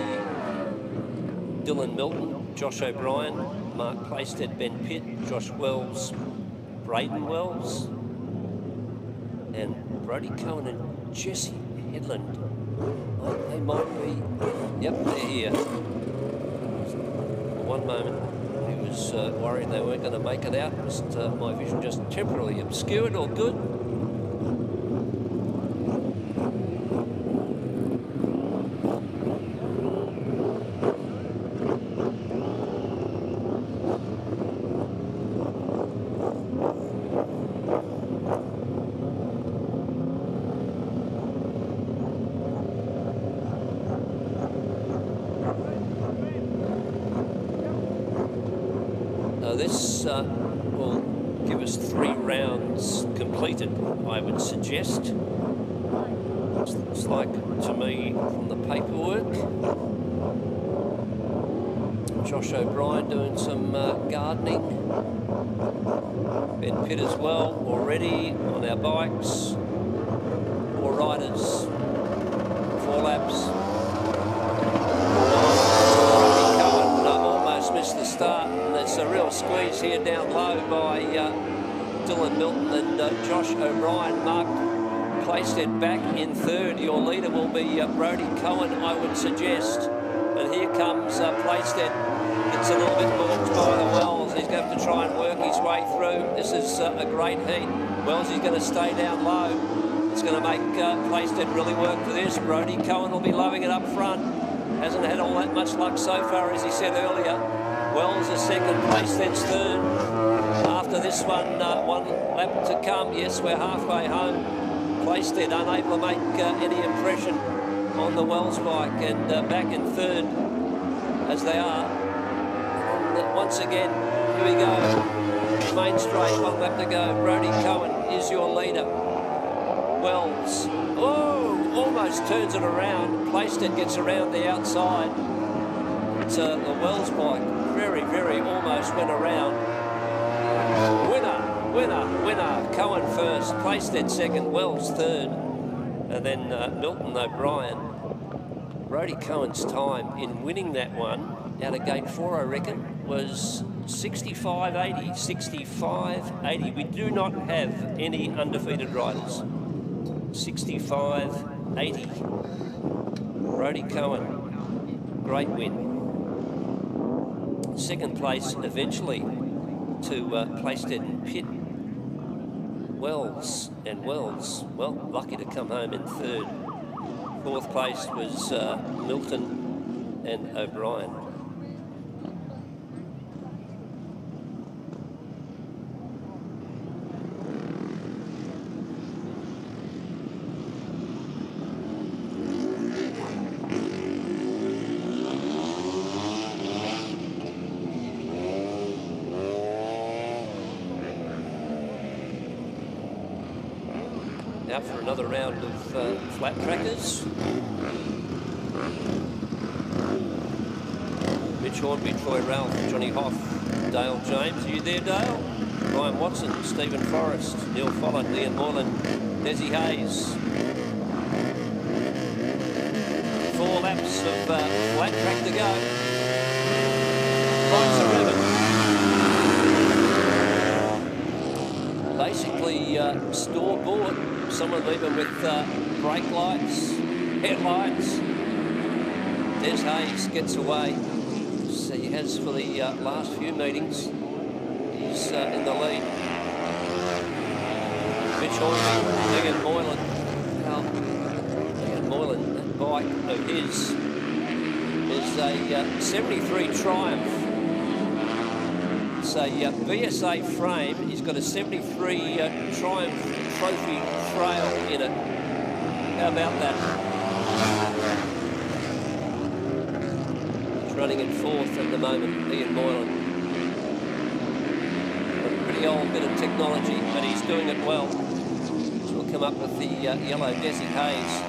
Dylan Milton, Josh O'Brien, Mark Playstead, Ben Pitt, Josh Wells, Braden Wells, and Brody Cohen and Jesse Headland. Oh, they might be, yep, they're here. For one moment, he was worried they weren't going to make it out. Just, my vision just temporarily obscured. All good. This will give us 3 rounds completed, I would suggest. Looks like to me from the paperwork. Josh O'Brien doing some gardening. Ben Pitt as well, already on our bikes. 4 riders, 4 laps. Missed the start, and there's a real squeeze here down low by Dylan Milton and Josh O'Brien. Mark Playstead back in third. Your leader will be Brody Cohen, I would suggest. And here comes Playstead Gets a little bit balked by the Wells. He's going to have to try and work his way through. This is a great heat. Wells is going to stay down low. It's going to make Playstead really work for this. Brodie Cohen will be loving it up front. Hasn't had all that much luck so far, as he said earlier. Wells is second, Playstead's third. After this one, one lap to come. Yes, we're halfway home. Playstead unable to make any impression on the Wells bike, and back in third as they are. And once again, here we go. Main straight, one lap to go. Brodie Cohen is your leader. Wells, oh, almost turns it around. Playstead gets around the outside. It's the Wells bike very, very almost went around. Winner, winner, winner. Cohen first, Playstead second, Wells third, and then Milton O'Brien. Brodie Cohen's time in winning that one out of gate 4, I reckon, was 65.80. 65.80. We do not have any undefeated riders. 65.80. Brodie Cohen, great win. Second place eventually to Playstead and Pitt. Wells, well, lucky to come home in third. Fourth place was Milton and O'Brien. Out for another round of flat trackers. Mitch Hornby, Troy Ralph, Johnny Hoff, Dale James. Are you there, Dale? Ryan Watson, Stephen Forrest, Neil Follett, Ian Moreland, Desi Hayes. 4 laps of flat track to go. Lights are ribbon. Basically store-bought. Someone leaving with brake lights, headlights. Des Hayes gets away. So he has for the last few meetings. He's in the lead. Mitch Hornby, Ian Moylan. Ian Moylan, that bike of his is a 73 Triumph. It's a VSA frame. He's got a 73 Triumph Trophy Trail in it. How about that? He's running in fourth at the moment, Ian Moylan. A pretty old bit of technology, but he's doing it well. So we'll come up with the yellow Desi Hayes.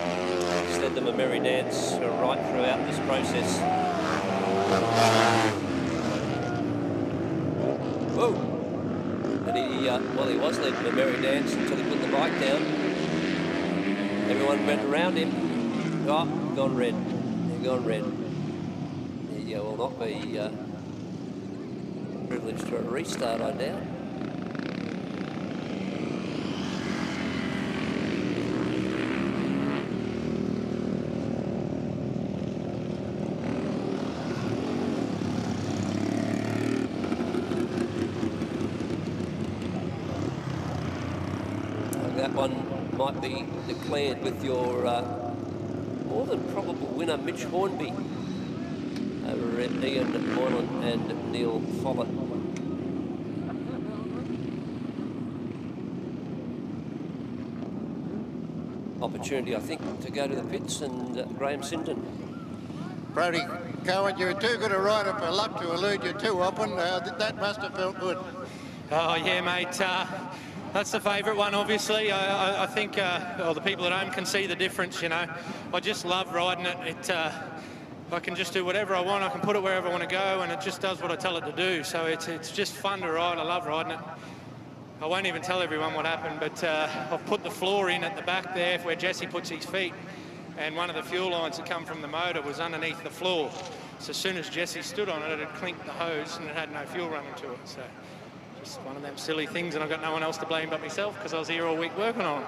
Just led them a merry dance right throughout this process. Whoa! But well, he was leading a merry dance until he put the bike down. Everyone went around him. Oh, gone red. Gone red. He will not be privileged to a restart, I doubt. That one might be declared with your more than probable winner, Mitch Hornby, over at Ian Moylan and Neil Follett. Opportunity, I think, to go to the pits, and Graham Sinton. Brodie Cohen, you were too good a rider for luck to elude you too often. That must have felt good. Oh, yeah, mate. That's the favourite one, obviously. I think well, the people at home can see the difference, you know. I just love riding it. I can just do whatever I want. I can put it wherever I want to go, and it just does what I tell it to do. So it's just fun to ride. I love riding it. I won't even tell everyone what happened, but I've put the floor in at the back there where Jesse puts his feet, and one of the fuel lines that come from the motor was underneath the floor. So as soon as Jesse stood on it, it had clinked the hose and it had no fuel running to it. So just one of them silly things, and I've got no one else to blame but myself because I was here all week working on it.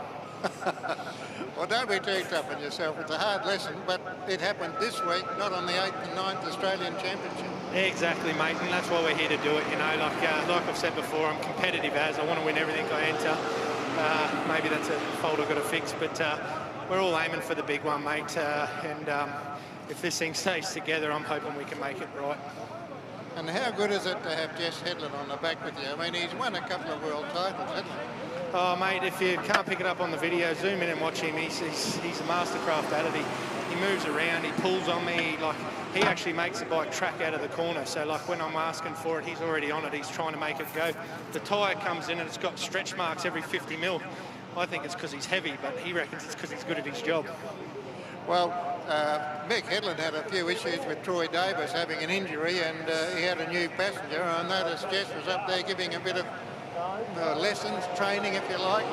Well, don't be too tough on yourself. It's a hard lesson, but it happened this week, not on the 8th and 9th Australian Championship. Exactly, mate, and that's why we're here to do it, you know. Like I've said before, I'm competitive as. I want to win everything I enter. Maybe that's a fault I've got to fix, but we're all aiming for the big one, mate. If this thing stays together, I'm hoping we can make it right. And how good is it to have Jess Headland on the back with you? I mean, he's won a couple of world titles, hasn't he? Oh, mate, if you can't pick it up on the video, zoom in and watch him. He's a mastercraft at it. He moves around, he pulls on me. He actually makes the bike track out of the corner. So, when I'm asking for it, he's already on it. He's trying to make it go. The tyre comes in and it's got stretch marks every 50 mil. I think it's because he's heavy, but he reckons it's because he's good at his job. Well, Mick Headland had a few issues with Troy Davis having an injury, and he had a new passenger. I noticed Jess was up there giving a bit of lessons, training, if you like.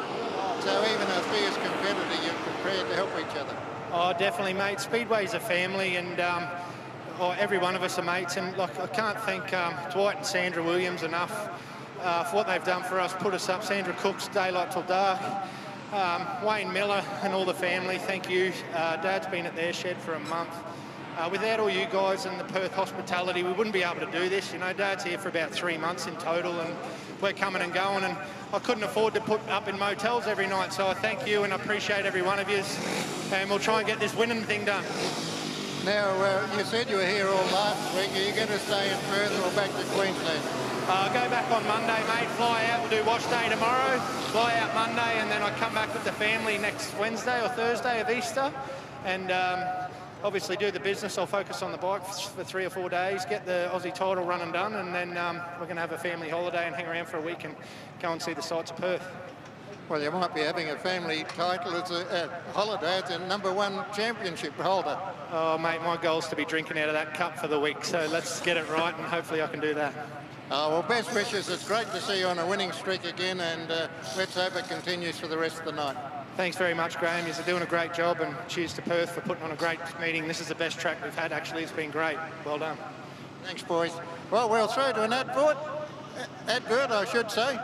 So even a fierce competitor, you're prepared to help each other. Oh, definitely, mate. Speedway's a family, and every one of us are mates. And I can't thank Dwight and Sandra Williams enough for what they've done for us, put us up. Sandra Cook's Daylight Till Dark. Wayne Miller and all the family, thank you. Dad's been at their shed for a month. Without all you guys and the Perth hospitality, we wouldn't be able to do this. You know, Dad's here for about 3 months in total, and we're coming and going, and I couldn't afford to put up in motels every night. So I thank you and appreciate every one of you, and we'll try and get this winning thing done. Now, you said you were here all last week. Are you going to stay in Perth or back to Queensland? Go back on Monday, mate. Fly out. We'll do wash day tomorrow. Fly out Monday, and then I come back with the family next Wednesday or Thursday of Easter. And obviously do the business. I'll focus on the bike for 3 or 4 days, get the Aussie title run and done, and then we're going to have a family holiday and hang around for a week and go and see the sights of Perth. Well, you might be having a family title as a holiday as a #1 championship holder. Oh, mate, my goal's to be drinking out of that cup for the week, so let's get it right, and hopefully I can do that. Well, best wishes. It's great to see you on a winning streak again, and let's hope it continues for the rest of the night. Thanks very much, Graham. You're doing a great job, and cheers to Perth for putting on a great meeting. This is the best track we've had, actually. It's been great. Well done. Thanks, boys. Well, we'll throw to an advert, I should say.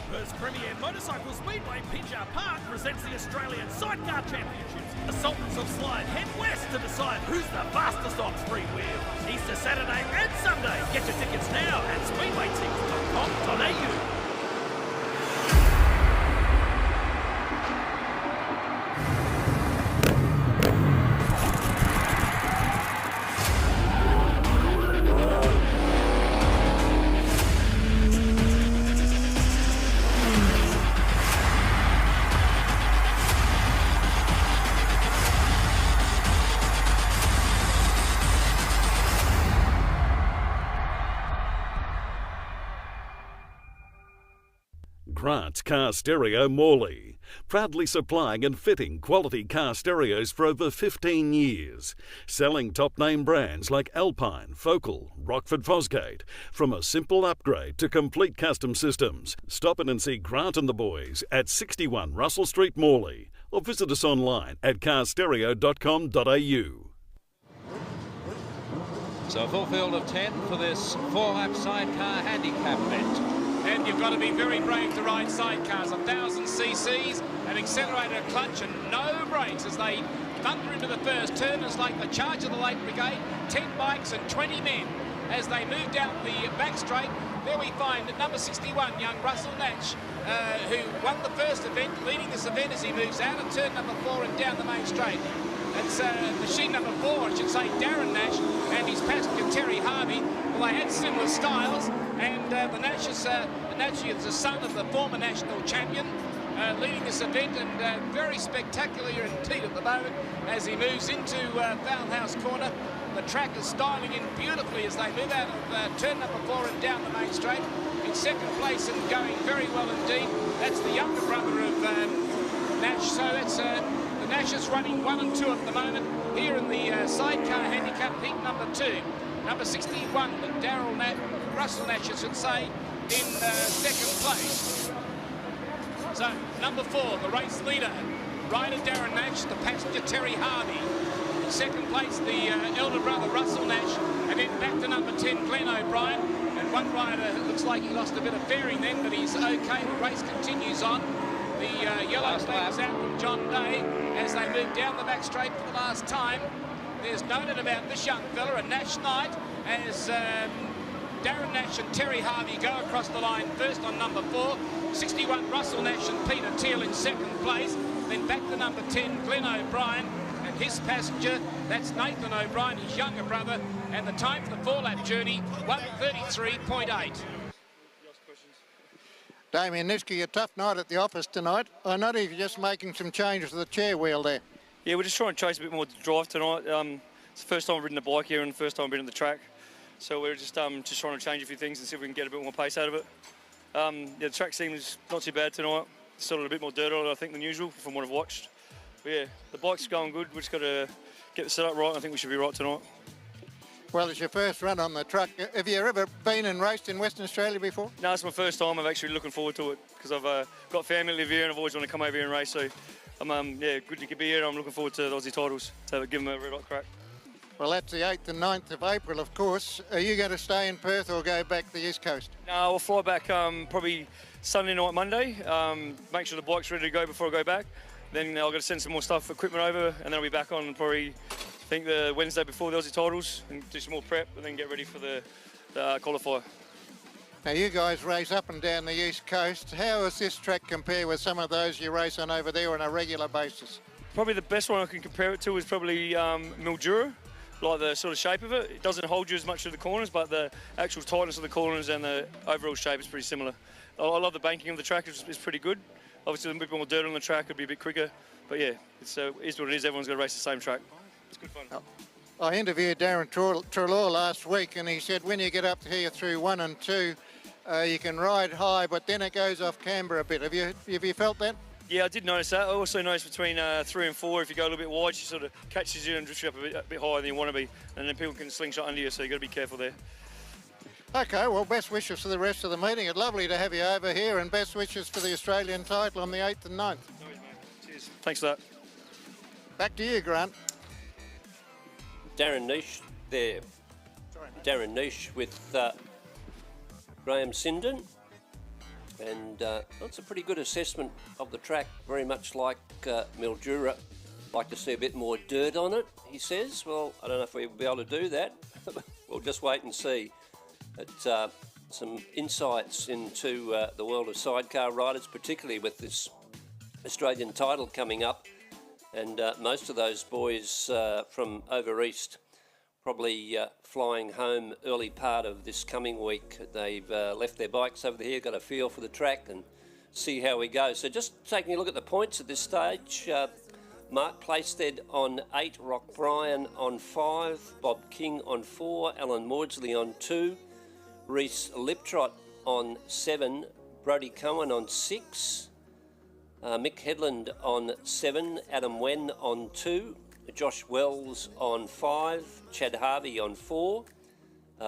Perth's premier motorcycle speedway, Pinjar Park, presents the Australian Sidecar Championships. The Sultans of Slide head west to decide who's the fastest on three wheels. Easter Saturday and Sunday. Get your tickets now at speedwaytickets.com.au. Grant's Car Stereo Morley, proudly supplying and fitting quality car stereos for over 15 years, selling top-name brands like Alpine, Focal, Rockford Fosgate, from a simple upgrade to complete custom systems. Stop in and see Grant and the boys at 61 Russell Street, Morley, or visit us online at carstereo.com.au. So a full field of 10 for this 4-lap sidecar handicap event. And you've got to be very brave to ride sidecars. 1,000 cc's, an accelerator clutch and no brakes as they thunder into the first turn. It's like the charge of the Lake Brigade, 10 bikes and 20 men. As they move down the back straight, there we find number 61, young Russell Natch, who won the first event, leading this event as he moves out of turn number 4 and down the main straight. It's machine number 4, I should say, Darren Nash, and his passenger Terry Harvey. Well, they had similar styles, and the Nash is the son of the former national champion, leading this event, and very spectacular indeed at the moment as he moves into Foulhouse Corner. The track is styling in beautifully as they move out of turn number 4 and down the main straight. In second place and going very well indeed, that's the younger brother of Nash, so that's the Nash is running 1 and 2 at the moment here in the sidecar handicap heat number 2. Number 61, Russell Nash, I should say, in second place. So, number 4, the race leader, rider Darren Nash, the passenger Terry Harvey. In second place, the elder brother Russell Nash, and then back to number 10, Glenn O'Brien. And one rider, looks like he lost a bit of fairing then, but he's okay. The race continues on. The yellow flag is out from John Day as they move down the back straight for the last time. There's no doubt about this young fella, a Nash Knight, as Darren Nash and Terry Harvey go across the line first on number 4. 61 Russell Nash and Peter Teal in second place. Then back to number 10, Glenn O'Brien, and his passenger, that's Nathan O'Brien, his younger brother, and the time for the 4-lap journey, 1:33.8. Damien Nischke, a tough night at the office tonight. I noticed you're just making some changes to the chair wheel there. Yeah, we're just trying to chase a bit more drive tonight. It's the first time I've ridden a bike here and the first time I've been at the track. So we're just trying to change a few things and see if we can get a bit more pace out of it. Yeah, the track seems not too bad tonight. Still a bit more dirt on it, I think, than usual from what I've watched. But yeah, the bike's going good. We've just got to get the setup right. I think we should be right tonight. Well, it's your first run on the truck. Have you ever been and raced in Western Australia before? No, it's my first time. I'm actually looking forward to it because I've got family live here and I've always wanted to come over here and race. So I'm yeah, good to be here. I'm looking forward to the Aussie titles to give them a red hot crack. Well, that's the 8th and 9th of April, of course. Are you going to stay in Perth or go back to the East Coast? No, I'll fly back probably Sunday night, Monday. Make sure the bike's ready to go before I go back. Then I've got to send some more equipment over, and then I'll be back on probably, I think, the Wednesday before the Aussie titles, and do some more prep, and then get ready for the qualifier. Now, you guys race up and down the East Coast. How does this track compare with some of those you race on over there on a regular basis? Probably the best one I can compare it to is probably Mildura. Like the sort of shape of it. It doesn't hold you as much to the corners, but the actual tightness of the corners and the overall shape is pretty similar. I love the banking of the track, it's pretty good. Obviously, a bit more dirt on the track, it'd be a bit quicker. But yeah, it is what it is. Everyone's got to race the same track. It's good fun. I interviewed Darren Treloar last week, and he said when you get up here through 1 and 2, you can ride high, but then it goes off camber a bit. Have you felt that? Yeah, I did notice that. I also noticed between 3 and 4, if you go a little bit wide, she sort of catches you and drifts you up a bit higher than you want to be. And then people can slingshot under you, so you've got to be careful there. OK, well, best wishes for the rest of the meeting. It's lovely to have you over here, and best wishes for the Australian title on the 8th and 9th. No worries, mate. Cheers. Thanks for that. Back to you, Grant. Darren Nish there. Darren Nish with Graham Sinden. And that's a pretty good assessment of the track, very much like Mildura. Like to see a bit more dirt on it, he says. Well, I don't know if we'll be able to do that. We'll just wait and see. But some insights into the world of sidecar riders, particularly with this Australian title coming up. And most of those boys from over east probably flying home early part of this coming week. They've left their bikes over here, got a feel for the track and see how we go. So just taking a look at the points at this stage. Mark Plaisted on 8, Rock Bryan on 5, Bob King on 4, Alan Maudsley on 2, Reece Liptrot on 7, Brodie Cohen on 6, Mick Headland on 7, Adam Wen on 2, Josh Wells on 5, Chad Harvey on 4,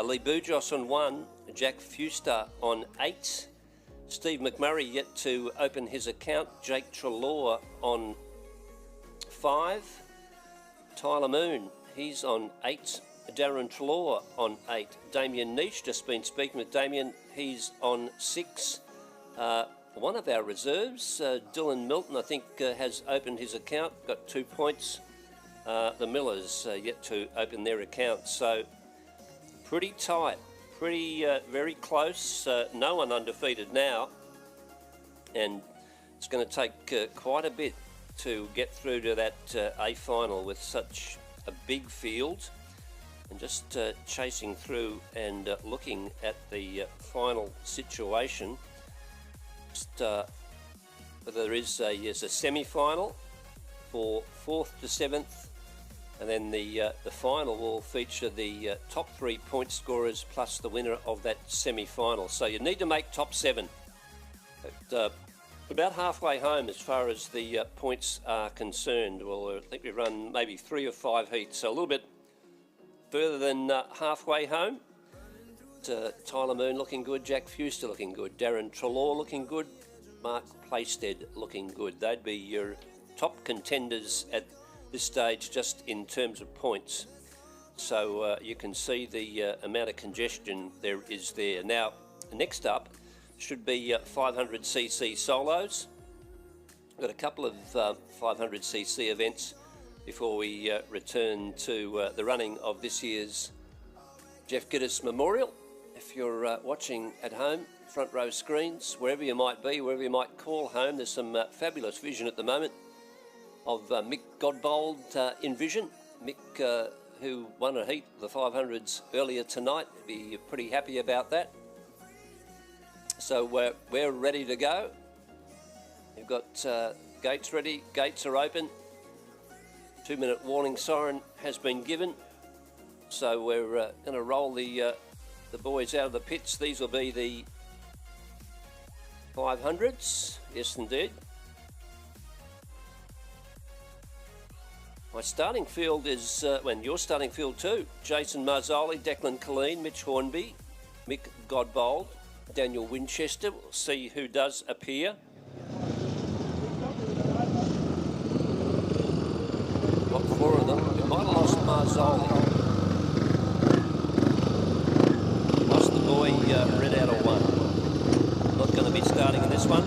Lee Boujos on 1, Jack Fuster on 8, Steve McMurray yet to open his account, Jake Treloar on 5, Tyler Moon, he's on 8, Darren Treloar on 8, Damien Nish, just been speaking with Damien, he's on 6, one of our reserves, Dylan Milton, I think has opened his account, got 2 points. The Millers yet to open their account, so pretty tight, very close, no one undefeated now, and it's going to take quite a bit to get through to that A final with such a big field, and just chasing through and looking at the final situation. Just whether there is a semi-final for 4th to 7th, and then the final will feature the top 3 point scorers plus the winner of that semi-final. So you need to make top 7. But, about halfway home as far as the points are concerned. Well, I think we run maybe 3 or 5 heats, so a little bit further than halfway home. Tyler Moon looking good, Jack Fuster looking good, Darren Treloar looking good, Mark Plaisted looking good. They'd be your top contenders at this stage just in terms of points. So you can see the amount of congestion there is there. Now, next up should be 500cc solos. We've got a couple of 500cc events before we return to the running of this year's Jeff Gittus Memorial. If you're watching at home, front row screens, wherever you might be, wherever you might call home, there's some fabulous vision at the moment of Mick Godbold in vision. Mick, who won a heat of the 500s earlier tonight, be pretty happy about that. So we're ready to go. We've got gates ready, gates are open. 2-minute warning siren has been given. So we're going to roll the boys out of the pits. These will be the 500s, yes indeed. My starting field is, your starting field too. Jason Marzoli, Declan Colleen, Mitch Hornby, Mick Godbold, Daniel Winchester. We'll see who does appear. Got 4 of them. We might have lost Marzoli. Lost the boy, red out of 1. Not going to be starting in this one.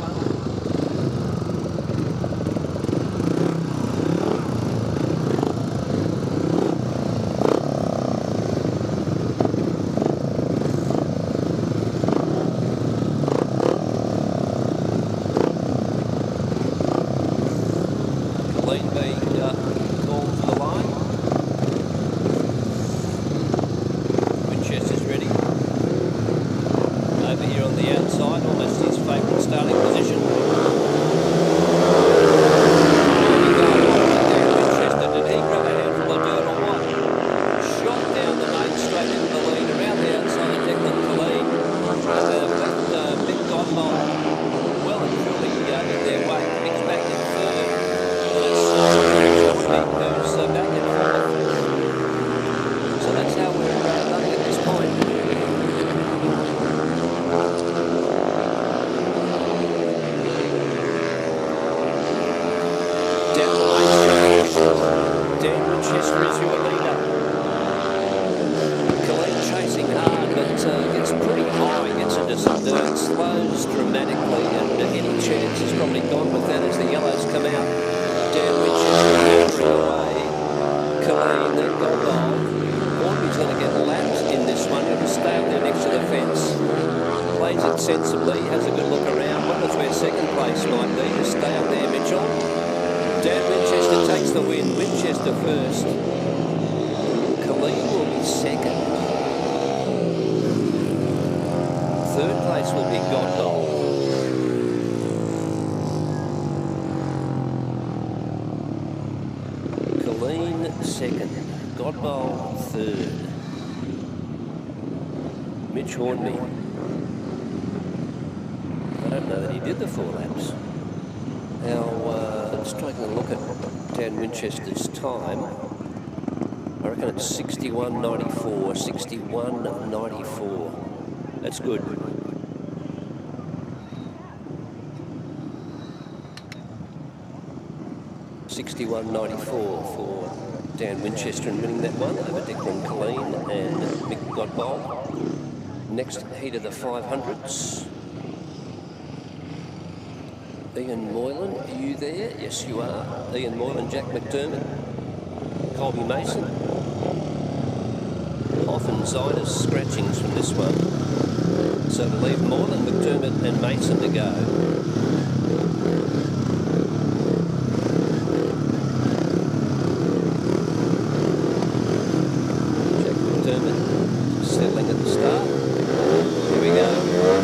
Winchester's time, I reckon it's 61.94, 61.94. That's good. $61.94 for Dan Winchester in winning that one over Declan Colleen and Mick Godbold. Next heat of the 500s. Ian Moylan, are you there? Yes, you are. Ian Moylan, Jack McDermott, Colby Mason. Often Zinus scratchings from this one. So to leave Moylan, McDermott and Mason to go. Jack McDermott settling at the start. Here we go.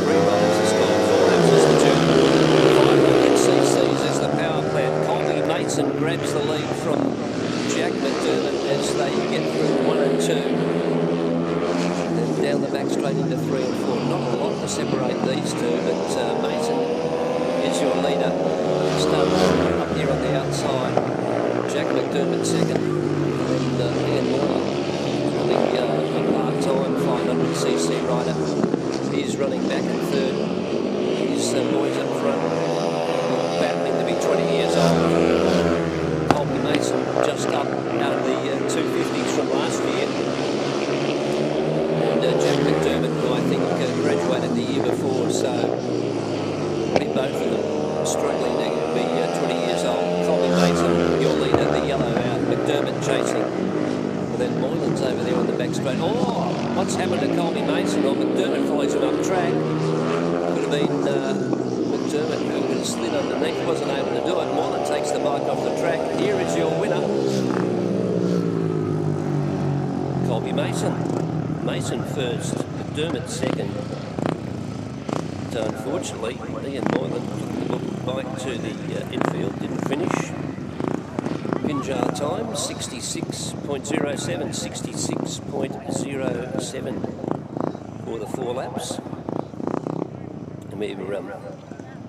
Re-rolls the score. 4 laps is the 500 cc's as the power plant. Colby Mason grabs the lead from Jack McDermott as they get through 1 and 2. Then down the back straight into 3 and 4. Not a lot to separate these two, but Mason is your leader. Start up here on the outside. Jack McDermott second. And Ian Moore, really a part-time 500cc rider. He's running back in third. His boys up front, battling to be 20 years old. Colby Mason just up out of the 250s from last year. And Jack McDermott, who I think graduated the year before, so probably both of them struggling to be 20 years old. Colby Mason, your leader, the yellow out. McDermott McDermott chasing. And then Moylan's over there on the back straight. Oh, what's happened to Colby Mason? Well, McDermott follows him up track. Could have been McDermott who would have slid underneath, wasn't able to do it. Moylan takes the bike off the track. Here is your winner, Colby Mason. Mason first, McDermott second. So unfortunately, Ian Moylan took the bike to the infield, didn't finish. Pinjar time, 66.07, 66.07 for the 4 laps. And we're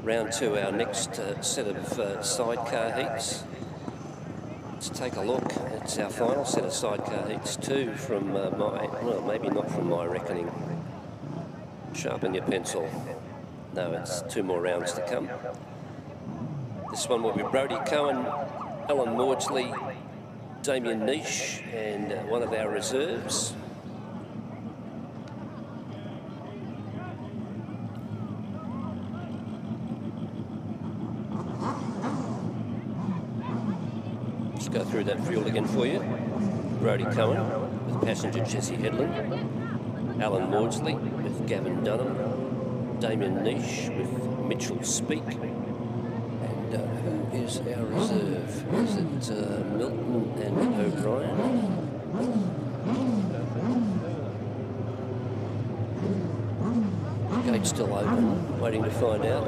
round 2, our next set of sidecar heats. Let's take a look. It's our final set of sidecar heats too from well, maybe not from my reckoning. Sharpen your pencil. No, it's 2 more rounds to come. This one will be Brodie Cohen, Alan Maudsley, Damien Niche, and one of our reserves. Just go through that field again for you. Brodie Cohen with passenger Jesse Headland, Alan Maudsley with Gavin Dunham, Damien Niche with Mitchell Speak, and who is our reserve? Is it Milton and O'Brien? Gate's still open, waiting to find out.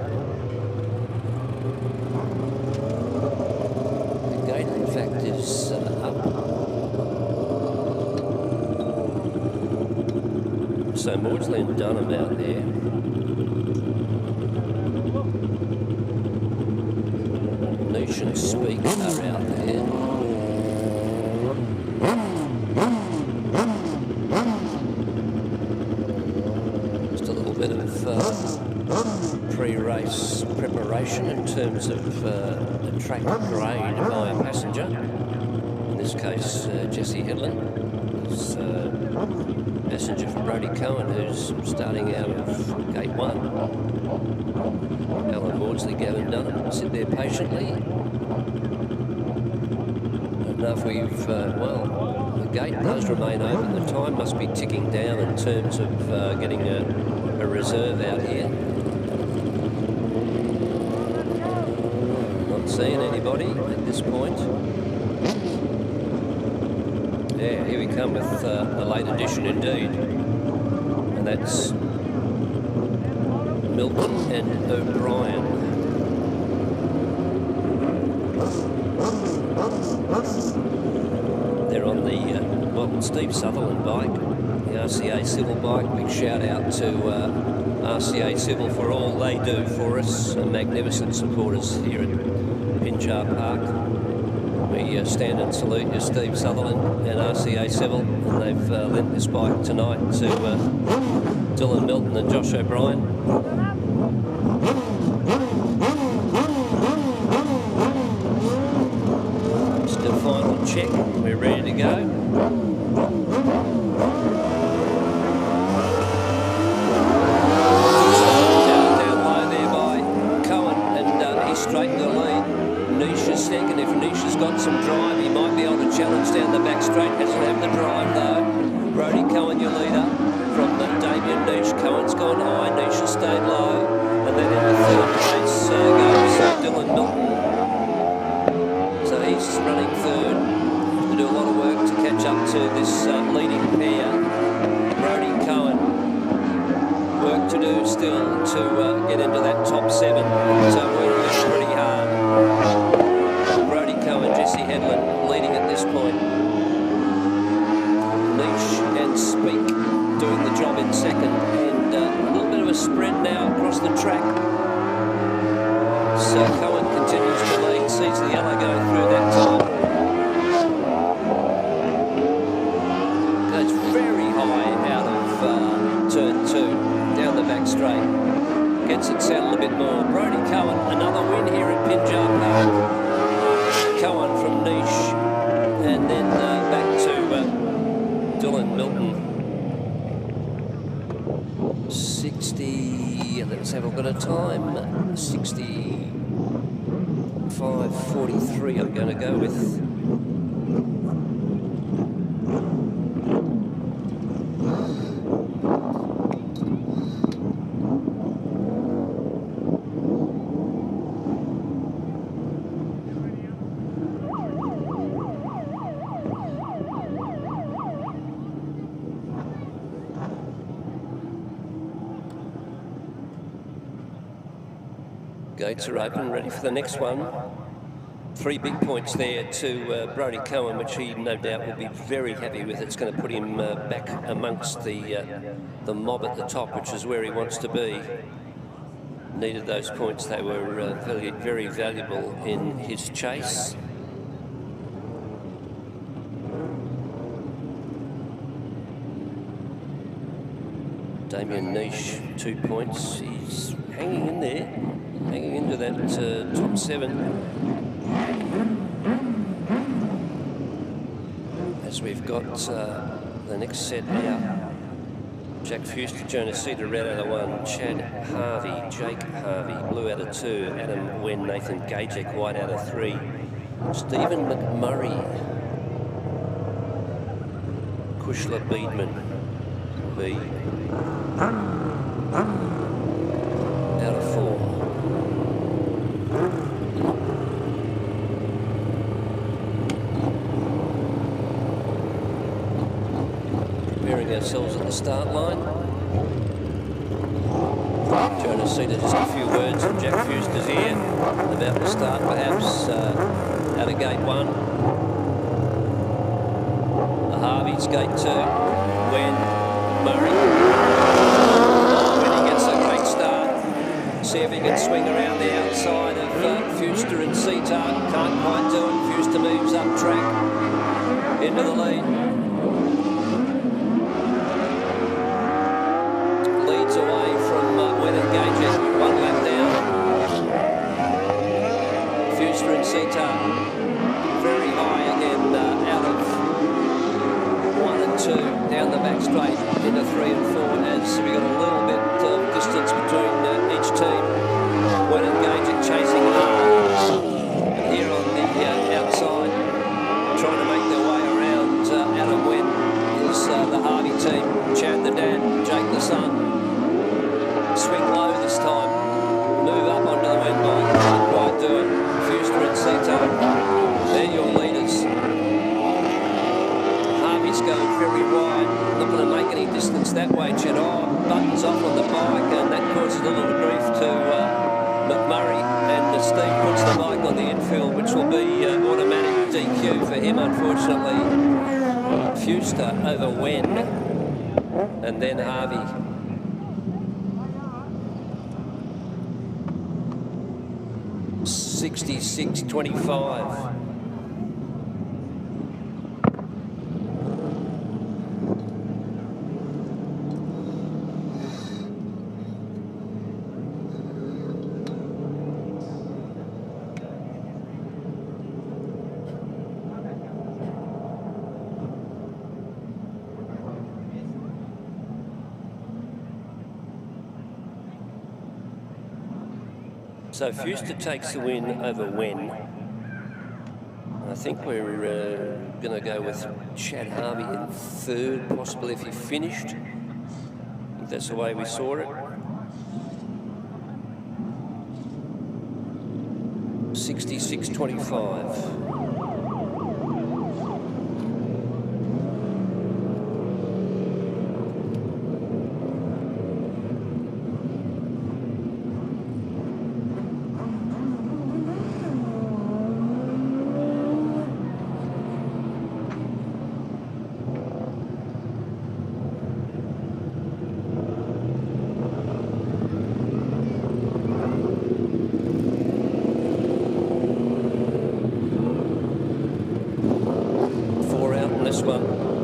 The gate, in fact, is up. So Maudsley and Dunham out there. Niche and Speak are out there. Just a little bit of pre-race preparation in terms of the track grade by a passenger. In this case, Jesse Headland is passenger for Brodie Cohen, who's starting out of gate 1. Alan Maudsley, Gavin Dunham sit there patiently. Don't know if we've, well, the gate does remain open. The time must be ticking down in terms of getting a reserve out here. Not seeing anybody at this point. Yeah, here we come with a late addition indeed. And that's Milton and O'Brien. They're on the, well, Steve Sutherland bike, the RCA Civil bike. Big shout out to RCA Civil for all they do for us. Magnificent supporters here at Pinjar Park. We stand and salute you, Steve Sutherland and RCA Civil, and they've lent this bike tonight to Dylan Milton and Josh O'Brien. Just a final check, we're ready to go. Down low there by Cohen, and he's straight in the lead. Niche is second. If Niche has got some drive, he might be able to challenge down the back straight. Hasn't had the drive though. Brodie Cohen, your leader, from Damien Niche. Cohen's gone high, Niche has stayed low. And then in the third place goes Dylan Milton. So he's running third. To do a lot of work to catch up to this leading pair. Brodie Cohen, work to do still to get into that top 7. So we're working pretty hard. Brodie Cohen, Jesse Headland leading at this point. Niche and Speak doing the job in second, and a little bit of a spread now across the track. So Cohen continues to lead, sees the yellow go through that time. Goes very high out of turn 2, down the back straight. Gets it settled a bit more. Brodie Cohen, another win here at Pinjar Park. Cohen from Niche, and then back to Dylan Milton. 60, let's have a bit of time. 65.43 I'm going to go with. Gates are open, ready for the next one. 3 big points there to Brodie Cohen, which he no doubt will be very happy with. It's going to put him back amongst the mob at the top, which is where he wants to be. Needed those points. They were very, very valuable in his chase. Damien Niche, 2 points. He's hanging in there, hanging into that top 7. As we've got the next set out. Jack Fuster, Jonas Cedar, red out of 1. Chad Harvey, Jake Harvey, blue out of 2. Adam Wen, Nathan Gajek, white out of 3. Stephen McMurray. Kushla Beedman, B. Out of 4. Preparing ourselves at the start line. Jonas Cedar, just a few words from Jack Fuster's ear about the start, perhaps out of gate 1. The Harveys, gate 2. When Murray. When he gets a great start, see if he can swing around the outside of Fuster and Sidecar. Can't quite do it. Fuster moves up track into the lead. Leads away from Wen and Gajek. 1 lap down. Fuster and Sidecar very high again, out of 1 and 2 down the back straight into 3 and 4 as we got a little bit of distance between each team. Wen and Gajek chasing hard. And here on the outside, trying to make their way around Adam Wen is the Harvey team. Chad the dad, Jake the son. Swing low this time. Move up onto the Wen bike. Can't quite do it. Fuster and Sidecar. They're your leaders. Harvey's going very wide. Not going to make any distance that way, Chad. Buttons off on the bike, and that causes a little grief to McMurray. And Steve puts the bike on the infield, which will be automatic DQ for him, unfortunately. Fuster over Wen, and then Harvey. $66.25. So Fuster takes the win over Wen. I think we're going to go with Chad Harvey in 3rd, possibly if he finished. I think that's the way we saw it. 66.25.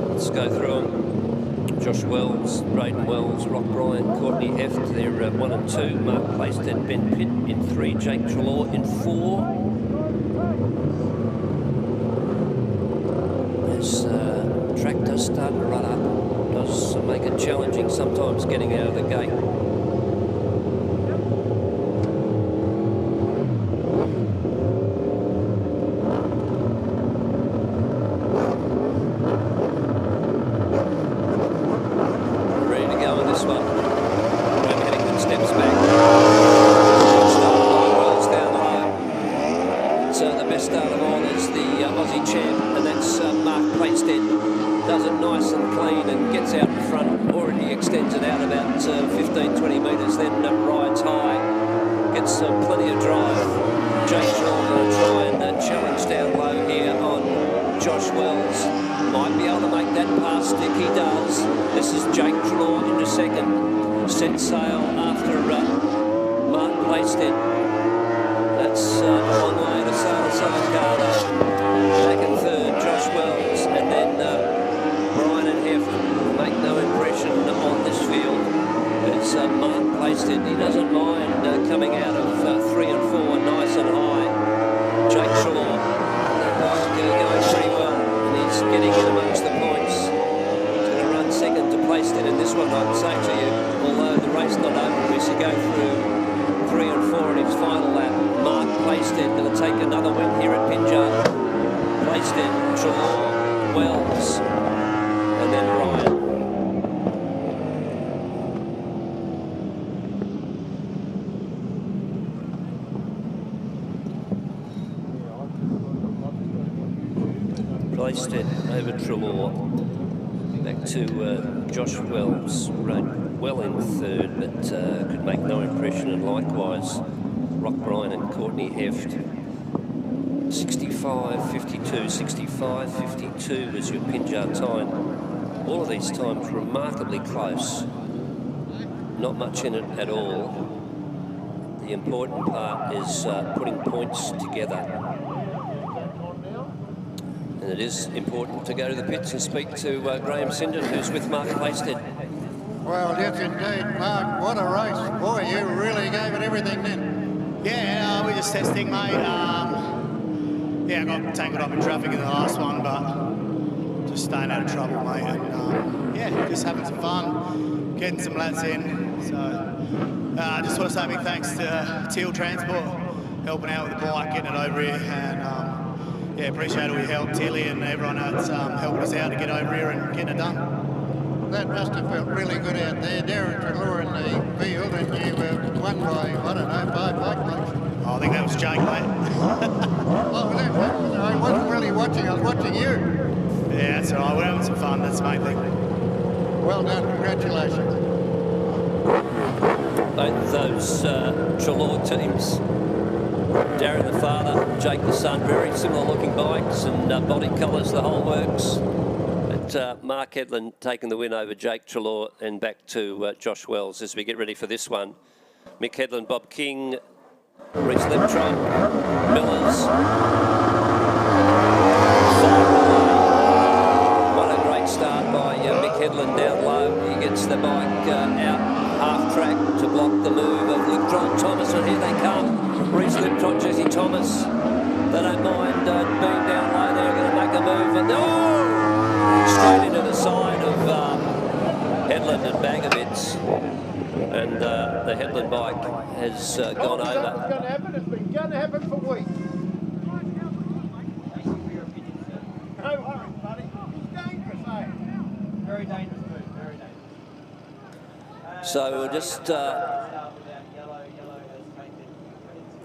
Let's go through them. Josh Wells, Braden Wells, Rock Bryan, Courtney Heft, they're 1 and 2. Mark Playstead, Ben Pitt in 3. Jake Trelaw in 4. As track does start to run up, does make it challenging sometimes getting out of the gate. gets plenty of drive. Jake Shaw going to try and challenge down low here on Josh Wells. Might be able to make that pass stick, he does. This is Jake Shaw into second. Set sail after Mark Plaisted. That's a long way to sail a Sidecar. Back in third, Josh Wells, and then Brian and Heft make no impression on this field. It's Mark Plaisted. He doesn't mind coming out of 3 and 4 nice and high. Jake Shaw, going pretty well, and he's getting in amongst the points. He's going to run second to Plaisted in this one, I'd say to you, although the race not over as you go through 3 and 4 in his final lap. Mark Plaisted going to take another win here at Pinjar. Plaisted, Shaw, Wells, and then Ryan. Plaisted over Trelaw. Back to Josh Wells. Rode well in third, but could make no impression, and likewise Rock Bryan and Courtney Heft. 65.52, 65.52 was your Pinjar time. All of these times remarkably close. Not much in it at all. The important part is putting points together. And it is important to go to the pits and speak to Graham Sinden, who's with Mark Plaisted. Well, yes, indeed, Mark. What a race. Boy, you really gave it everything then. Yeah, we're just testing, mate. Yeah, I got tangled up in traffic in the last one, but just staying out of trouble, mate. And yeah, just having some fun, getting some laps in. So I just want to say a big thanks to Teal Transport, helping out with the bike, getting it over here. And yeah, appreciate all your help, Tilly, and everyone that's helping us out to get over here and getting it done. That must have felt really good out there. Darren Trelaw in the field, and you were won by, I don't know, 5 bike laps. Oh, I think that was Jake, mate. Oh, I wasn't really watching, I was watching you. Yeah, that's all right. We're having some fun, that's the main thing. Well done, congratulations. Both those Trelaw teams, Darren the father, Jake the son, very similar looking bikes and body colours, the whole works. But Mark Hedlund taking the win over Jake Trelaw, and back to Josh Wells as we get ready for this one. Mick Hedlund, Bob King, Reese Lemtron, Millers. What a great start by Mick Hedlund down low. He gets the bike out half track to block the move of Luke Thomas, and here they come. Reese Lemtron, Jesse Thomas. They don't mind being down low. They're going to make a move, and straight into the side of Hedlund and Bagovitz, and the Hedlund bike has gone over. It's going to happen. It's been going to happen for weeks. No worries, buddy. It's dangerous, eh? Very dangerous move. Very dangerous. So we'll just. I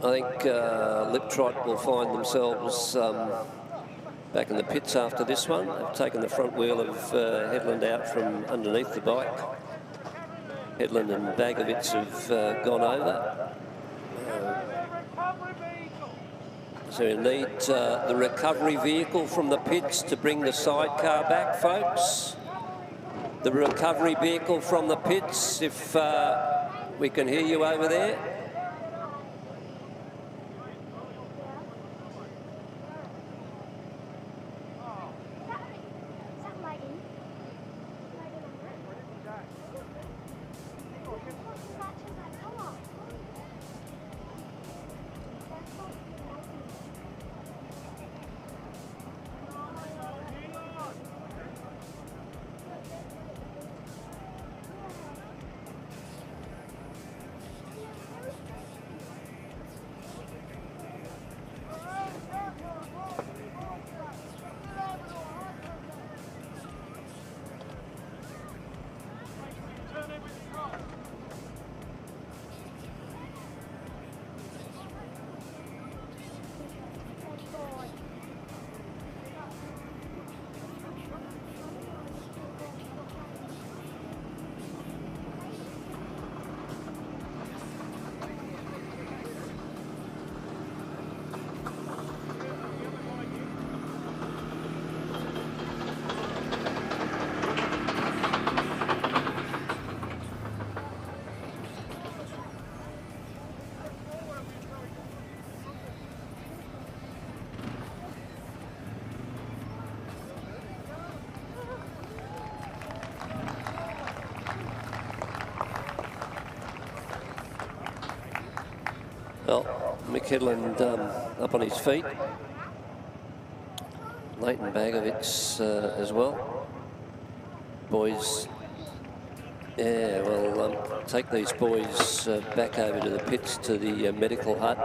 think Liptrot will find themselves back in the pits after this one. They've taken the front wheel of Hedlund out from underneath the bike. Hedlund and Bagovitz have gone over. So we need the recovery vehicle from the pits to bring the sidecar back, folks. The recovery vehicle from the pits, if we can hear you over there. Mick Headland up on his feet. Leighton Bagovitz as well. Boys, yeah, well, take these boys back over to the pits to the medical hut.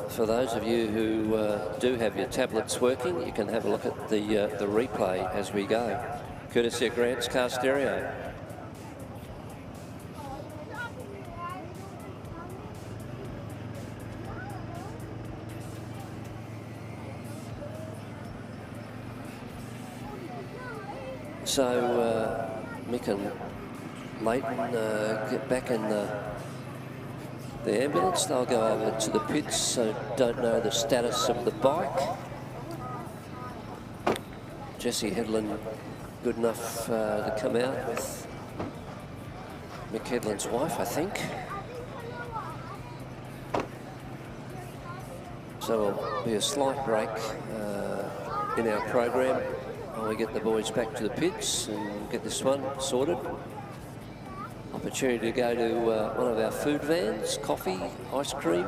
For those of you who do have your tablets working, you can have a look at the replay as we go, courtesy of Grant's car stereo. So Mick and Leighton get back in the ambulance. They'll go over to the pits, so don't know the status of the bike. Jesse Headland good enough to come out with Mick Headland's wife, I think. So there'll be a slight break in our program while we get the boys back to the pits and get this one sorted. Opportunity to go to one of our food vans, coffee, ice cream.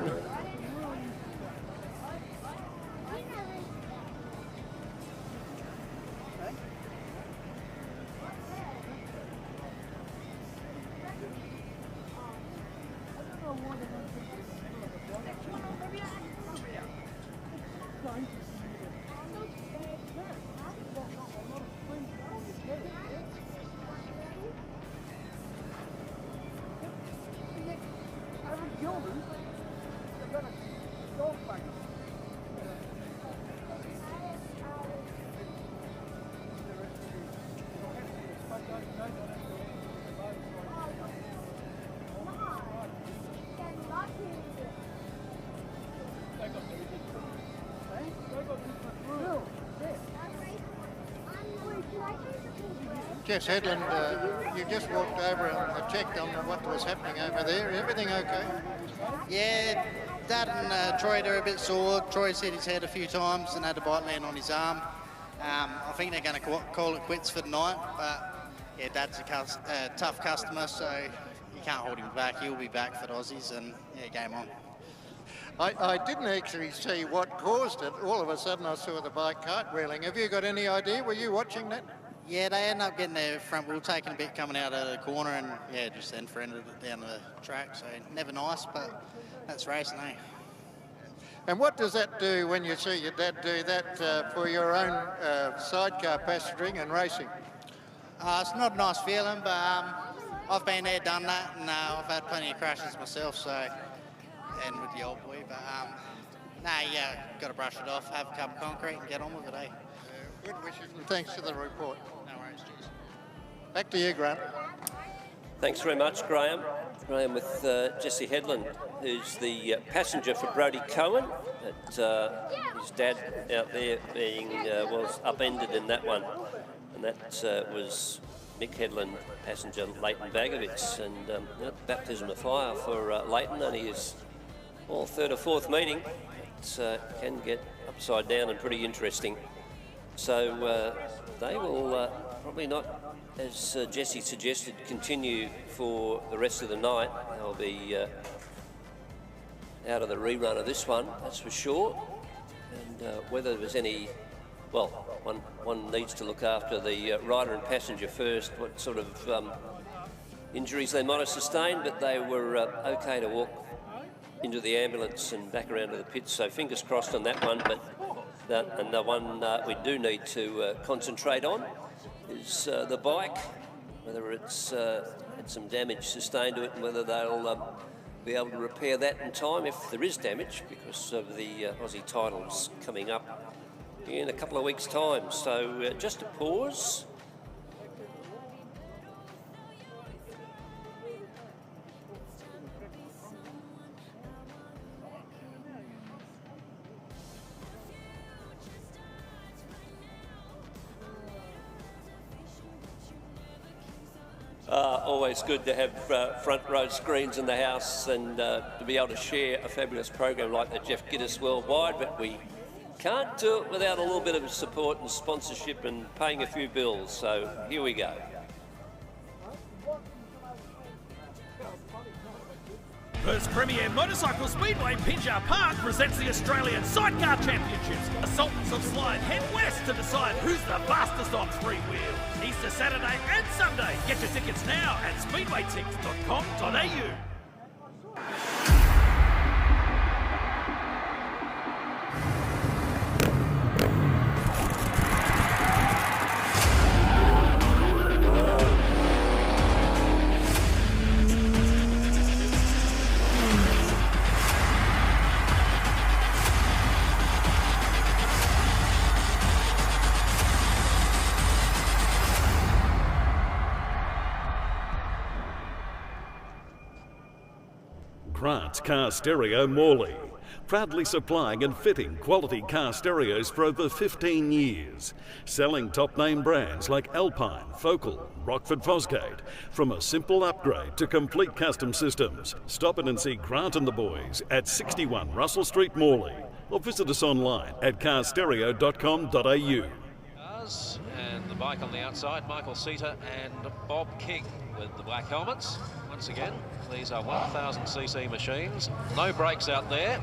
Jess Headland, you just walked over and checked on what was happening over there. Everything okay? Yeah, Dad and Troy, they're a bit sore. Troy's hit his head a few times and had a bite land on his arm. I think they're going to call it quits for the night, but yeah, Dad's a tough customer, so you can't hold him back. He'll be back for the Aussies, and yeah, game on. I didn't actually see what caused it. All of a sudden I saw the bike cartwheeling. Have you got any idea? Were you watching that? Yeah, they ended up getting their front wheel taken a bit coming out of the corner, and yeah, just then friended it down the track. So never nice, but that's racing, eh? And what does that do when you see your dad do that for your own sidecar passengering and racing? It's not a nice feeling, but I've been there, done that, and I've had plenty of crashes myself, so, and with the old boy, but yeah, got to brush it off, have a cup of concrete and get on with it, eh? Good wishes and thanks for the report. No worries, cheers. Back to you, Grant. Thanks very much, Graham. Graham with Jesse Headland, who's the passenger for Brodie Cohen. His dad out there being was upended in that one, and that was Mick Headland, passenger Leighton Bagovitz, and baptism of fire for Leighton, only his third or fourth meeting. It can get upside down and pretty interesting. So they will probably not, as Jesse suggested, continue for the rest of the night. They'll be out of the rerun of this one, that's for sure. And whether there's any, well, one needs to look after the rider and passenger first, what sort of injuries they might have sustained, but they were okay to walk into the ambulance and back around to the pits, so fingers crossed on that one. But and the one we do need to concentrate on is the bike, whether it's had some damage sustained to it and whether they'll be able to repair that in time if there is damage, because of the Aussie titles coming up in a couple of weeks' time. So just a pause. Always good to have front row screens in the house and to be able to share a fabulous program like the Jeff Gittus Worldwide, but we can't do it without a little bit of support and sponsorship and paying a few bills, so here we go. Perth's premier motorcycle speedway, Pinjar Park, presents the Australian Sidecar Championships. A sultans of slide head west to decide who's the fastest on three wheels. Easter Saturday and Sunday. Get your tickets now at speedwaytix.com.au. Grant's Car Stereo Morley, proudly supplying and fitting quality car stereos for over 15 years, selling top-name brands like Alpine, Focal, Rockford Fosgate. From a simple upgrade to complete custom systems, stop in and see Grant and the boys at 61 Russell Street, Morley, or visit us online at carstereo.com.au. And the bike on the outside, Michael Seater and Bob King with the black helmets. Once again, these are 1000cc machines. No brakes out there,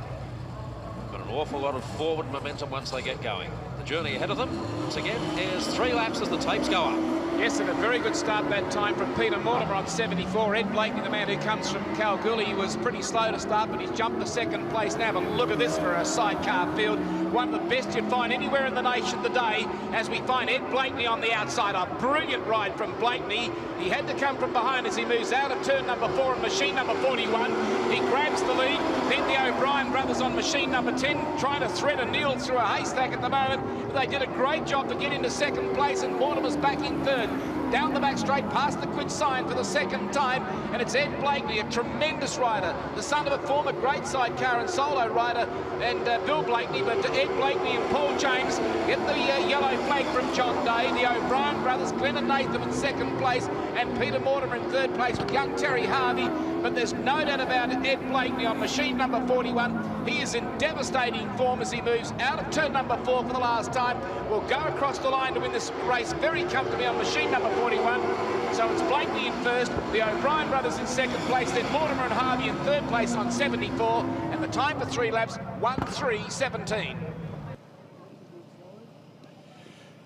but an awful lot of forward momentum once they get going. The journey ahead of them, once again, is 3 laps as the tapes go up. Yes, and a very good start that time from Peter Mortimer on 74. Ed Blakeney, the man who comes from Kalgoorlie, was pretty slow to start, but he's jumped to second place now. But look at this for a sidecar field. One of the best you'd find anywhere in the nation today, as we find Ed Blakeney on the outside. A brilliant ride from Blakeney. He had to come from behind as he moves out of turn number 4 and machine number 41. He grabs the lead. Then the O'Brien brothers on machine number 10, trying to thread a needle through a haystack at the moment. But they did a great job to get into second place, and Mortimer's back in third. Down the back straight, past the quid sign for the second time, and it's Ed Blakeney, a tremendous rider, the son of a former great sidecar and solo rider, and Bill Blakeney, but Ed Blakeney and Paul James get the yellow flag from John Day. The O'Brien brothers, Glenn and Nathan in second place, and Peter Mortimer in third place with young Terry Harvey. But there's no doubt about it, Ed Blakeney on machine number 41. He is in devastating form as he moves out of turn number 4 for the last time. Will go across the line to win this race very comfortably on machine number 41. So it's Blakeney in first, the O'Brien brothers in second place, then Mortimer and Harvey in third place on 74, and the time for 3 laps, 1:3:17.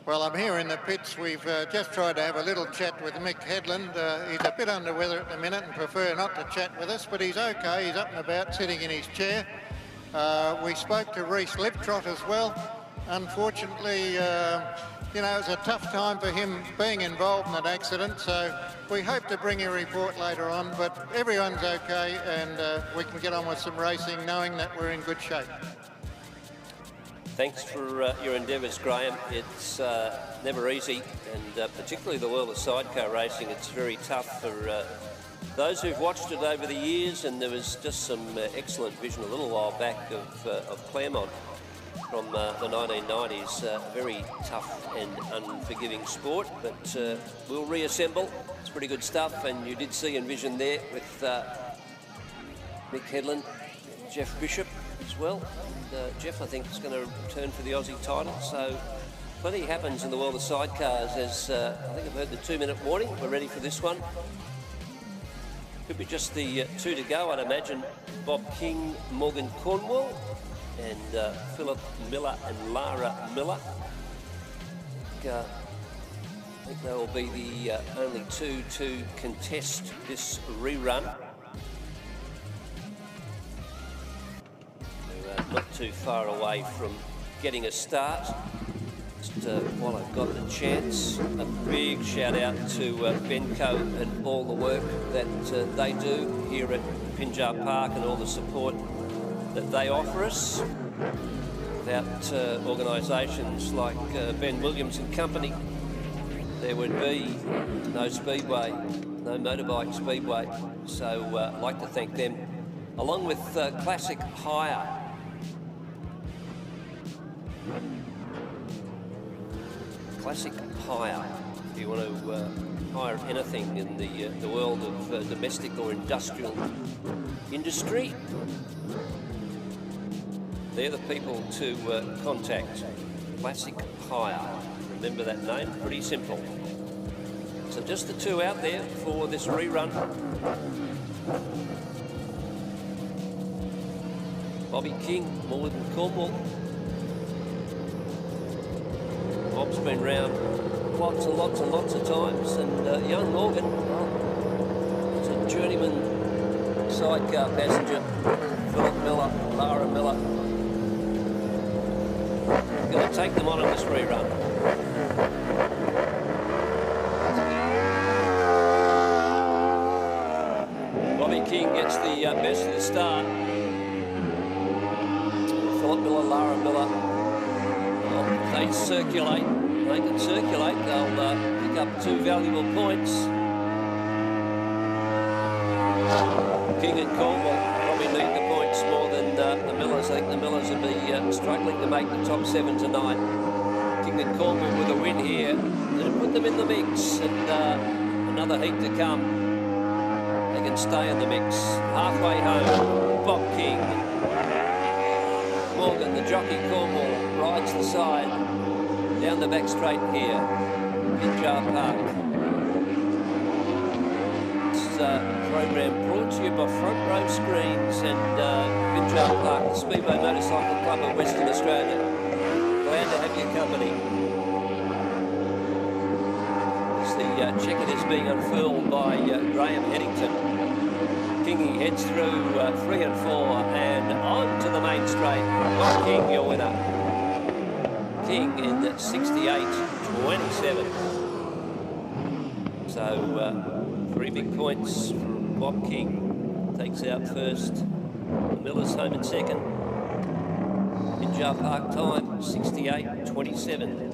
Well, I'm here in the pits. We've just tried to have a little chat with Mick Headland. He's a bit under weather at the minute and prefer not to chat with us, but he's okay. He's up and about, sitting in his chair. We spoke to Reece Liptrot as well. Unfortunately, you know, it was a tough time for him being involved in that accident, so we hope to bring you a report later on, but everyone's okay, and we can get on with some racing knowing that we're in good shape. Thanks for your endeavours, Graham. It's never easy, and particularly the world of sidecar racing, it's very tough for those who've watched it over the years, and there was just some excellent vision a little while back of Claremont from the 1990s. Very tough and unforgiving sport, but we'll reassemble. It's pretty good stuff, and you did see Envision there with Mick Headland, Jeff Bishop as well. Jeff, I think, is going to return for the Aussie title, so plenty happens in the world of sidecars. As I think I've heard the 2-minute warning. We're ready for this one. Could be just the 2 to go, I'd imagine. Bob King, Morgan Cornwall, and Philip Miller and Lara Miller. I think they will be the only 2 to contest this rerun. Not too far away from getting a start. Just while I've got the chance, a big shout out to Benco and all the work that they do here at Pinjar Park and all the support that they offer us. Without organisations like Ben Williams and Company, there would be no Speedway, no motorbike Speedway. So I'd like to thank them, along with Classic Hire. Classic Hire. If you want to hire anything in the world of domestic or industrial industry, they're the people to contact. Classic Hire. Remember that name? Pretty simple. So just the 2 out there for this rerun. Bobby King, Morgan Cornwall. Bob's been round lots and lots and lots of times, and young Morgan, well, is a journeyman sidecar passenger. Philip Miller, Lara Miller. Going to take them on in this rerun. Bobby King gets the best of the start. Philip Miller, Lara Miller. Well, if they circulate, they can circulate, they'll pick up 2 valuable points. King and Cornwall probably need the points more than the Millers. I think the Millers will be struggling to make the top 7 tonight. King and Cornwall with a win here, and put them in the mix, and another heat to come. They can stay in the mix. Halfway home, Bob King. Morgan, the jockey Cornwall, rides the side, down the back straight here, Pinjar Park. Program brought to you by Front Row Screens and Pinjar Park, the Speedway Motorcycle Club of Western Australia. Glad to have your company. As the checker is being unfurled by Graham Headington. Kingy heads through 3 and 4 and on to the main straight. Bob King, your winner. King in 68.27. So 3 big points for Bob King. Takes out first. The Millers home in second. Pinjar Park time 68.27.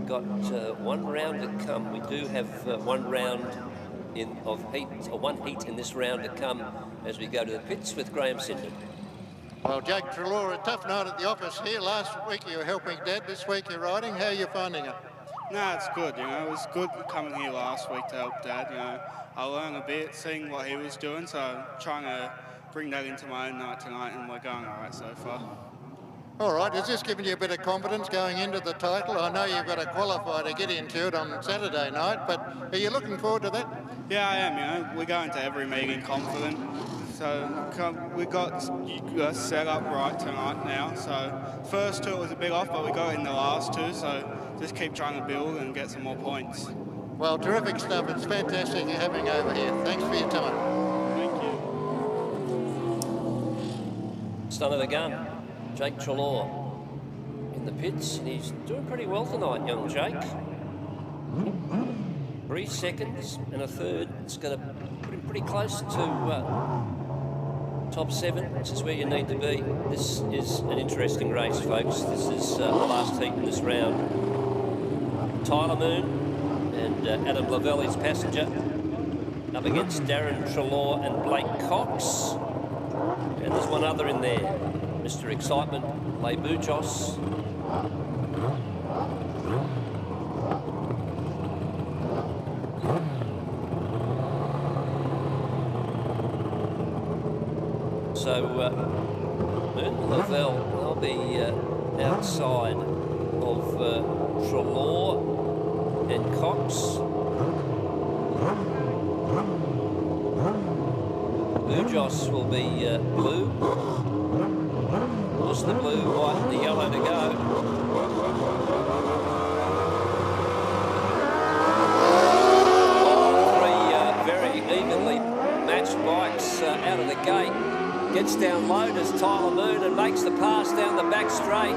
Got 1 round to come. We do have 1 round one heat in this round to come as we go to the pits with Graham Sindon. Well, Jake Treloar, a tough night at the office here. Last week you were helping Dad, this week you're riding. How are you finding it? No, it's good, you know. It was good coming here last week to help Dad, you know. I learned a bit, seeing what he was doing, so trying to bring that into my own night tonight, and we're going all right so far. All right, has this given you a bit of confidence going into the title? I know you've got to qualify to get into it on Saturday night, but are you looking forward to that? Yeah, I am, you know. We go into every meeting confident. So we got set up right tonight now. So first 2 was a bit off, but we got in the last 2. So just keep trying to build and get some more points. Well, terrific stuff. It's fantastic you're having over here. Thanks for your time. Thank you. Son of a gun, Jake Treloar in the pits, and he's doing pretty well tonight, young Jake. 3 seconds and a third. It's going to put him pretty close to top 7, which is where you need to be. This is an interesting race, folks. This is the last heat in this round. Tyler Moon and Adam Lavelle, his passenger, up against Darren Treloar and Blake Cox. And there's one other in there, Mr. Excitement, Les Bujos. So, Moon and Lavelle, they'll be outside of Treloar and Cox. Bujos will be blue. Just the blue, white and the yellow to go. All 3 very evenly matched bikes out of the gate. Gets down low, does Tyler Moon, and makes the pass down the back straight.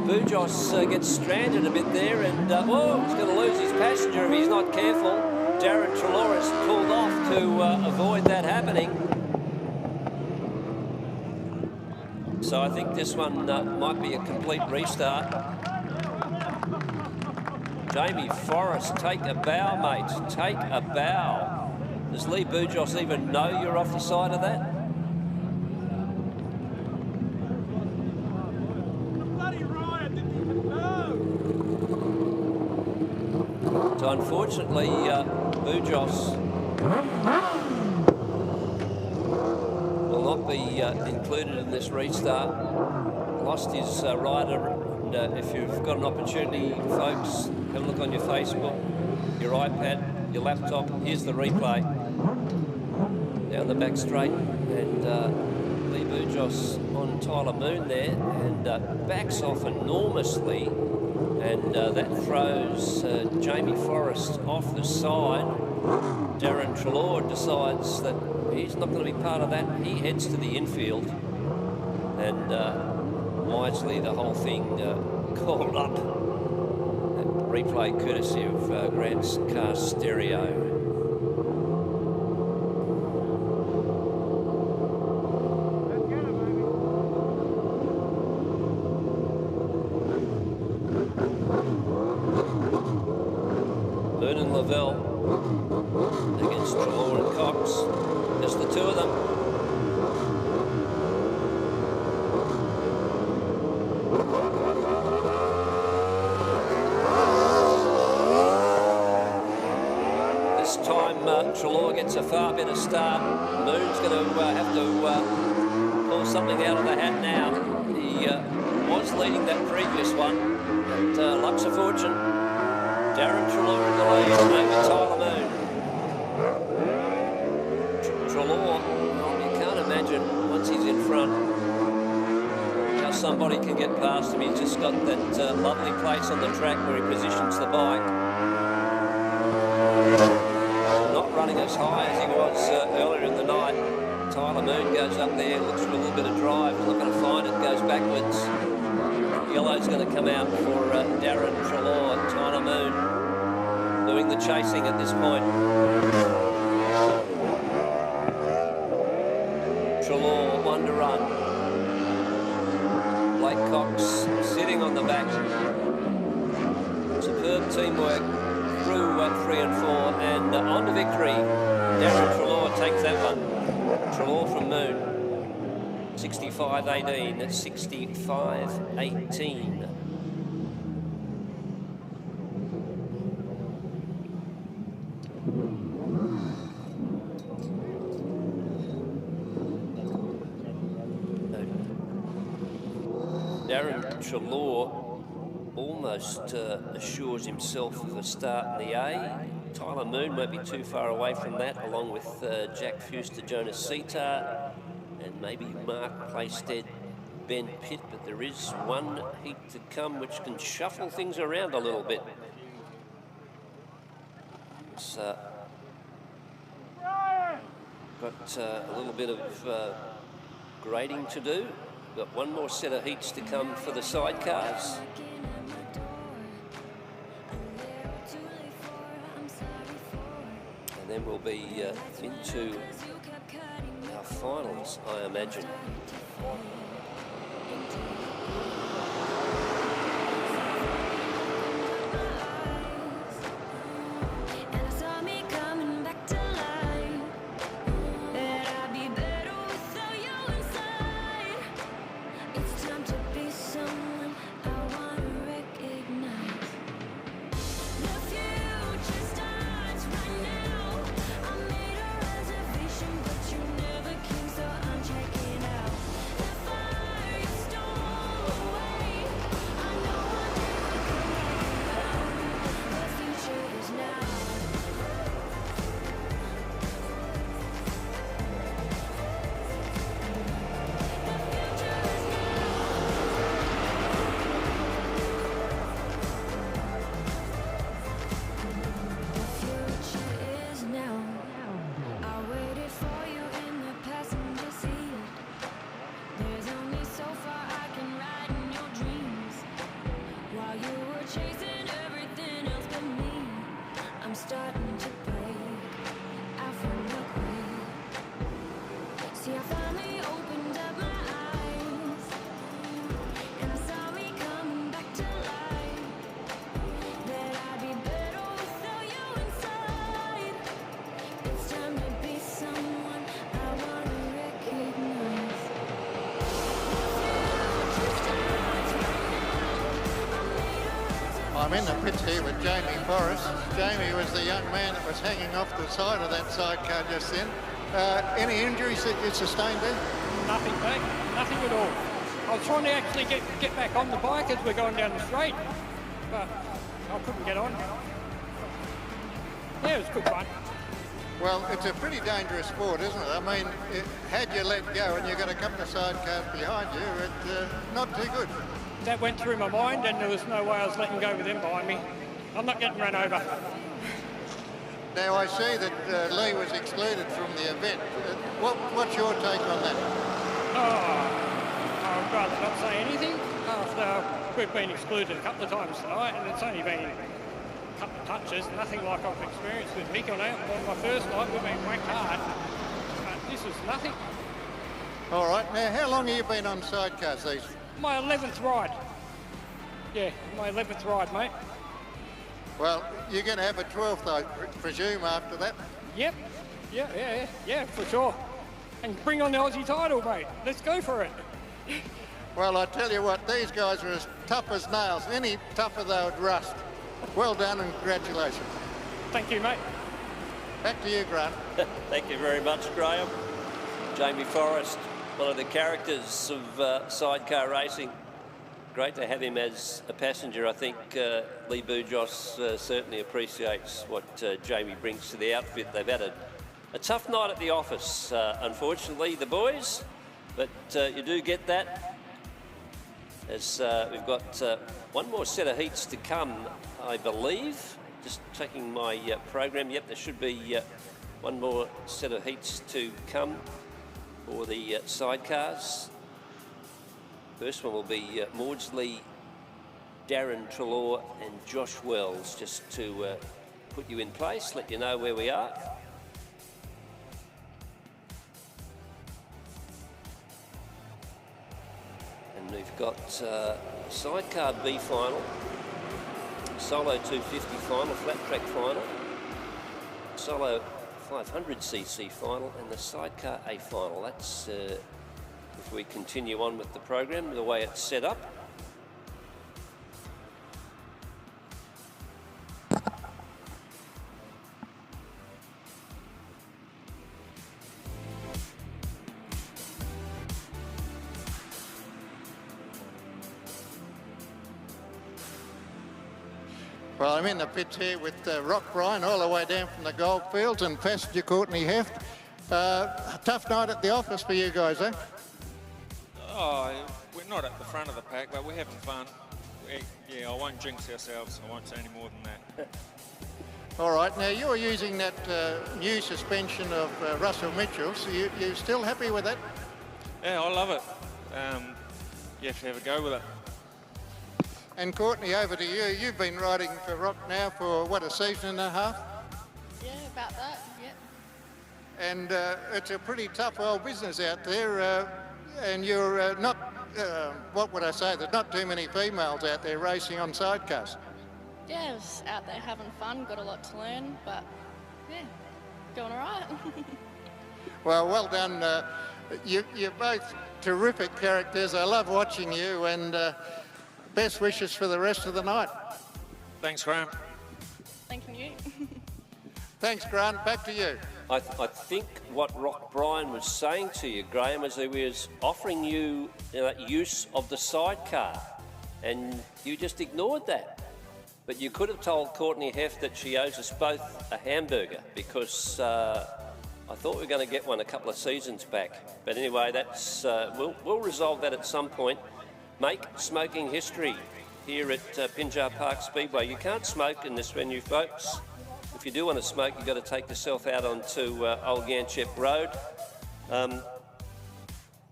Bujos gets stranded a bit there, and whoa, he's going to lose his passenger if he's not careful. Darren Treloar has pulled off to avoid that happening. So I think this one might be a complete restart. Jamie Forrest, take a bow, mate. Take a bow. Does Lee Bujos even know you're off the side of that? So unfortunately, Bujos will not be included in this restart. Lost his rider, and if you've got an opportunity, folks, have a look on your Facebook, your iPad, your laptop. Here's the replay. down the back straight, and Lee Bujos on Tyler Moon there, and backs off enormously, and that throws Jamie Forrest off the side. Darren Trelaw decides that he's not going to be part of that. He heads to the infield, and wisely the whole thing called up. Replay courtesy of Grant's car stereo. Moon and Lavelle against Trelaw and Cox. Just the two of them. Trelaw gets a far better start. Moon's going to have to pull something out of the hat now. He was leading that previous one, but luck's a fortune. Darren Trelaw in the lead over Tyler Moon. Trelaw, well, you can't imagine once he's in front how somebody can get past him. He's just got that lovely place on the track where he positions the bike. Running as high as he was earlier in the night. Tyler Moon goes up there, looks for a little bit of drive, not going to find it, goes backwards. Yellow's going to come out for Darren Trelaw. Tyler Moon doing the chasing at this point. Trelaw, one to run. Blake Cox sitting on the back. Superb teamwork through 3 and 4, and on to victory. Darren Trelaw takes that one. Trelaw from Moon. 65-18, 65-18. Darren Trelaw almost assures himself of a start in the A. Tyler Moon won't be too far away from that, along with Jack Fuster, Jonas Seatar, and maybe Mark Playstead, Ben Pitt, but there is one heat to come which can shuffle things around a little bit. It's got a little bit of grading to do. Got one more set of heats to come for the sidecars. And then we'll be into our finals, I imagine. I'm in the pits here with Jamie Forrest. Jamie was the young man that was hanging off the side of that sidecar just then. Any injuries that you sustained there? Nothing, mate. Nothing at all. I was trying to actually get back on the bike as we're going down the straight, but I couldn't get on. Yeah, it was a good run. Well, it's a pretty dangerous sport, isn't it? I mean, had you let go and you got a couple of sidecars behind you, it's not too good. That went through my mind, and there was no way I was letting go with them behind me. I'm not getting run over. Now, I see that Lee was excluded from the event. What's your take on that? I'd rather not say anything after we've been excluded a couple of times tonight, and it's only been a couple of touches, nothing like I've experienced with Mick on my first night. We've been whacked hard, but this is nothing. All right, now how long have you been on sidecars these? My 11th ride. Yeah, my 11th ride, mate. Well, you're going to have a 12th, I presume, after that? Yep. Yeah, for sure. And bring on the Aussie title, mate. Let's go for it. Well, I tell you what, these guys are as tough as nails. Any tougher, they would rust. Well done and congratulations. Thank you, mate. Back to you, Grant. Thank you very much, Graham. Jamie Forrest, one of the characters of sidecar racing. Great to have him as a passenger. I think Lee Boujos certainly appreciates what Jamie brings to the outfit. They've had a tough night at the office, unfortunately, the boys, but you do get that as we've got one more set of heats to come, I believe. Just checking my program. Yep, there should be one more set of heats to come for the sidecars. First one will be Maudsley, Darren Trelaw and Josh Wells, just to put you in place, let you know where we are. And we've got Sidecar B final, Solo 250 final, flat track final, Solo 500cc final and the Sidecar A final. That's if we continue on with the program, the way it's set up. Well, I'm in the pits here with Rock Bryan all the way down from the Goldfields and passenger Courtney Heft. A tough night at the office for you guys, eh? Oh, we're not at the front of the pack, but we're having fun. Yeah, I won't jinx ourselves. I won't say any more than that. All right, now you're using that new suspension of Russell Mitchell's. You still happy with that? Yeah, I love it. You have to have a go with it. And Courtney, over to you. You've been riding for Rock now for, what, a season and a half? Yeah, about that, yeah. And it's a pretty tough old business out there. And you're not, what would I say, there's not too many females out there racing on sidecars. Yeah, I was out there having fun, got a lot to learn, but yeah, going all right. Well done. You're both terrific characters. I love watching you, and best wishes for the rest of the night. Thanks, Graham. Thank you. Thanks, Grant. Back to you. I think what Rock Bryan was saying to you, Graham, is he was offering you use of the sidecar, and you just ignored that. But you could have told Courtney Heft that she owes us both a hamburger, because I thought we were going to get one a couple of seasons back. But anyway, that's we'll resolve that at some point. Make smoking history here at Pinjar Park Speedway. You can't smoke in this venue, folks. If you do want to smoke, you've got to take yourself out onto Old Yanchep Road.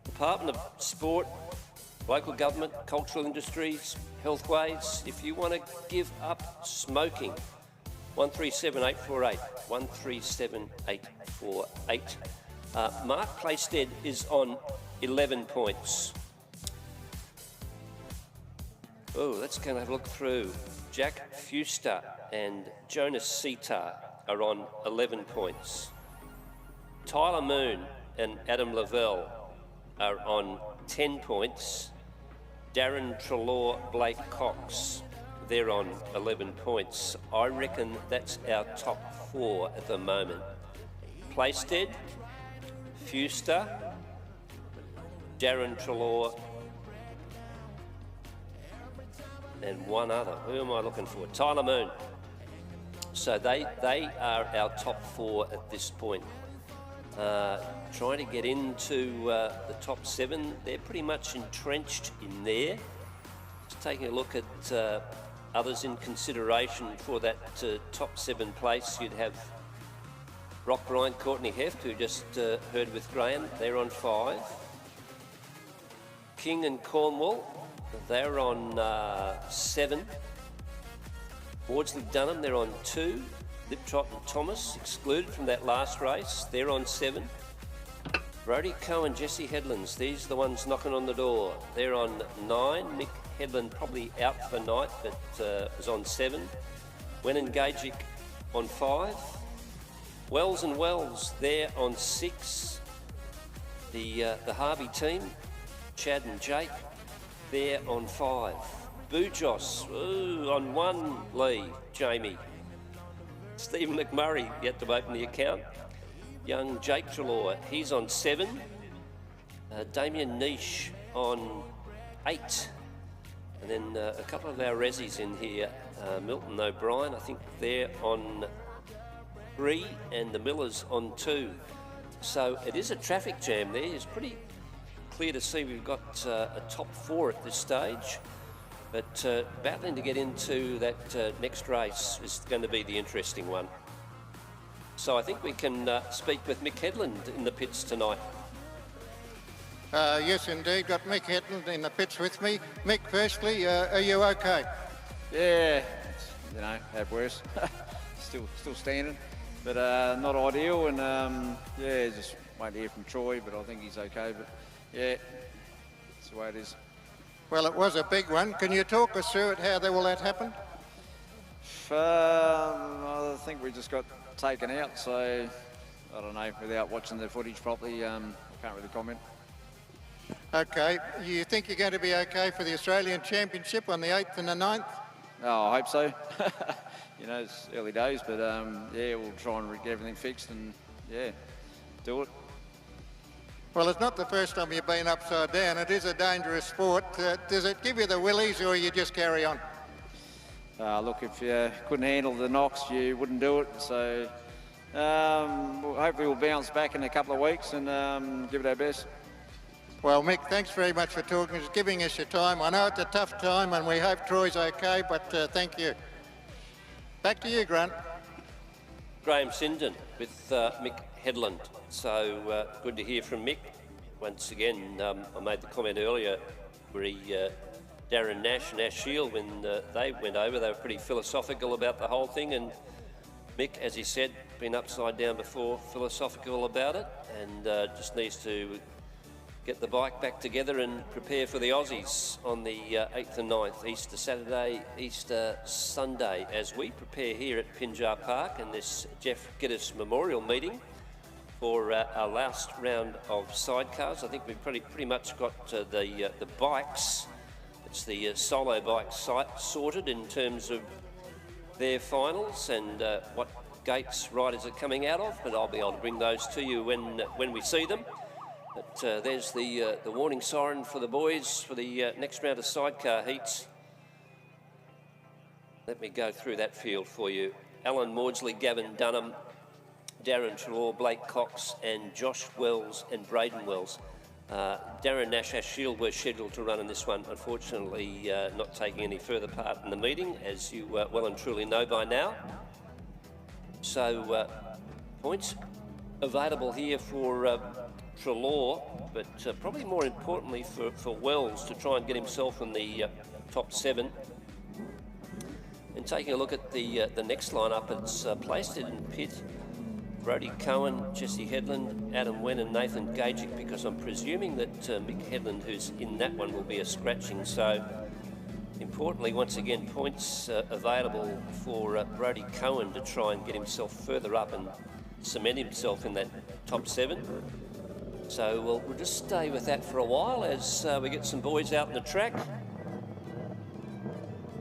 Department of Sport, local government, cultural industries, healthways, if you want to give up smoking, 137848, 137848. Mark Playstead is on 11 points. Oh, let's go and have a look through. Jack Fuster and Jonas Sitar are on 11 points. Tyler Moon and Adam Lavelle are on 10 points. Darren Trelaw, Blake Cox, they're on 11 points. I reckon that's our top four at the moment. Playstead, Fuster, Darren Trelaw, and one other. Who am I looking for? Tyler Moon. So they are our top 4 at this point. Trying to get into the top 7. They're pretty much entrenched in there. Just taking a look at others in consideration for that top 7 place. You'd have Rock Ryan, Courtney Heft, who just heard with Graham. They're on 5. King and Cornwall, they're on 7. Maudsley Dunham, they're on 2. Liptrot and Thomas, excluded from that last race, they're on 7. Brodie Cohen, Jesse Headlands, these are the ones knocking on the door. They're on 9. Mick Headland probably out for the night, but was on 7. Wenan Gajic on 5. Wells and Wells, they're on 6. The Harvey team, Chad and Jake, they're on 5. Boojos, on 1 lead, Jamie. Stephen McMurray yet to open the account. Young Jake Trelaw, he's on 7. Damien Niche on 8. And then a couple of our resis in here. Milton O'Brien, I think they're on 3, and the Millers on 2. So it is a traffic jam there. It's pretty clear to see we've got a top 4 at this stage. But battling to get into that next race is going to be the interesting one. So I think we can speak with Mick Headland in the pits tonight. Yes, indeed. Got Mick Headland in the pits with me. Mick, firstly, are you okay? Yeah, you know, had worse. still standing, but not ideal. And yeah, just waiting to hear from Troy, but I think he's okay. But yeah, that's the way it is. Well, it was a big one. Can you talk us through it, how all that happened? I think we just got taken out, so I don't know, without watching the footage properly, I can't really comment. Okay, you think you're going to be okay for the Australian Championship on the 8th and the 9th? Oh, I hope so. You know, it's early days, but yeah, we'll try and get everything fixed and yeah, do it. Well, it's not the first time you've been upside down. It is a dangerous sport. Does it give you the willies, or you just carry on? Look, if you couldn't handle the knocks, you wouldn't do it. So hopefully we'll bounce back in a couple of weeks and give it our best. Well, Mick, thanks very much for talking, giving us your time. I know it's a tough time, and we hope Troy's okay, but thank you. Back to you, Grant. Graham Sinden with Mick Headland. So good to hear from Mick. Once again, I made the comment earlier where Darren Nash and Ash Shield, when they went over, they were pretty philosophical about the whole thing, and Mick, as he said, been upside down before, philosophical about it, and just needs to get the bike back together and prepare for the Aussies on the 8th and 9th, Easter Saturday, Easter Sunday, as we prepare here at Pinjar Park in this Jeff Gittus Memorial meeting for our last round of sidecars. I think we've pretty much got the bikes, it's the solo bikes sorted in terms of their finals and what gates riders are coming out of, but I'll be able to bring those to you when we see them. But there's the warning siren for the boys for the next round of sidecar heats. Let me go through that field for you. Alan Maudsley, Gavin Dunham, Darren Trelaw, Blake Cox and Josh Wells and Braden Wells. Darren Nash, Ash Shield were scheduled to run in this one, unfortunately not taking any further part in the meeting, as you well and truly know by now. So points available here for Trelaw, but probably more importantly for Wells to try and get himself in the top 7. And taking a look at the next lineup, it's placed it in pit. Brodie Cohen, Jesse Headland, Adam Wen and Nathan Gajic, because I'm presuming that Mick Headland, who's in that one, will be a scratching. So importantly, once again, points available for Brodie Cohen to try and get himself further up and cement himself in that top 7. So we'll just stay with that for a while as we get some boys out in the track.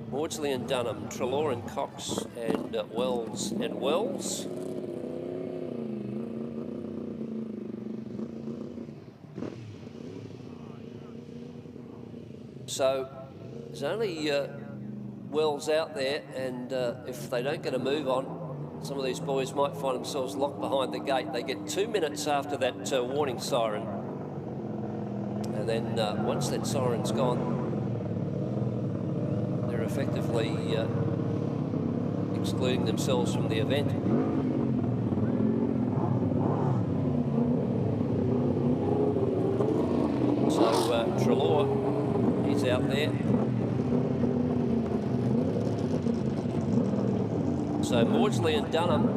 Maudsley and Dunham, Trelaw and Cox and Wells and Wells. So there's only Wells out there, and if they don't get a move on, some of these boys might find themselves locked behind the gate. They get 2 minutes after that warning siren. And then once that siren's gone, they're effectively excluding themselves from the event. So Treloar, he's out there. So Maudsley and Dunham,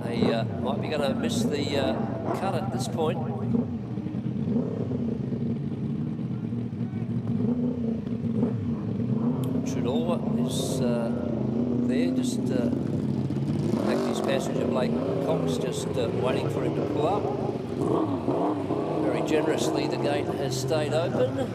they might be going to miss the cut at this point. Treloar is there, just in fact his passenger Blake Cox just waiting for him to pull up. Very generously the gate has stayed open.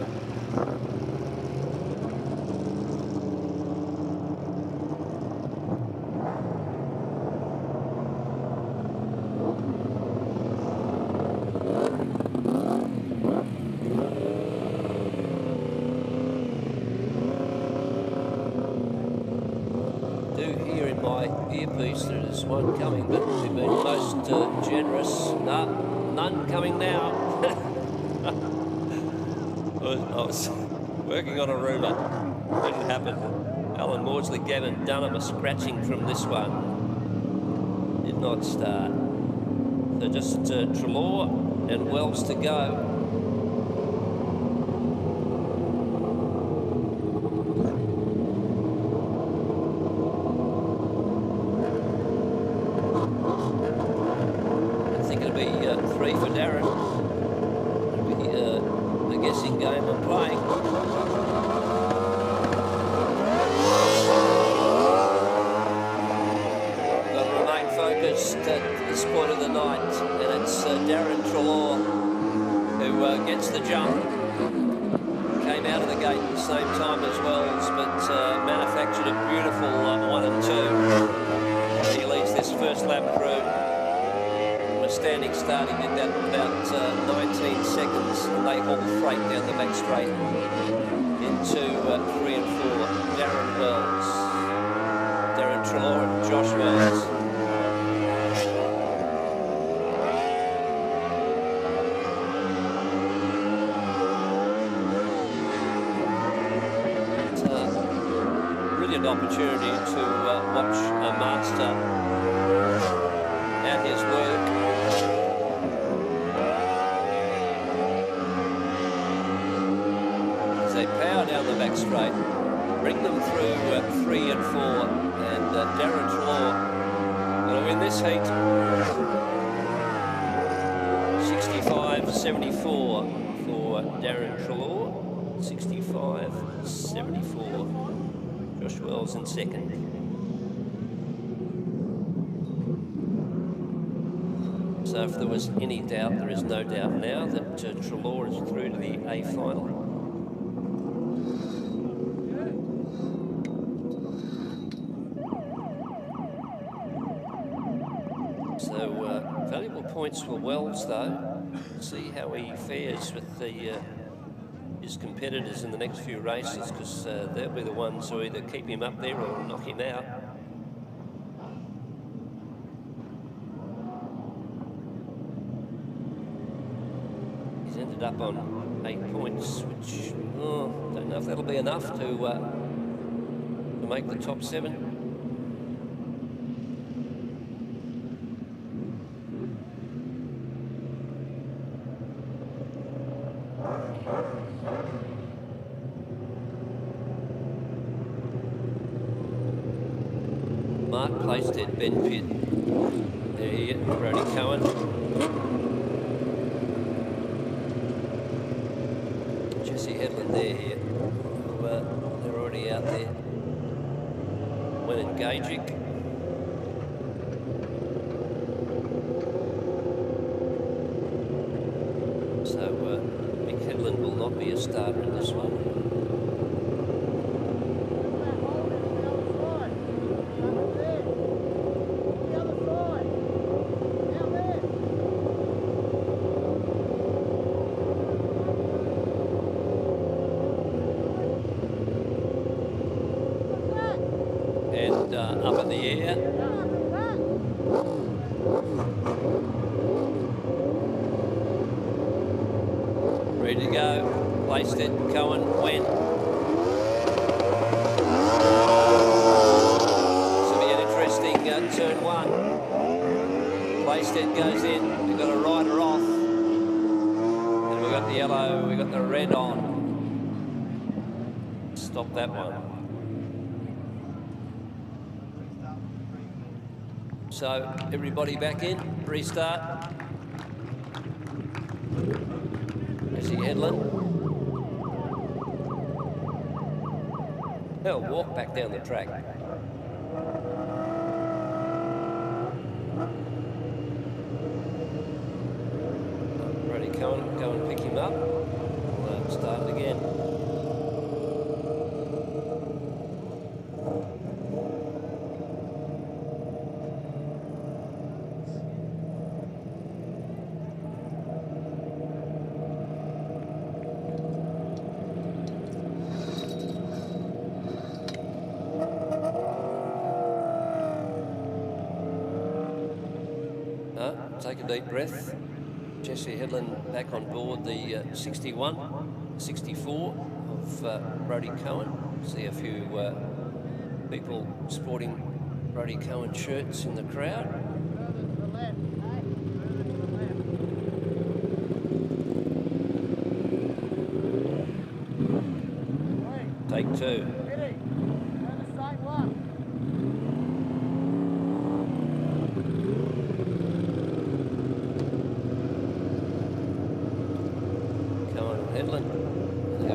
Earpiece, there's one coming, but we've been most generous. No, none coming now. I was working on a rumour. Didn't happen. Alan Maudsley, Gavin Dunham are scratching from this one. Did not start. So just Treloar and Wells to go. For Darren. It'll be the guessing game I'm playing. Got to remain focused at this point of the night, and it's Darren Treloar who gets the jump. Came out of the gate at the same time as Wells, but manufactured a beautiful 1 and 2. He leads this first lap through. Standing start, he did that in about 19 seconds, and they haul freight down the back straight into 3 and 4. Darren Wells, Darren Treloar and Josh Wells. It's a brilliant opportunity to watch a master at his work. Power down the back straight, bring them through 3 and 4, and Darren Treloar going to win this heat. 65.74 for Darren Treloar, 65.74. Josh Wells in second. So if there was any doubt, there is no doubt now that Treloar is through to the A final. Valuable points for Wells, though. See how he fares with his competitors in the next few races, because they'll be the ones who either keep him up there or knock him out. He's ended up on 8 points, which don't know if that'll be enough to make the top 7. Mark placed at Ben Pitt. There, Brody Cohen. Jesse Headland there. They're already out there. When engaging. So Mick Headland will not be a starter in this one. Up in the air. Placed it, Cohen, when. This will be an interesting turn one. Placed it, goes in. We've got a rider off. And we've got the yellow, we've got the red on. Stop that one. So everybody back in, restart. Jesse Headland. They'll walk back down the track. Brody Cohen, go and pick him up. Start it again. Take a deep breath. Jesse Headland back on board the 61, 64 of Brody Cohen. See a few people sporting Brody Cohen shirts in the crowd. Take two. Headland, who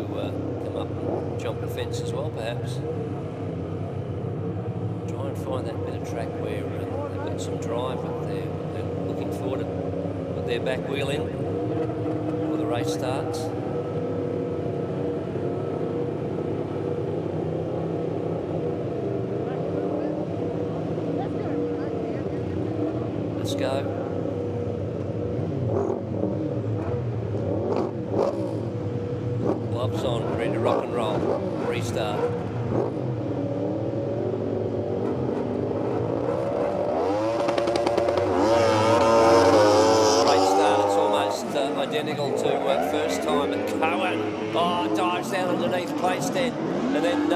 come up and jump the fence as well, perhaps. Try and find that bit of track where they've got some drive, but they're looking forward to put their back wheel in before the race starts. Let's go. Gloves on, ready to rock and roll. Restart. Great start. It's almost identical to first time. And Cohen, dives down underneath Plaisted, and then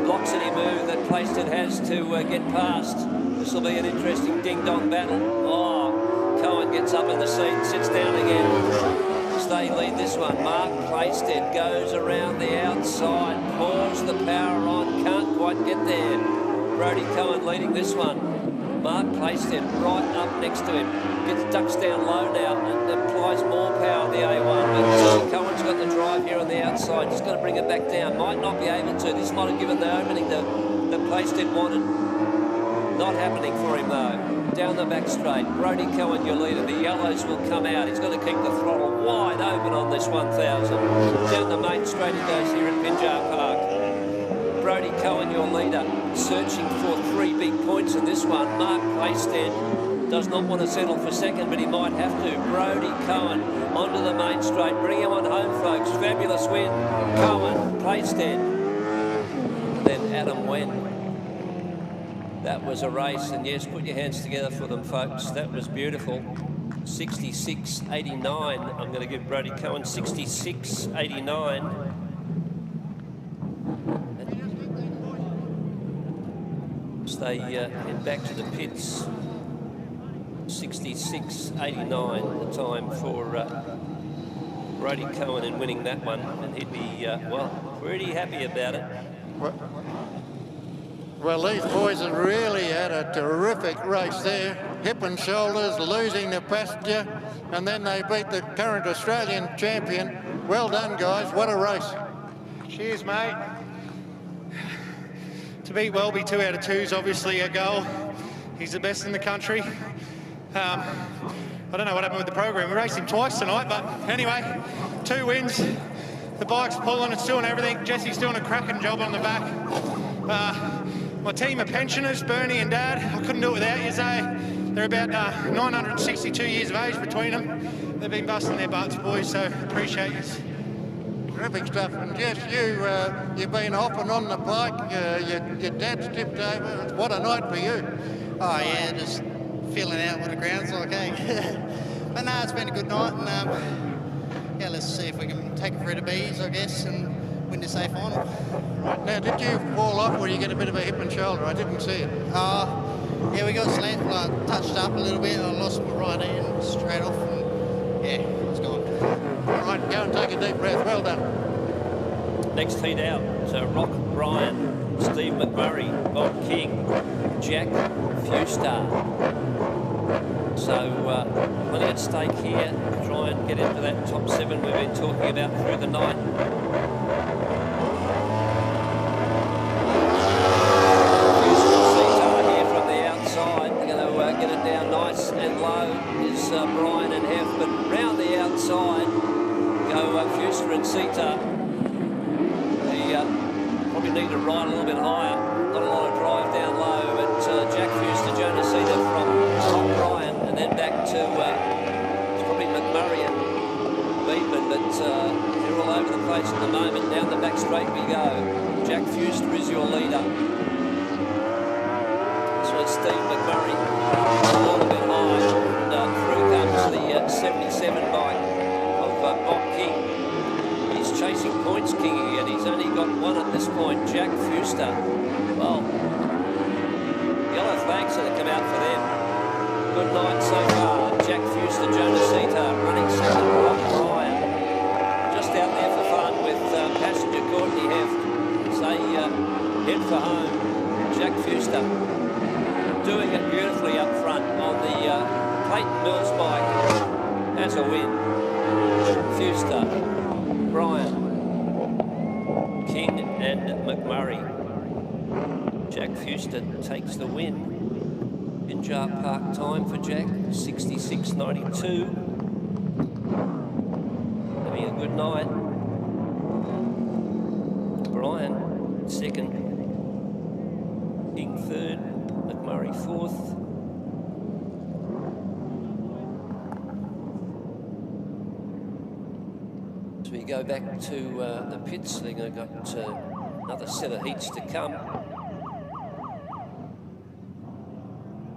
blocks any move that Plaisted has to get past. This will be an interesting ding-dong battle. Cohen gets up in the seat, sits down again. They lead this one. Mark Plaisted goes around the outside, pours the power on, can't quite get there. Brody Cohen leading this one. Mark Plaisted right up next to him. Ducks down low now and applies more power to the A1. But Cohen's got the drive here on the outside. Just got to bring it back down. Might not be able to. This might have given the opening that Plaisted wanted. Not happening for him though. Down the back straight. Brody Cohen, your leader. The yellows will come out. He's got to keep the throttle wide open on this 1,000. Down the main straight he goes here at Pinjar Park. Brody Cohen, your leader, searching for 3 big points in this one. Mark Plaisted does not want to settle for second, but he might have to. Brody Cohen onto the main straight. Bring him on home, folks. Fabulous win. Cohen, Plaisted. Then Adam Wen. That was a race, and yes, put your hands together for them, folks. That was beautiful. 66.89. I'm going to give Brody Cohen 66.89. As they head back to the pits, 66.89 the time for Brody Cohen in winning that one, and he'd be, well, pretty happy about it. Well, these boys have really had a terrific race there. Hip and shoulders, losing the passenger, and then they beat the current Australian champion. Well done, guys. What a race. Cheers, mate. To beat Welby 2 out of 2 is obviously a goal. He's the best in the country. I don't know what happened with the program. We raced him twice tonight, but anyway, 2 wins. The bike's pulling, it's doing everything. Jesse's doing a cracking job on the back. My team of pensioners, Bernie and Dad, I couldn't do it without you, Zay. They're about 962 years of age between them. They've been busting their butts, boys, so appreciate you. Terrific stuff. And Jess, you've been off and on the bike. Your dad's tipped over. What a night for you. Oh, yeah, just feeling out what the ground's like, eh? But no, it's been a good night, and yeah, let's see if we can take it through the Bs, I guess, and win this A final. Right, now did you fall off or you get a bit of a hip and shoulder? I didn't see it. Yeah, we got touched up a little bit. I lost my right hand straight off, and yeah, it's gone. All right, go and take a deep breath. Well done. Next heat out, so Rock Bryan, Steve McMurray, Bob King, Jack Fewstar. So plenty at stake here to try and get into that top 7 we've been talking about through the night. Get it down nice and low is Bryan and Hef, but round the outside go Fewster and Sita. They probably need to ride a little bit higher, not a lot of drive down low, but Jack Fewster, Jonas Sita from Rock Bryan, and then back to it's probably McMurray and Beatman, but they're all over the place at the moment. Down the back straight we go. Jack Fewster is your leader. So it's Steve McMurray. A little bit high, and through comes the 77 bike of Bob King. He's chasing points, King again. He's only got one at this point, Jack Fewster. Well, yellow flags that have come out for them. Good night so far. Jack Fewster, Jonas Sita running second, Rock Bryan. Just out there for fun with passenger Courtney Heft. Say, head for home. Jack Fewster doing it beautifully up front on the Clayton Mills bike. Has a win. Fewster, Bryan, King and McMurray. Jack Fewster takes the win. Pinjar Park time for Jack, 66.92. Having a good night. Bryan, second. King third. McMurray fourth. So we go back to the pits. They've got another set of heats to come.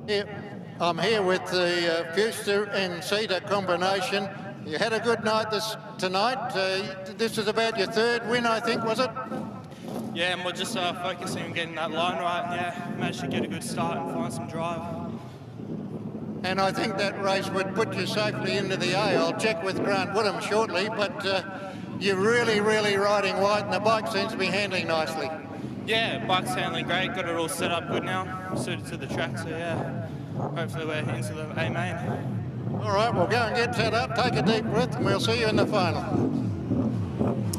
Yeah, I'm here with the Fewster and Sita combination. You had a good night tonight. This is about your third win, I think, was it? Yeah, and we're just focusing on getting that line right. Yeah, managed to get a good start and find some drive. And I think that race would put you safely into the A. I'll check with Grant Woodham shortly, but you're really, really riding wide and the bike seems to be handling nicely. Yeah, bike's handling great, got it all set up good now, suited to the track, so yeah, hopefully we're into the A main. All right, we'll go and get set up, take a deep breath, and we'll see you in the final.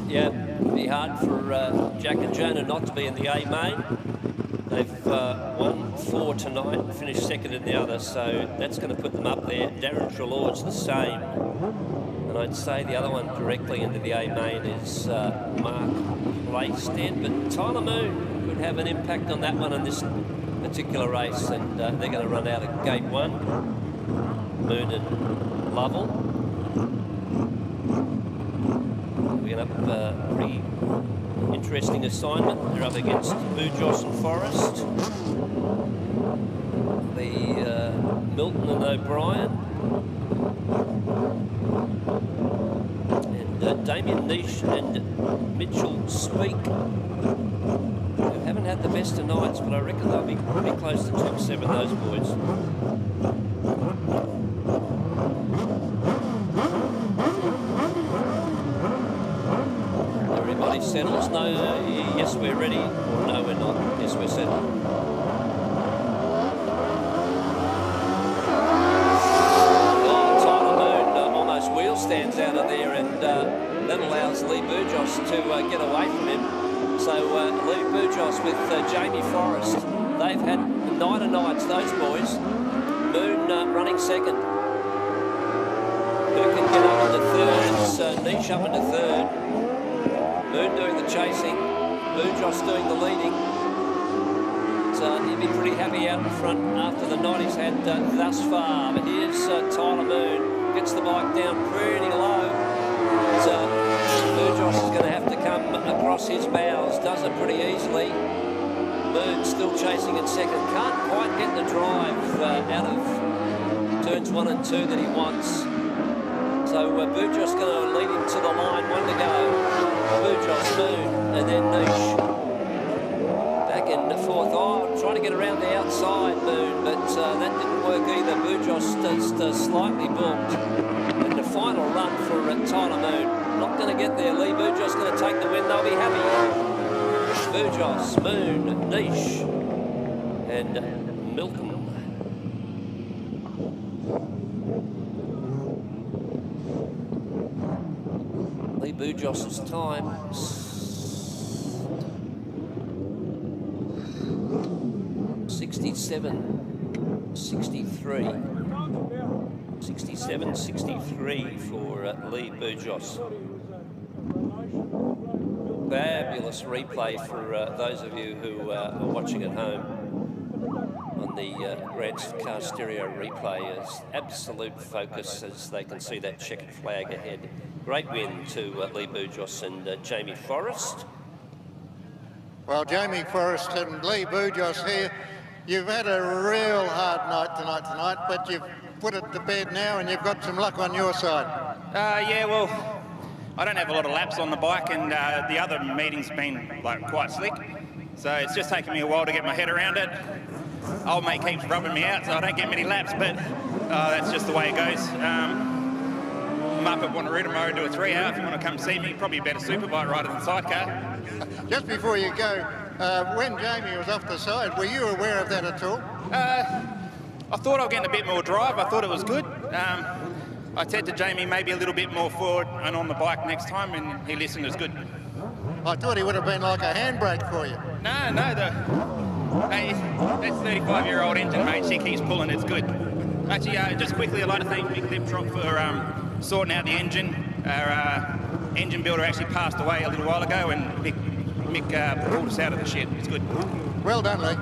Yeah, it'd be hard for Jack and Jonah not to be in the A main. They've won 4 tonight and finished second in the other, so that's going to put them up there. Darren Trelaw's the same. And I'd say the other one directly into the A main is Mark Laysted, but Tyler Moon could have an impact on that one in this particular race, and they're going to run out of gate 1. Moon and Lovell. We're going to have a pretty interesting assignment. They're up against Bujos and Forrest. The Milton and O'Brien. And Damien Niche and Mitchell Speak. Who haven't had the best of nights, but I reckon they'll be pretty close to top 7, those boys. Everybody settles. No, yes, we're ready. Or no, we're not. Yes, we're settled. Oh, Tyler Moon almost wheel stands out of there, and that allows Lee Bujos to get away from him. So Lee Bujos with Jamie Forrest. They've had a night of nights, those boys. Moon running second. Who can get up into third? It's Niche up into third. Moon doing the chasing, Bujos doing the leading. So he'll be pretty happy out in front after the night he's had thus far. But here's Tyler Moon, gets the bike down pretty low. So Bujos is going to have to come across his bows, does it pretty easily. Moon still chasing in second, can't quite get the drive out of turns 1 and 2 that he wants. So Burgos going to lead him to the line, one to go. Burgos, Moon, and then Niche. Back in the fourth. Oh, trying to get around the outside, Moon, but that didn't work either. Burgos just slightly balked. And the final run for Tyler Moon. Not going to get there, Lee. Burgos going to take the win. They'll be happy. Burgos, Moon, Niche, and Milton. Lee Burgos's time, 67, 63. 67, 63 for Lee Burgos. Fabulous replay for those of you who are watching at home on the Grand Car Stereo replay. Is absolute focus as they can see that checkered flag ahead. Great win to Lee Burgos and Jamie Forrest. Well, Jamie Forrest and Lee Burgos here, you've had a real hard night tonight, but you've put it to bed now and you've got some luck on your side. Yeah, well, I don't have a lot of laps on the bike, and the other meeting's been like quite slick, so it's just taken me a while to get my head around it. Old mate keeps rubbing me out, so I don't get many laps, but that's just the way it goes. I'm up at Wanneroo tomorrow to do a 3-hour. If you want to come see me, probably a better superbike rider than Sidecar. Just before you go, when Jamie was off the side, were you aware of that at all? I thought I was getting a bit more drive. I thought it was good. I said to Jamie maybe a little bit more forward and on the bike next time, and he listened. It was good. I thought he would have been like a handbrake for you. No, hey, that's 35-year-old engine, mate. She keeps pulling. It's good. Actually, just quickly, I'd like to thank Mick Liptrop for sorting out the engine. Our engine builder actually passed away a little while ago, and Mick pulled us out of the shed. It's good. Well done, Lee.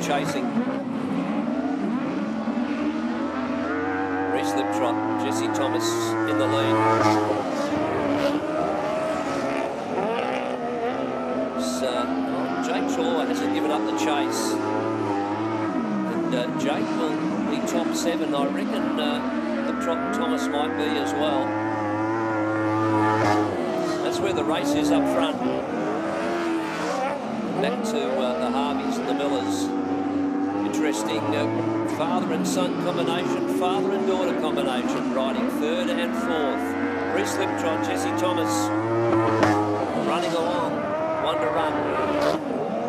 Chasing. Reese Liptrot, Jesse Thomas in the lead. So, Jake Trelaw hasn't given up the chase. And Jake will be top 7. I reckon Liptrot and Thomas might be as well. That's where the race is up front. Back to the Harveys and the Millers. Interesting father and son combination, father and daughter combination, riding 3rd and 4th. Reese Liptrot, Jesse Thomas running along, 1 to run.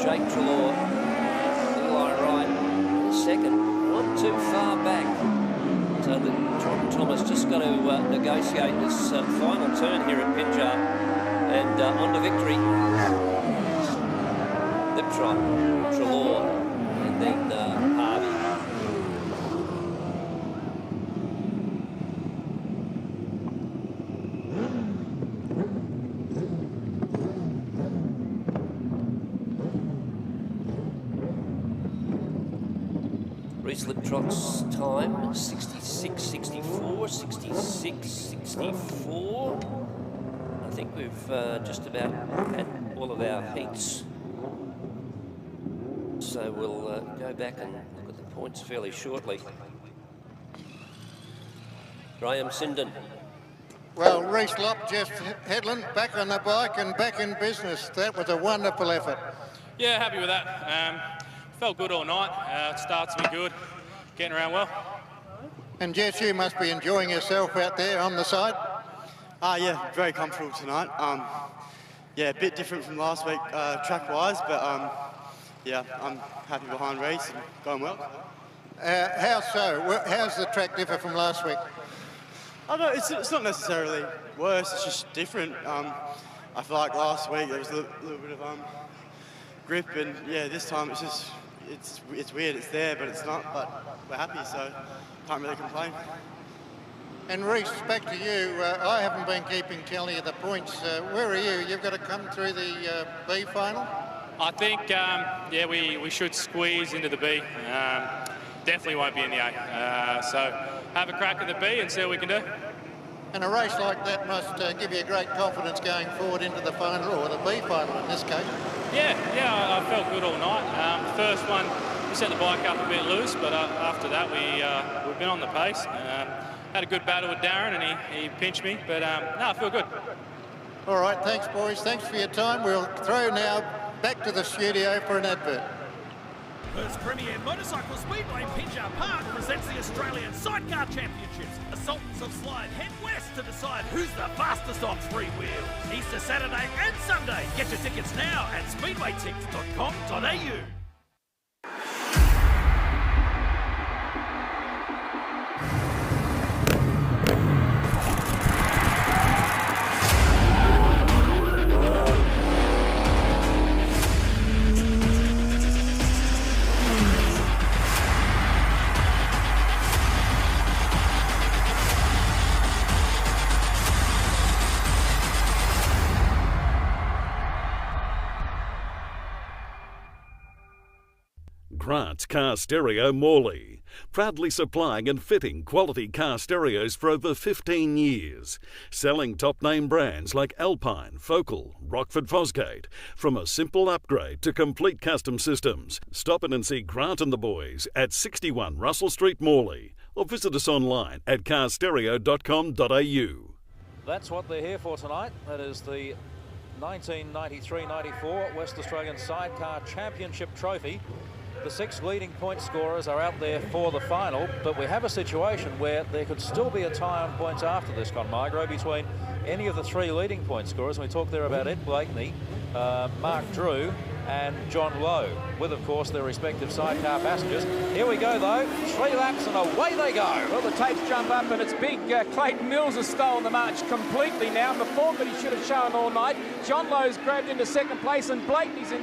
Jake Trelaw, Eli Wright, 2nd, not too far back. So Trot and Thomas just got to negotiate this final turn here at Pinjar, and on to victory. Liptrot, Trelaw, and then Harvey. Reese Liptrot's time, 66, 64, 66, 64. I think we've just about had all of our heats. So we'll go back and look at the points fairly shortly. Graham Sinden. Well, Reese Lopp, Jeff Headland, back on the bike and back in business. That was a wonderful effort. Yeah, happy with that. Felt good all night. Starts to be good. Getting around well. And Jess, you must be enjoying yourself out there on the side. Yeah, very comfortable tonight. Yeah, a bit different from last week track-wise, but yeah, I'm happy behind Reese and going well. How so? How's the track differ from last week? I don't know, it's not necessarily worse, it's just different. I feel like last week there was a little bit of grip, and yeah, this time it's just it's weird. It's there, but it's not. But we're happy, so can't really complain. And Reece, back to you. I haven't been keeping tally of the points. Where are you? You've got to come through the B final? I think, yeah, we should squeeze into the B. Definitely won't be in the A. So have a crack at the B and see what we can do. And a race like that must give you great confidence going forward into the final, or the B final in this case. Yeah, I felt good all night. First one, we set the bike up a bit loose, but after that we've been on the pace. Had a good battle with Darren, and he pinched me, but no, I feel good. All right, thanks, boys. Thanks for your time. We'll throw now back to the studio for an advert. First Premier Motorcycle Speedway Pinjar Park presents the Australian Sidecar Championships. Sultans of Slide head west to decide who's the fastest on three wheels. Easter Saturday and Sunday. Get your tickets now at speedwaytickets.com.au. Grant's Car Stereo Morley, proudly supplying and fitting quality car stereos for over 15 years, selling top-name brands like Alpine, Focal, Rockford Fosgate, from a simple upgrade to complete custom systems. Stop in and see Grant and the boys at 61 Russell Street, Morley, or visit us online at carstereo.com.au. That's what they're here for tonight. That is the 1993-94 West Australian Sidecar Championship Trophy. The 6 leading point scorers are out there for the final, but we have a situation where there could still be a tie on points after this, Con Migro, between any of the 3 leading point scorers. And we talked there about Ed Blakeney, Mark Drew and John Lowe, with, of course, their respective sidecar passengers. Here we go, though. 3 laps and away they go. Well, the tapes jump up and it's big. Clayton Mills has stolen the march completely now. The form that he should have shown all night. John Lowe's grabbed into second place and Blakeney's in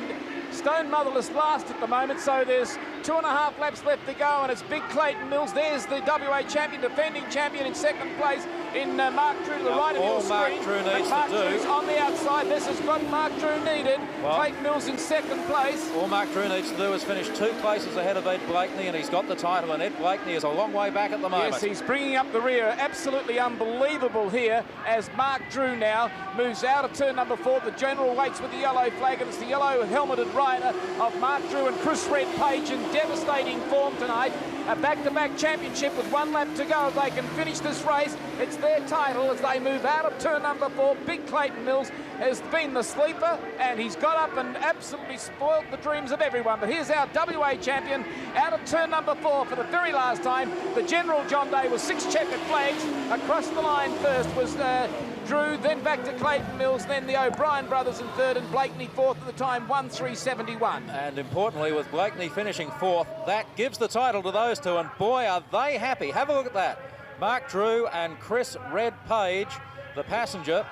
stone motherless last at the moment, so there's 2.5 laps left to go, and it's big Clayton Mills. There's the WA champion, defending champion in second place in Mark Drew to the right of your screen. Mark Drew needs Mark to do. Drew's on the outside. This is what Mark Drew needed. Well, Clayton Mills in second place. All Mark Drew needs to do is finish 2 places ahead of Ed Blakeney, and he's got the title, and Ed Blakeney is a long way back at the moment. Yes, he's bringing up the rear. Absolutely unbelievable here as Mark Drew now moves out of turn number 4. The general waits with the yellow flag, and it's the yellow helmeted rider of Mark Drew and Chris Red Page in devastating form tonight. A back-to-back championship with 1 lap to go. If they can finish this race, it's their title as they move out of turn number 4. Big Clayton Mills has been the sleeper, and he's got up and absolutely spoiled the dreams of everyone. But here's our WA champion out of turn number 4 for the very last time. The General John Day with 6 checkered flags. Across the line first was Drew, then back to Clayton Mills, then the O'Brien brothers in third, and Blakeney fourth at the time, 1:3:71. And importantly, with Blakeney finishing 4th, that gives the title to those 2, and boy, are they happy. Have a look at that. Mark Drew and Chris Red Page, the passenger,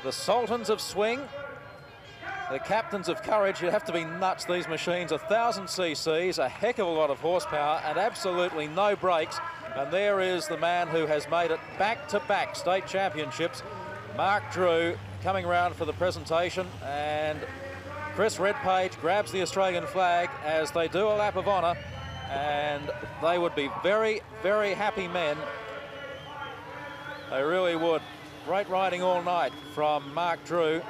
the Sultans of Swing, the captains of courage. You'd have to be nuts, these machines. 1,000 cc's, a heck of a lot of horsepower, and absolutely no brakes. And there is the man who has made it back-to-back state championships, Mark Drew, coming round for the presentation, and Chris Red Page grabs the Australian flag as they do a lap of honour, and they would be very, very happy men. They really would. Great riding all night from Mark Drew.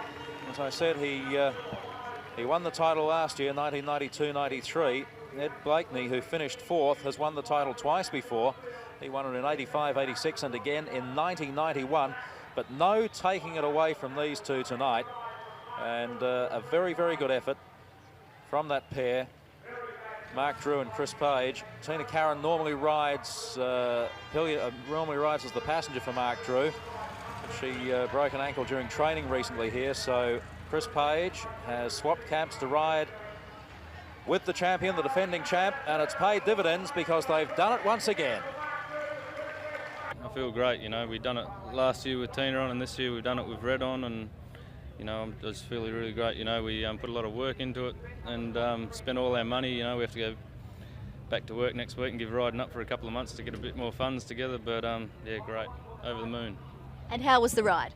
As I said, he won the title last year, 1992-93. Ed Blakeney, who finished 4th, has won the title twice before. He won it in 85, 86, and again in 1991. But no taking it away from these 2 tonight. And a very, very good effort from that pair, Mark Drew and Chris Page. Tina Carron normally rides as the passenger for Mark Drew. She broke an ankle during training recently here, so Chris Page has swapped cabs to ride with the champion, the defending champ, and it's paid dividends because they've done it once again. I feel great, you know. We've done it last year with Tina on, and this year we've done it with Red on, and you know, it was feeling really great. You know, we put a lot of work into it and spent all our money. You know, we have to go back to work next week and give riding up for a couple of months to get a bit more funds together. But yeah, great, over the moon. And how was the ride?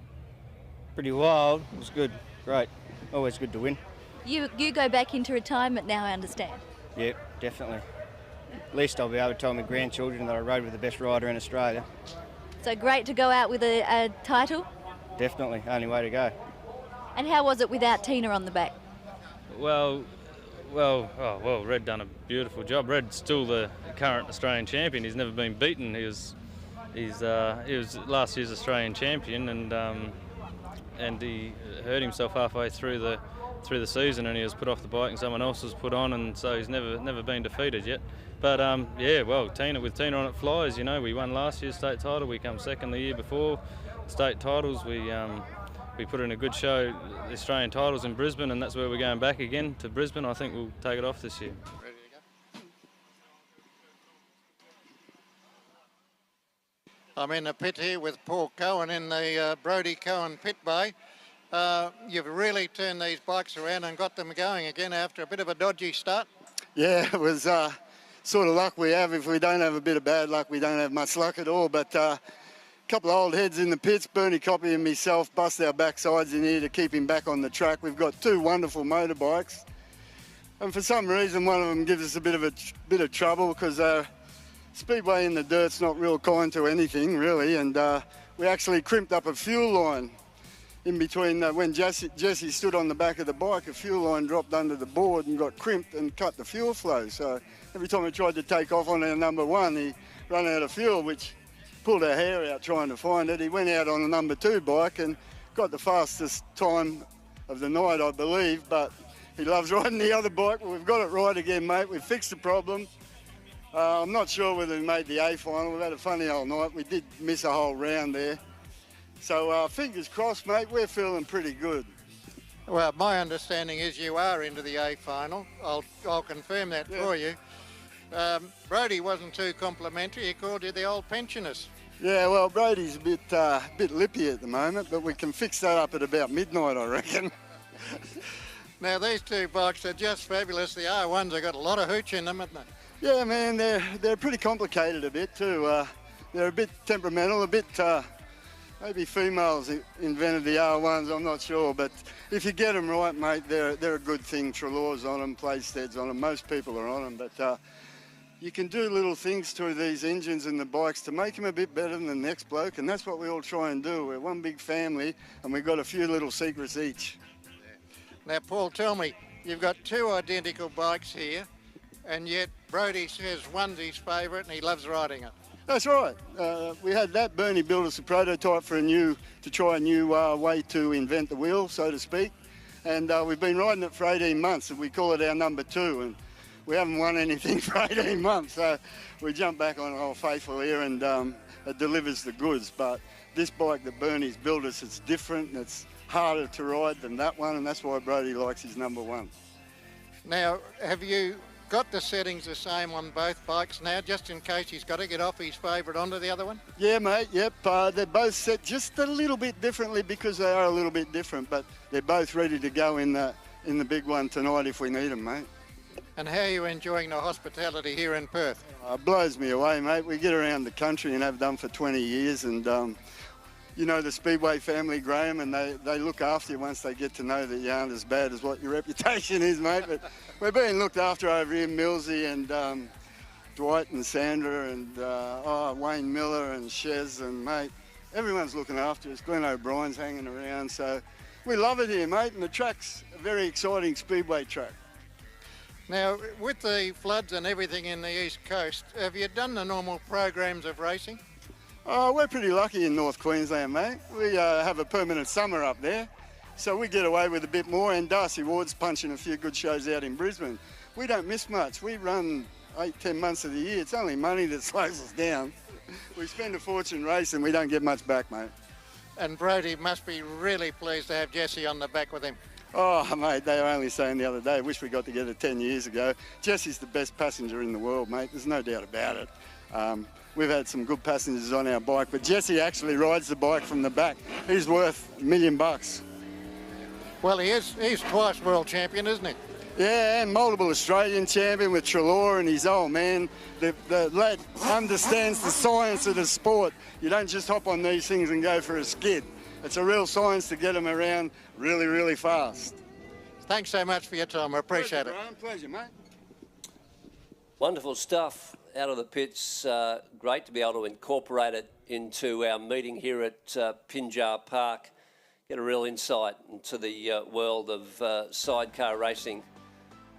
Pretty wild. It was good. Great. Always good to win. You go back into retirement now, I understand. Yep, definitely. At least I'll be able to tell my grandchildren that I rode with the best rider in Australia. So great to go out with a title? Definitely. Only way to go. And how was it without Tina on the back? Well, Red done a beautiful job. Red's still the current Australian champion. He's never been beaten. He was last year's Australian champion, and he hurt himself halfway through the season, and he was put off the bike, and someone else was put on, and so he's never been defeated yet. But yeah, well, with Tina on it flies. You know, we won last year's state title. We come second the year before. State titles. We put in a good show, the Australian titles in Brisbane, and that's where we're going back again to Brisbane. I think we'll take it off this year. Ready to go? I'm in the pit here with Paul Cohen in the Brodie Cohen pit bay. You've really turned these bikes around and got them going again after a bit of a dodgy start. Yeah, it was sort of luck we have. If we don't have a bit of bad luck, we don't have much luck at all. But a couple of old heads in the pits, Bernie Coppy and myself, bust our backsides in here to keep him back on the track. We've got two wonderful motorbikes, and for some reason one of them gives us a bit of trouble because Speedway in the dirt's not real kind to anything really, and we actually crimped up a fuel line in between. When Jesse stood on the back of the bike, a fuel line dropped under the board and got crimped and cut the fuel flow. So every time we tried to take off on our number one, he ran out of fuel, which pulled our hair out trying to find it. He went out on the number two bike and got the fastest time of the night, I believe, but he loves riding the other bike. Well, we've got it right again, mate. We've fixed the problem. I'm not sure whether we made the A final. We've had a funny old night. We did miss a whole round there. So fingers crossed, mate, we're feeling pretty good. Well, my understanding is you are into the A final. I'll confirm that for you. Brodie wasn't too complimentary. He called you the old pensioners. Yeah, well, Brodie's a bit lippy at the moment, but we can fix that up at about midnight, I reckon. Now, these two bikes are just fabulous. The R1s have got a lot of hooch in them, haven't they? Yeah, man, they're pretty complicated a bit too. They're a bit temperamental, a bit... maybe females invented the R1s, I'm not sure, but if you get them right, mate, they're a good thing. Trelaws on them, Playsteads on them, most people are on them, but you can do little things to these engines and the bikes to make them a bit better than the next bloke, and that's what we all try and do. We're one big family, and we've got a few little secrets each. Now, Paul, tell me, you've got two identical bikes here, and yet Brodie says one's his favourite and he loves riding it. That's right. We had that. Bernie built us a prototype to try a new way to invent the wheel, so to speak. And we've been riding it for 18 months, and we call it our number two. And we haven't won anything for 18 months, so we jump back on Old Faithful here, and it delivers the goods. But this bike that Bernie's built us, it's different, and it's harder to ride than that one, and that's why Brodie likes his number one. Now, have you got the settings the same on both bikes now, just in case he's got to get off his favourite onto the other one? Yeah, mate, yep. They're both set just a little bit differently because they are a little bit different, but they're both ready to go in the big one tonight if we need them, mate. And how are you enjoying the hospitality here in Perth? It blows me away, mate. We get around the country and have done for 20 years, and you know the Speedway family, Graham, and they look after you once they get to know that you aren't as bad as what your reputation is, mate. But we're being looked after over here, Millsy and Dwight and Sandra and Wayne Miller and Shez, and, mate, everyone's looking after us. Glenn O'Brien's hanging around, so we love it here, mate, and the track's a very exciting Speedway track. Now, with the floods and everything in the East Coast, have you done the normal programs of racing? Oh, we're pretty lucky in North Queensland, mate. We have a permanent summer up there, so we get away with a bit more, and Darcy Ward's punching a few good shows out in Brisbane. We don't miss much. We run 8-10 months of the year. It's only money that slows us down. We spend a fortune racing, we don't get much back, mate. And Brodie must be really pleased to have Jesse on the back with him. Oh, mate, they were only saying the other day, wish we got together 10 years ago. Jesse's the best passenger in the world, mate. There's no doubt about it. We've had some good passengers on our bike, but Jesse actually rides the bike from the back. He's worth $1 million. Well, he's twice world champion, isn't he? Yeah, and multiple Australian champion with Treloar, and he's old man. The lad understands the science of the sport. You don't just hop on these things and go for a skid. It's a real science to get them around really, really fast. Thanks so much for your time. I appreciate it. Brian. Pleasure, mate. Wonderful stuff out of the pits. Great to be able to incorporate it into our meeting here at Pinjar Park. Get a real insight into the world of sidecar racing.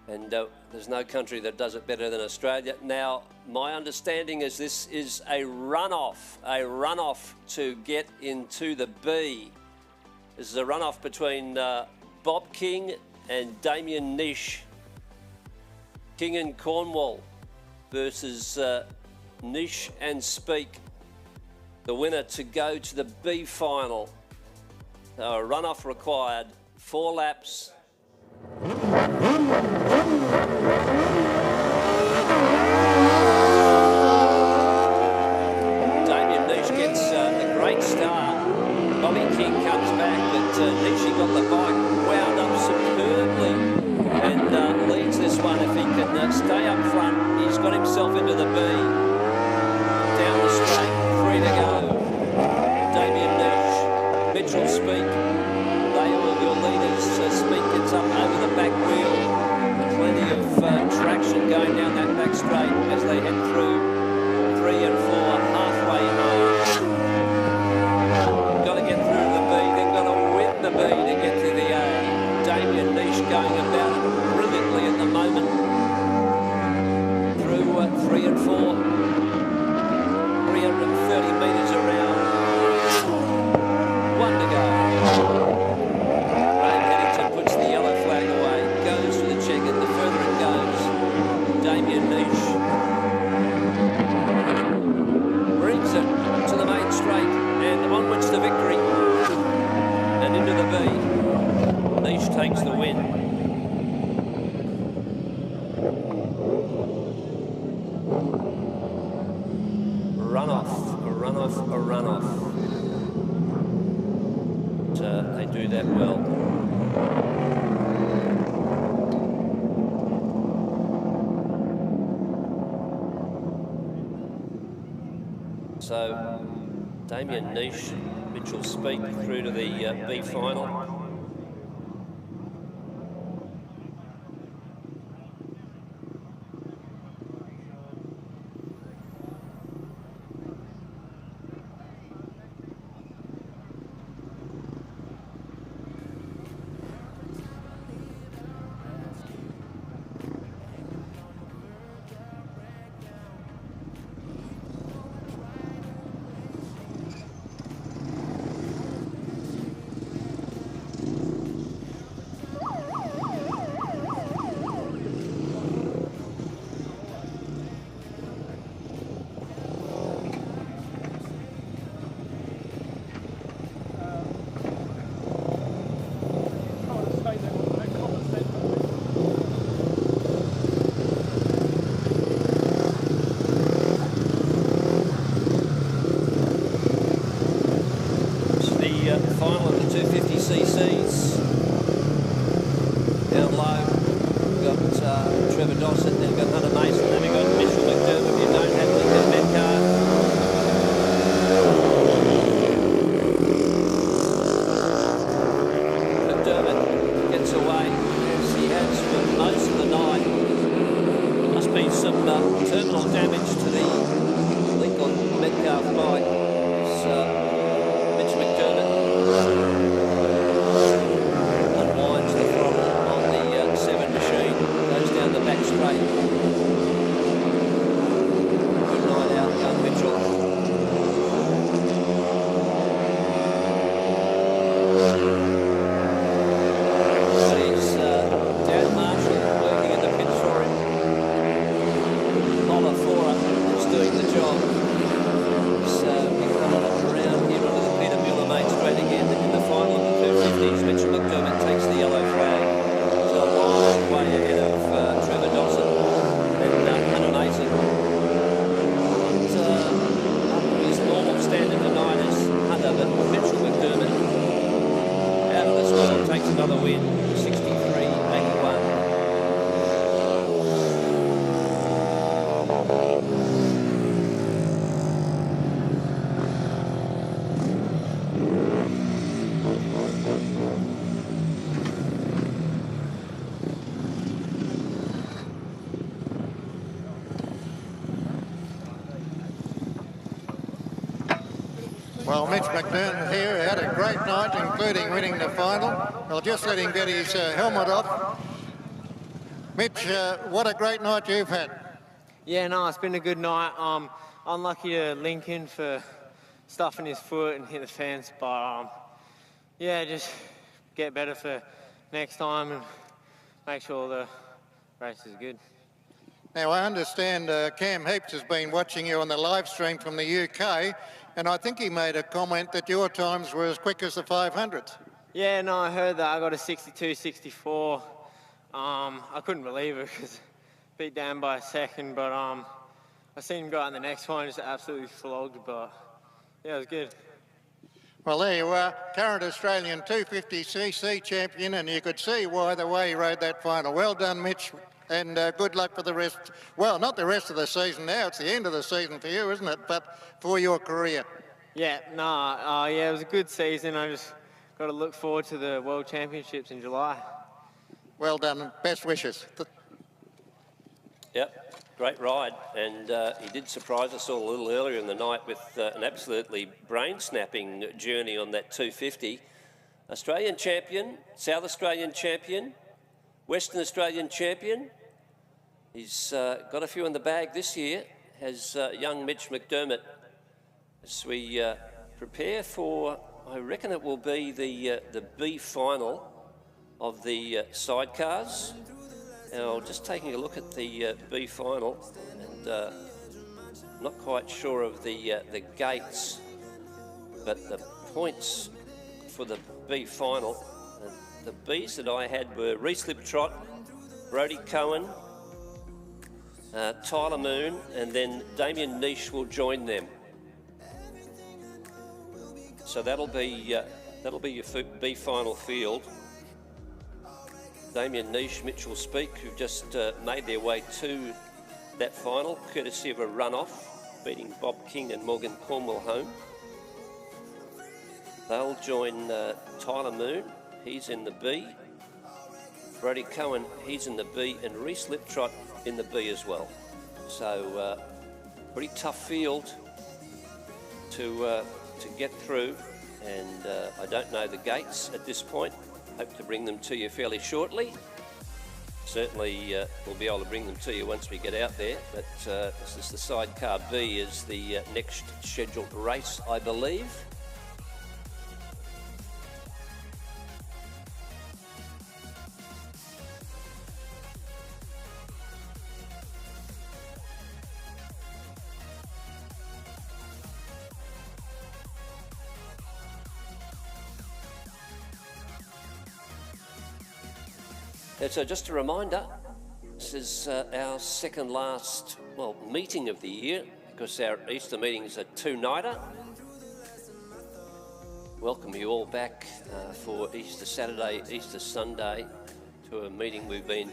And there's no country that does it better than Australia. Now, my understanding is this is a runoff to get into the B. This is a runoff between Bob King and Damien Nish. King and Cornwall versus Nish and Speak. The winner to go to the B final. So a runoff required, 4 laps. Damien Nish gets a great start. Bobby King comes back, but Nish got the bike wound up superbly and leads this one. If he can stay up front, he's got himself into the B. Down the straight, 3 to go. Damien Nish, Mitchell Speak, they are your leaders. Speak gets up over the back wheel. Plenty of traction going down that back straight as they head through 3 and 4, halfway home. Got to get through the B, then got to win the B to get to the A. Damien Nish going about it brilliantly at the moment. Through 3 and 4, 330 metres around. 1 to go. Ray Headington puts the yellow flag away, goes for the check-in. The further it goes, Damien Nish brings it to the main straight and onwards to victory. And into the B. Nish takes the win. A runoff. They do that well. So Damien Nish, Mitchell Speak through to the B final. Final of the 250cc's. Down low, we've got Trevor Dossett, then we've got Hunter Mason, then we've got Mitchell McDermott, you don't have Lincoln Metcalf. McDermott gets away, as he has for most of the night. Must be some terminal damage to the Lincoln Metcalf bike. Mitch McDermott unwinds the throttle on the 7 machine, goes down the back straight. Good night out, young Mitchell. But he's Dan Marshall working in the pits for him. Molla Fora is doing the job. So another win, 63.81. Well, Mitch McDermott here had a great night, including winning the final. I'll just let him get his helmet off. Mitch, what a great night you've had. Yeah, no, it's been a good night. Unlucky to Lincoln for stuffing his foot and hit the fence, but yeah, just get better for next time and make sure the race is good. Now, I understand Cam Heaps has been watching you on the live stream from the UK, and I think he made a comment that your times were as quick as the 500s. Yeah, no, I heard that. I got a 62.64. I couldn't believe it because beat down by a second, but I seen him go out in the next one, just absolutely flogged, but yeah, it was good. Well, there you are, current Australian 250cc champion, and you could see why the way he rode that final. Well done, Mitch, and good luck for the rest. Well, not the rest of the season now, it's the end of the season for you, isn't it? But for your career. Yeah, yeah, it was a good season. I just got to look forward to the World Championships in July. Well done, best wishes. Yep, great ride, and he did surprise us all a little earlier in the night with an absolutely brain-snapping journey on that 250. Australian champion, South Australian champion, Western Australian champion. He's got a few in the bag this year, has young Mitch McDermott. As we prepare for, I reckon it will be the B final of the sidecars. Now, just taking a look at the B final, and I'm not quite sure of the gates, but the points for the B final, the Bs that I had were Reese Liptrot, Brodie Cohen, Tyler Moon, and then Damien Niche will join them. So that'll be your B final field. Damien Niche, Mitchell Speak, who've just made their way to that final, courtesy of a runoff, beating Bob King and Morgan Cornwell home. They'll join Tyler Moon, he's in the B. Brodie Cohen, he's in the B, and Reese Liptrot in the B as well. So pretty tough field to get through, and I don't know the gates at this point. Hope to bring them to you fairly shortly. Certainly we'll be able to bring them to you once we get out there, but this is the Sidecar B is the next scheduled race, I believe. And so just a reminder, this is our second last, meeting of the year, because our Easter meetings are two-nighter. Welcome you all back for Easter Saturday, Easter Sunday, to a meeting we've been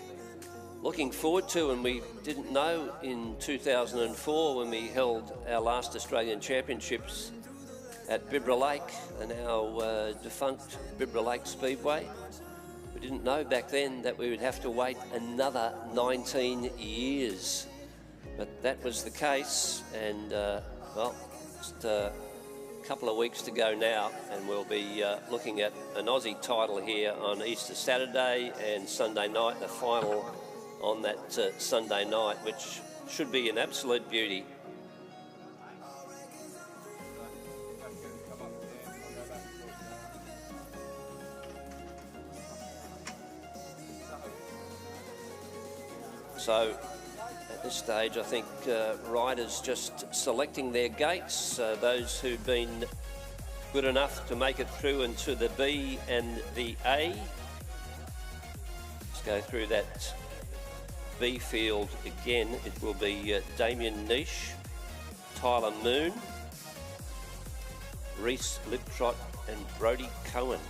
looking forward to, and we didn't know in 2004 when we held our last Australian Championships at Bibra Lake, the now defunct Bibra Lake Speedway. We didn't know back then that we would have to wait another 19 years, but that was the case, and just a couple of weeks to go now, and we'll be looking at an Aussie title here on Easter Saturday and Sunday night, the final on that Sunday night, which should be an absolute beauty. So at this stage, I think riders just selecting their gates, those who've been good enough to make it through into the B and the A. Let's go through that B field again. It will be Damien Niche, Tyler Moon, Reese Liptrot and Brodie Cohen.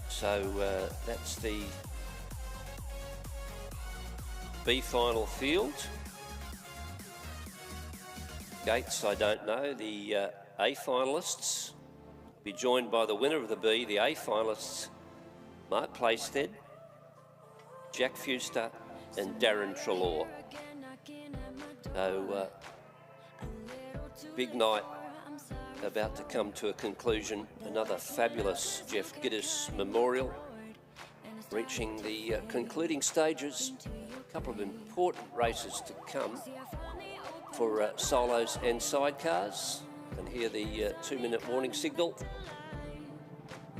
So that's the B final field. Gates, I don't know. The A finalists be joined by the winner of the B, the A finalists, Mark Playstead, Jack Fuster and Darren Treloar. So, big night about to come to a conclusion. Another fabulous Jeff Gittus memorial, reaching the concluding stages. A couple of important races to come for solos and sidecars. You can hear the 2-minute warning signal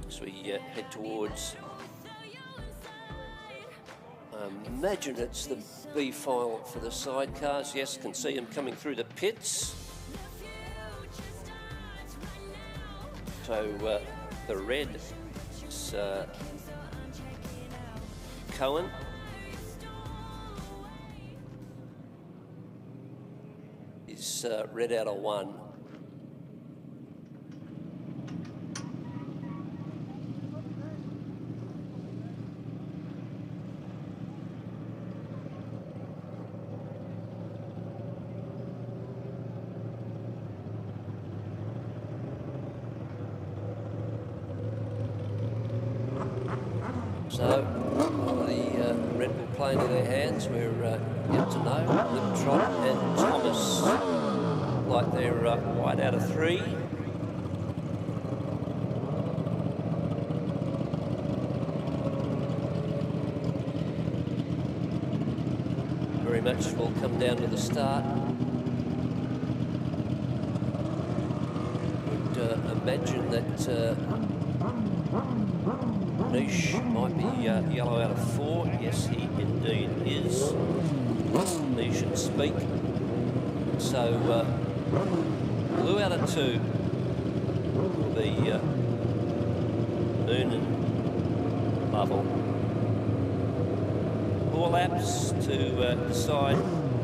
as we head towards, imagine it's the B final for the sidecars. Yes, can see them coming through the pits. So the red is Cohen. Is red out of 1. So, the red will play into their hands. We're yet to know. Liptrot and Thomas, like they're wide out of 3. Very much will come down to the start. Would imagine that Niche might be yellow out of 4. Yes, he indeed is. Niche and Speak. So blue out of 2 will be Moon and Lovell. 4 laps to decide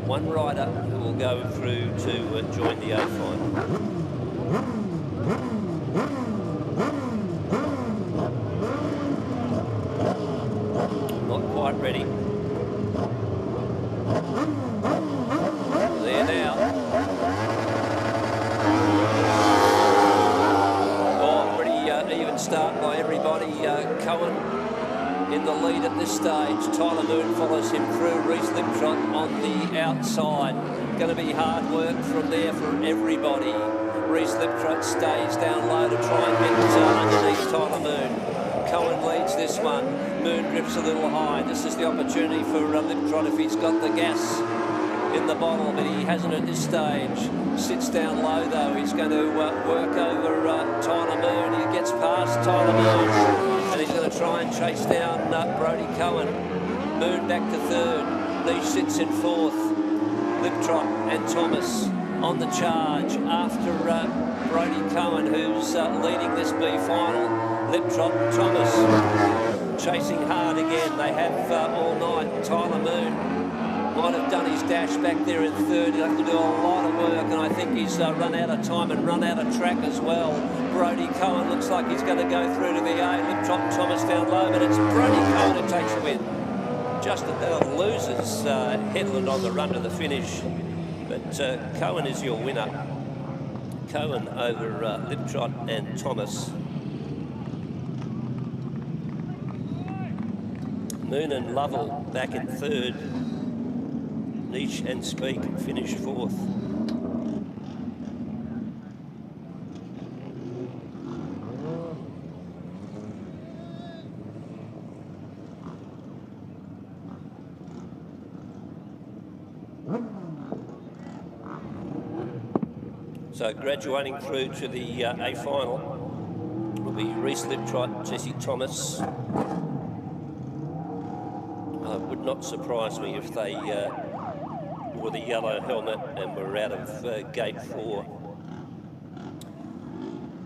one rider who will go through to join the A final. Quite ready. There now. Oh, pretty even start by everybody. Cohen in the lead at this stage. Tyler Moon follows him through. Reese Liptrot on the outside. Going to be hard work from there for everybody. Reese Liptrot stays down low to try and get underneath Tyler Moon. Cohen leads this one. Moon drifts a little high. This is the opportunity for Liptrot if he's got the gas in the bottle, but he hasn't at this stage. Sits down low though. He's going to work over Tyler Moon. He gets past Tyler Moon and he's going to try and chase down Brodie Cohen. Moon back to 3rd. Niche sits in 4th. Liptrot and Thomas on the charge after Brodie Cohen, who's leading this B final. Liptrot and Thomas chasing hard again. They have all night. Tyler Moon might have done his dash back there in 3rd. He'll have to do a lot of work, and I think he's run out of time and run out of track as well. Brodie Cohen looks like he's going to go through to the A. Liptrot and Thomas down low, but it's Brodie Cohen who takes the win. Just about loses Headland on the run to the finish, but Cohen is your winner. Cohen over Liptrot and Thomas. Moon and Lovell back in 3rd. Niche and Speak finish 4th. So graduating through to the A final will be Reese Liptrot, Jesse Thomas. Would not surprise me if they wore the yellow helmet and were out of gate 4.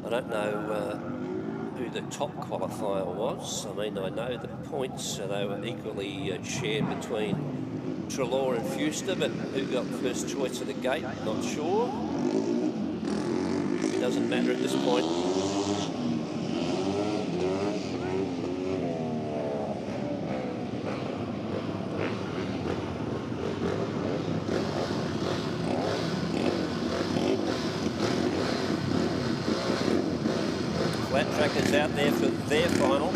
I don't know who the top qualifier was. I mean, I know the points, they were equally shared between Treloar and Fuster, but who got first choice at the gate, not sure. It doesn't matter at this point. trackers out there for their final.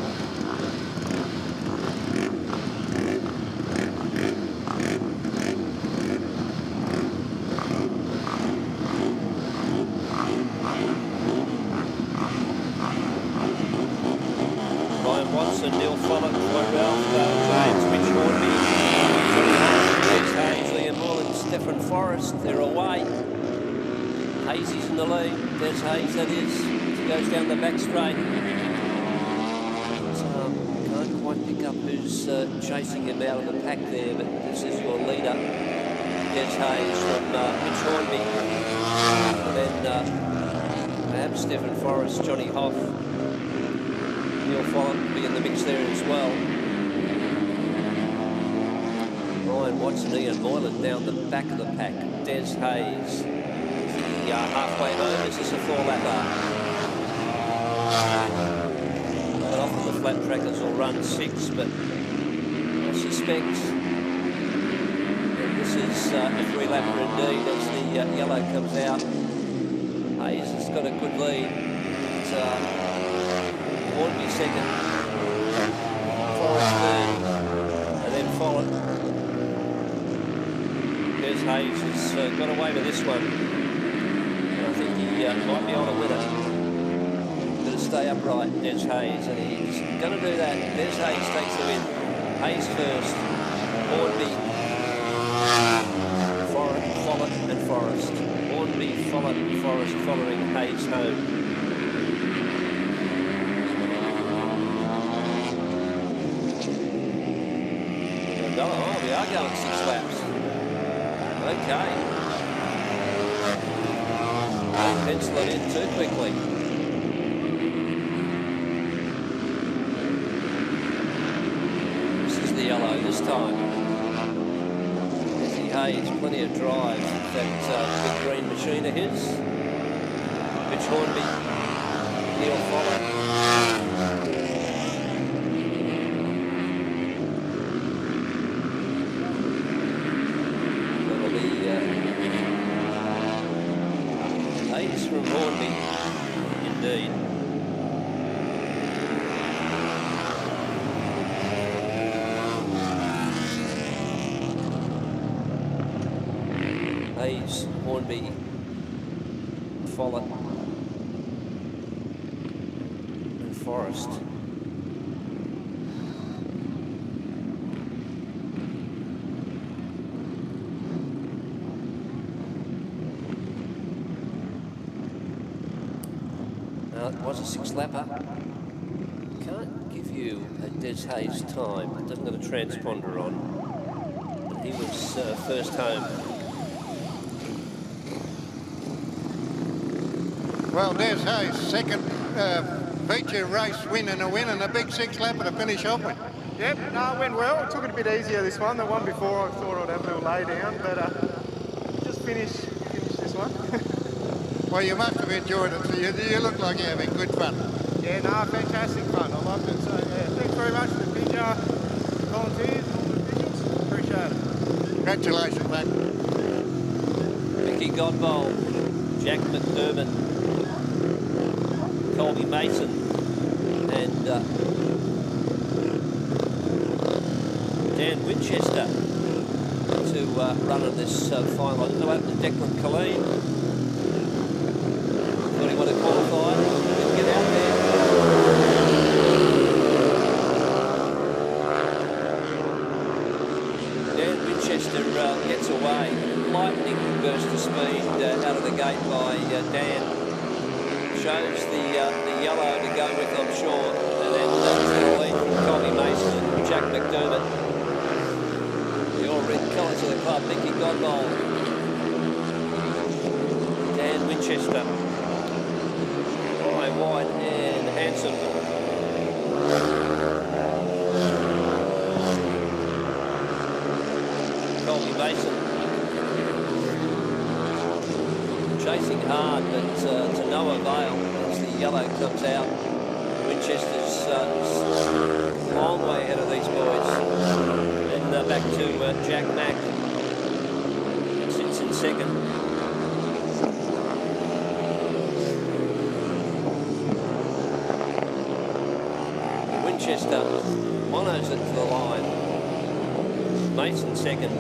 Ryan Watson, Neil Follett, Roy Ralph, James, Mitch Hornby, Des Hayes, Liam Moreland, Stephen Forrest, they're away. Hazy's in the lead, Des Hayes that is, he goes down the back straight. Can't quite pick up who's chasing him out of the pack there, but this is your leader, Des Hayes from Mitch Hornby. And then perhaps Stephen Forrest, Johnny Hoff, Neil Follett will be in the mix there as well. Ryan Watson, Ian Moylan down the back of the pack. Des Hayes, halfway home. Is this a 4-lapper? But often the flat trackers will run 6, but I suspect that this is a 3-lapper indeed as the yellow comes out. Hayes has got a good lead. Hornby second, Forrest third, and then Follett. Des Hayes has got away with this one. And I think he might be on a winner. Got to stay upright, Des Hayes, and he's going to do that. Des Hayes takes the win. Hayes first, Hornby, Follett and Forrest. Hornby, Follett and Forrest following Hayes home. Oh, we are going 6 laps. Okay. Don't pencil it in too quickly. This is the yellow this time. Izzy Hayes, plenty of drive. That big green machine of his. Mitch Hornby, Neil Follett. From Hornby, indeed. Hayes, Hornby, Follett, and Forrest. It was a 6-lapper. Can't give you a Des Hayes time. It doesn't have a transponder on. But he was first home. Well, Des Hayes, second feature race win and a big 6-lapper to finish off with. Yep, no, it went well. It took it a bit easier this one. The one before I thought I'd have a little lay down, but just finished this one. Well, you must have enjoyed it. So you look like you're having good fun. Yeah, no, fantastic fun. I loved it. So, yeah, thanks very much to the Pinjar volunteers and all the officials. Appreciate it. Congratulations, mate. Mickey Godbold, Jack McDermott, Colby Mason, and Dan Winchester to run in this final. I didn't know what happened to Declan Colleen. Thought he would have qualified. Didn't get out there. Dan Winchester gets away. Lightning burst of speed out of the gate by Dan. Shows the yellow to go with, I'm sure. And then the lead from Colby Mason and Jack McDermott. The all red colours of the club, Mickey Godbold. Dan Winchester. Wide and Hanson. Colby Mason. Chasing hard, but to no avail as the yellow comes out. Winchester's a long way ahead of these boys. And back to Jack Mack. Sits in second. Winchester monos it to the line. Mason second.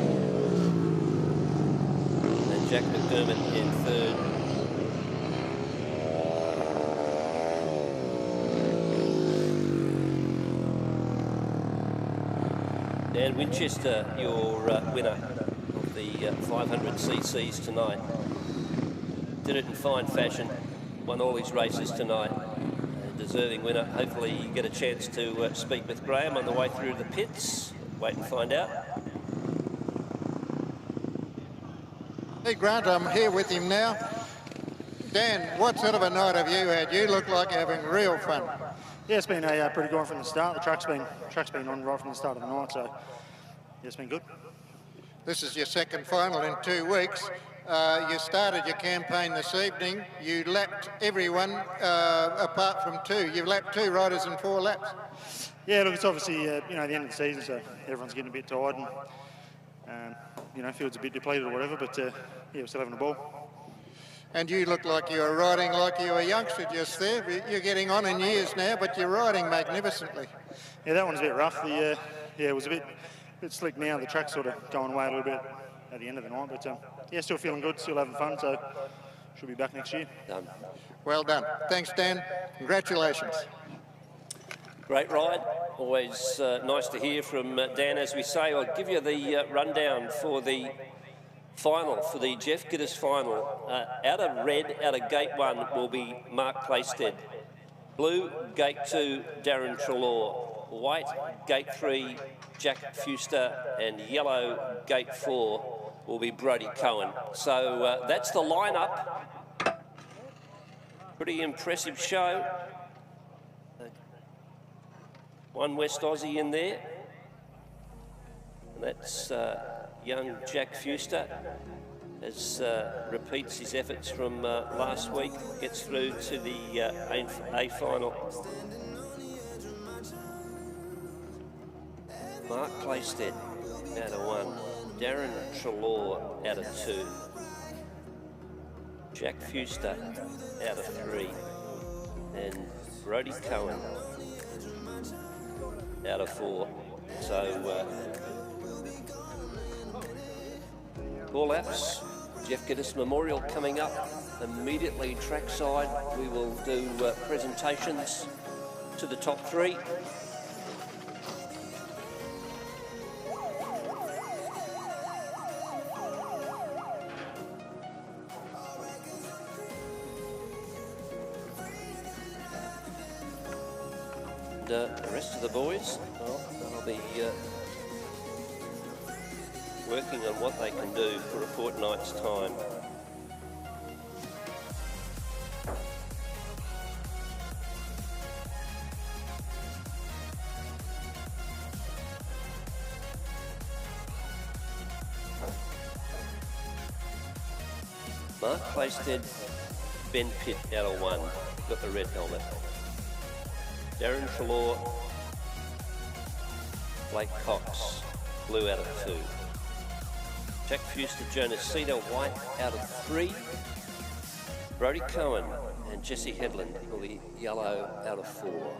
And Jack McDermott in third. Dan Winchester, your winner of the 500cc's tonight. Did it in fine fashion. Won all his races tonight. Deserving winner. Hopefully you get a chance to speak with Graham on the way through the pits. Wait and find out. Hey Grant, I'm here with him now. Dan, what sort of a night have you had? You look like you're having real fun. Yeah, it's been a pretty good one from the start. The track's been on right from the start of the night, so yeah, it's been good. This is your second final in 2 weeks. You started your campaign this evening. You lapped everyone apart from 2. You've lapped 2 riders in 4 laps. Yeah, look, it's obviously the end of the season, so everyone's getting a bit tired, and field's a bit depleted or whatever. But yeah, we're still having a ball. And you look like you were riding like you were a youngster just there. You're getting on in years now, but you're riding magnificently. Yeah, that one's a bit rough. It was a bit slick now. The track's sort of going away a little bit at the end of the night, but yeah, still feeling good, still having fun, so should be back next year. Done. Well done. Thanks, Dan. Congratulations. Great ride. Always nice to hear from Dan. As we say, I'll give you the rundown for the final, for the Jeff Gittus final. Out of red, out of gate 1 will be Mark Playstead. Blue, gate 2, Darren Trelaw. White, gate 3, Jack Fuster. And yellow, gate 4, will be Brodie Cohen. So that's the lineup. Pretty impressive show. One West Aussie in there. And that's young Jack Fuster, as repeats his efforts from last week, gets through to the A final. Mark Playstead out of 1, Darren Trelaw out of 2, Jack Fuster out of 3, and Brodie Cohen out of 4. So 4 laps. Jeff Gittus Memorial coming up immediately trackside. We will do presentations to the top 3. The rest of the boys, well, they'll be working on what they can do for a fortnight's time. Mark Playstead, Ben Pitt out of 1, got the red helmet. Darren Trelaw, Blake Cox, blue out of 2. Jack Fuster, Jonas Cedar, white out of 3. Brodie Cohen and Jesse Headland will be yellow out of 4.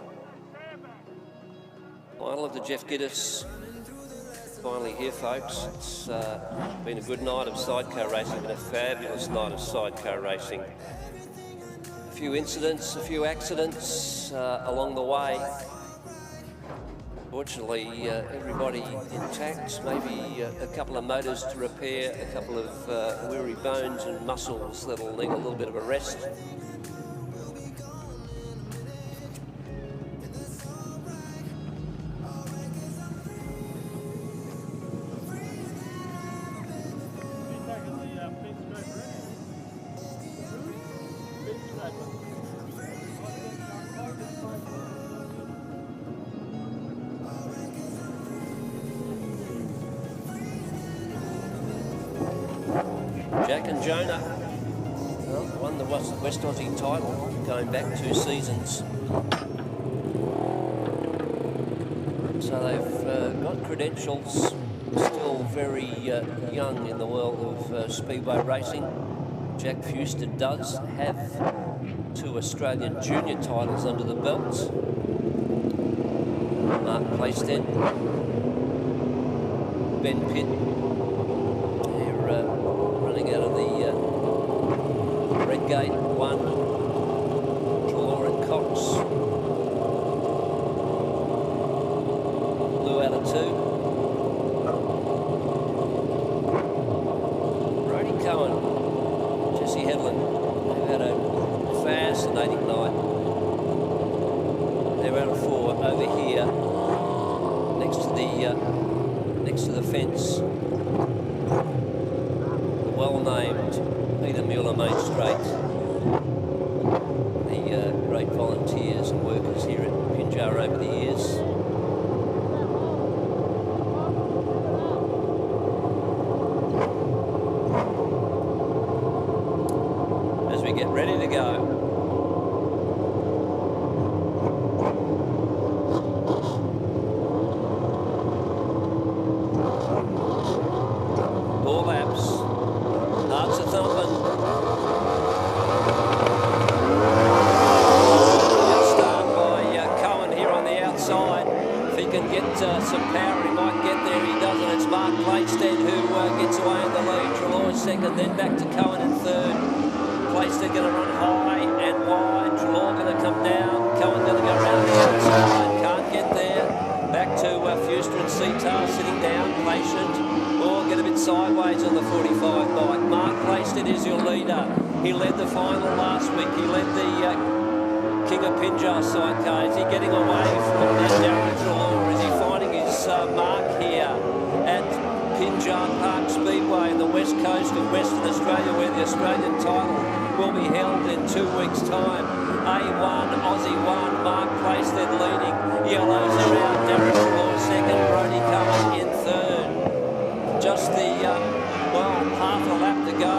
Final of the Jeff Gittus. Finally here, folks. It's been a good night of sidecar racing, been a fabulous night of sidecar racing. A few incidents, a few accidents along the way. Fortunately, everybody intact, maybe a couple of motors to repair, a couple of weary bones and muscles that'll need a little bit of a rest. Jack and Jonah won the West Aussie title going back 2 seasons. So they've got credentials, still very young in the world of Speedway racing. Jack Fuster does have 2 Australian junior titles under the belt. Mark Plaisted, Ben Pitt. They're running out of the red gate. 1, Trelaw and Cox. Blue out of 2. Brody Cohen, Jesse Hedlund. They've had a fascinating night. They're out of 4 over here, next to the fence. The well-named Peter Mueller Main Straight. The great volunteers and workers here at Pinjar over the years. As we get ready to go. Some power, he might get there, he doesn't. It's Mark Plaisted who gets away in the lead. Trelaw second, then back to Cohen in third. Plaisted going to run high and wide. Trelaw going to come down. Cohen going to go around the outside. Can't get there. Back to Fuster and Sitar sitting down, patient. Or get a bit sideways on the 45 bike. Mark Plaisted is your leader. He led the final last week. He led the King of Pinjar Sidecar. Is he getting away from Darren Trelaw? Is he finding his mark here at Pinjar Park Speedway in the west coast of Western Australia, where the Australian title will be held in 2 weeks' time? A1, Aussie 1, Mark Plaisted leading. Yellows around, Darren Trelaw second, Brody Cohen in third. Just the, half a lap to go.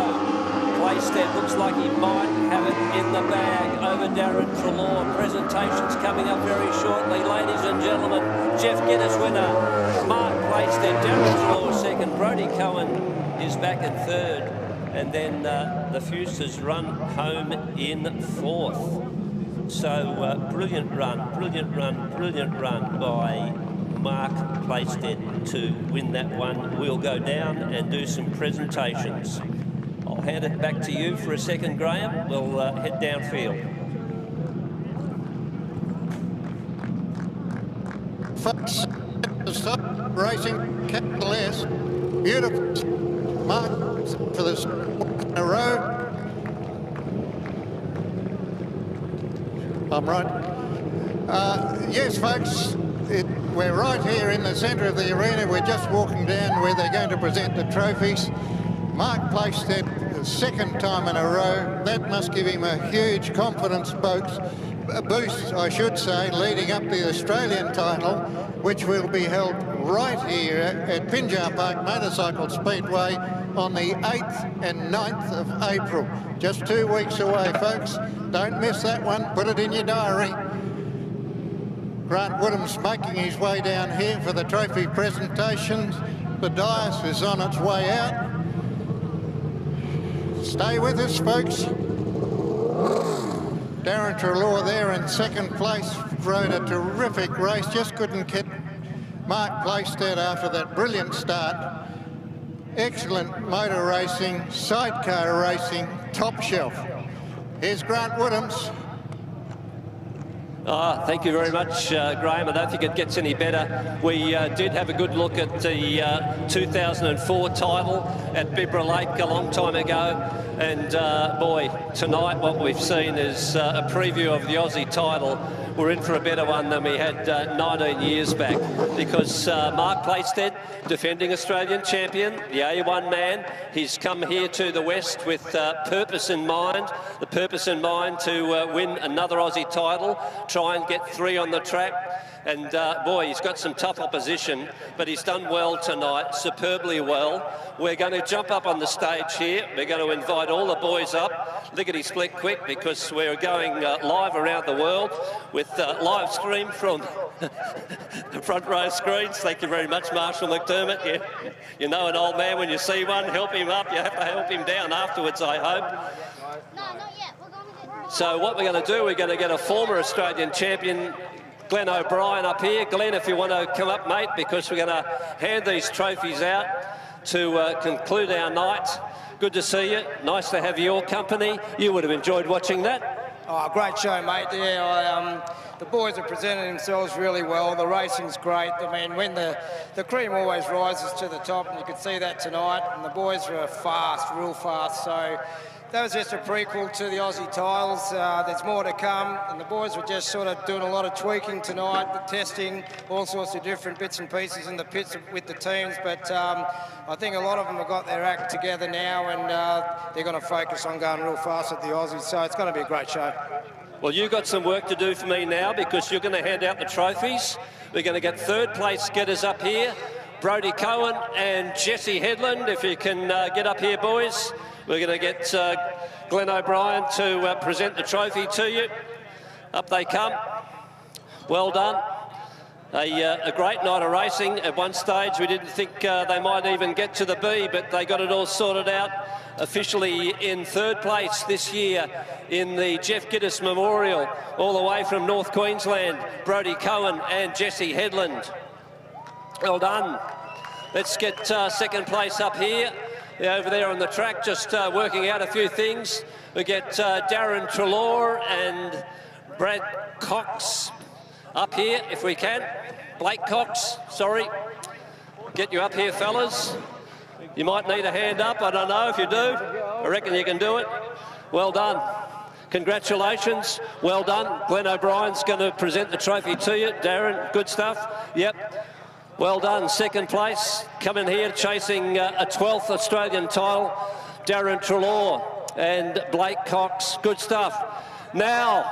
Plaisted looks like he might have it in the bag over Darren Trelaw. Presentations coming up very shortly. Ladies and gentlemen, Jeff Gittus winner, Mark Plaisted, Darren Trelaw second, Brody Cohen is back in third, and then the Fusters run home in fourth. So brilliant run by Mark Plaisted to win that one. We'll go down and do some presentations. I'll hand it back to you for a second, Graham. We'll head downfield. Folks, stop racing, capital S. Beautiful mark for the in a row. I'm right. Yes, folks, we're right here in the centre of the arena. We're just walking down where they're going to present the trophies. Mark Plaisted, the second time in a row. That must give him a huge confidence boost, I should say, leading up the Australian title, which will be held right here at Pinjar Park Motorcycle Speedway on the 8th and 9th of April. Just 2 weeks away, folks. Don't miss that one. Put it in your diary. Grant Woodham's making his way down here for the trophy presentations. The dais is on its way out. Stay with us, folks. Darren Trelaw there in second place, rode a terrific race, just couldn't get Mark Plaisted after that brilliant start. Excellent motor racing, sidecar racing, top shelf. Here's Grant Woodhams. Thank you very much, Graham. I don't think it gets any better. We did have a good look at the 2004 title at Bibra Lake a long time ago. And boy, tonight what we've seen is a preview of the Aussie title. We're in for a better one than we had 19 years back, because Mark Plaisted, defending Australian champion, the A1 man, he's come here to the West with purpose in mind, the purpose in mind to win another Aussie title, try and get 3 on the track. And boy, he's got some tough opposition, but he's done well tonight, superbly well. We're going to jump up on the stage here. We're going to invite all the boys up. Lickety-split quick, because we're going live around the world with live stream from front row screens. Thank you very much, Marshall McDermott. You know an old man when you see one, help him up. You have to help him down afterwards, I hope. So what we're going to do, we're going to get a former Australian champion, Glenn O'Brien up here. Glenn, if you want to come up, mate, because we're going to hand these trophies out to conclude our night. Good to see you. Nice to have your company. You would have enjoyed watching that. Oh, great show, mate. Yeah, the boys have presented themselves really well. The racing's great. I mean, when the cream always rises to the top, and you could see that tonight, and the boys were fast, real fast. So that was just a prequel to the Aussie Tiles. There's more to come, and the boys were just sort of doing a lot of tweaking tonight, testing all sorts of different bits and pieces in the pits with the teams. But I think a lot of them have got their act together now, and they're going to focus on going real fast at the Aussies. So it's going to be a great show. Well, you've got some work to do for me now, because you're going to hand out the trophies. We're going to get third place getters up here. Brodie Cohen and Jesse Headland, if you can get up here, boys. We're going to get Glenn O'Brien to present the trophy to you. Up they come. Well done. A great night of racing. At one stage, we didn't think they might even get to the B, but they got it all sorted out. Officially in third place this year in the Jeff Gittus Memorial, all the way from North Queensland, Brodie Cohen and Jesse Headland. Well done. Let's get second place up here. They're over there on the track, just working out a few things. We get Darren Treloar and Brad Cox up here, if we can. Blake Cox, sorry. Get you up here, fellas. You might need a hand up, I don't know if you do. I reckon you can do it. Well done. Congratulations, well done. Glenn O'Brien's going to present the trophy to you. Darren, good stuff. Yep. Well done, second place. Coming here chasing a 12th Australian title, Darren Treloar and Blake Cox. Good stuff. Now,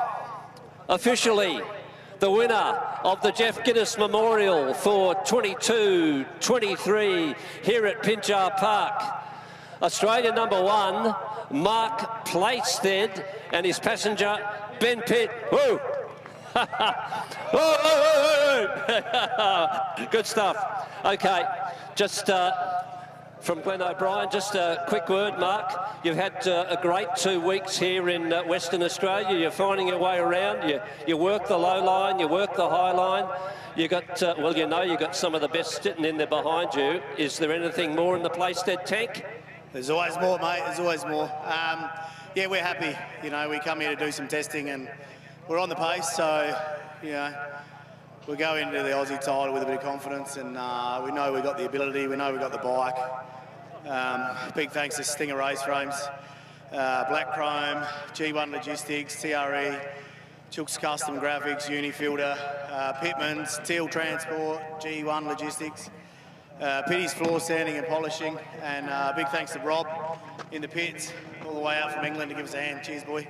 officially, the winner of the Jeff Gittus Memorial for 22-23 here at Pinjar Park. Australia #1, Mark Plaisted, and his passenger, Ben Pitt. Woo! Good stuff. Okay, just from Glenn O'Brien, just a quick word, Mark. You've had a great 2 weeks here in Western Australia. You're finding your way around. You work the low line, you work the high line. You got, well, you know, you got some of the best sitting in there behind you. Is there anything more in the Plaisted tank? There's always more, mate. There's always more. Yeah, we're happy. You know, we come here to do some testing, and we're on the pace, so, you know, we go into the Aussie title with a bit of confidence, and we know we've got the ability, we know we've got the bike. Big thanks to Stinger Race Frames, Black Chrome, G1 Logistics, TRE, Chooks Custom Graphics, Unifilter, Pitmans, Teal Transport, G1 Logistics, Pitty's Floor Sanding and Polishing, and big thanks to Rob in the pits, all the way out from England to give us a hand. Cheers, boy.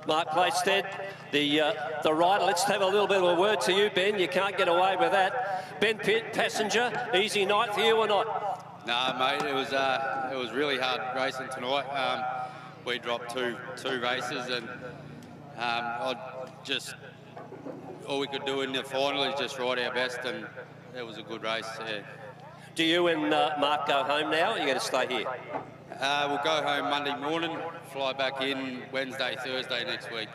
Mark Plaisted, the rider. Let's have a little bit of a word to you, Ben. You can't get away with that. Ben Pitt, passenger, easy night for you or not? Nah, mate, it was really hard racing tonight. We dropped two races, and all we could do in the final is just ride our best, and it was a good race. Yeah. Do you and Mark go home now, or are you going to stay here? We'll go home Monday morning, fly back in Wednesday, Thursday next week.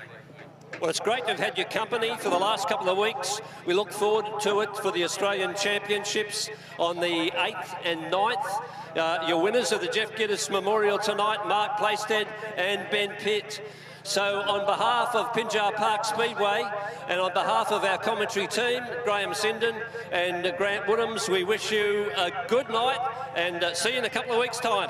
Well, it's great to have had your company for the last couple of weeks. We look forward to it for the Australian Championships on the 8th and 9th. Your winners of the Jeff Gittus Memorial tonight, Mark Plaisted and Ben Pitt. So on behalf of Pinjar Park Speedway and on behalf of our commentary team, Graham Sinden and Grant Woodhams, we wish you a good night and see you in a couple of weeks' time.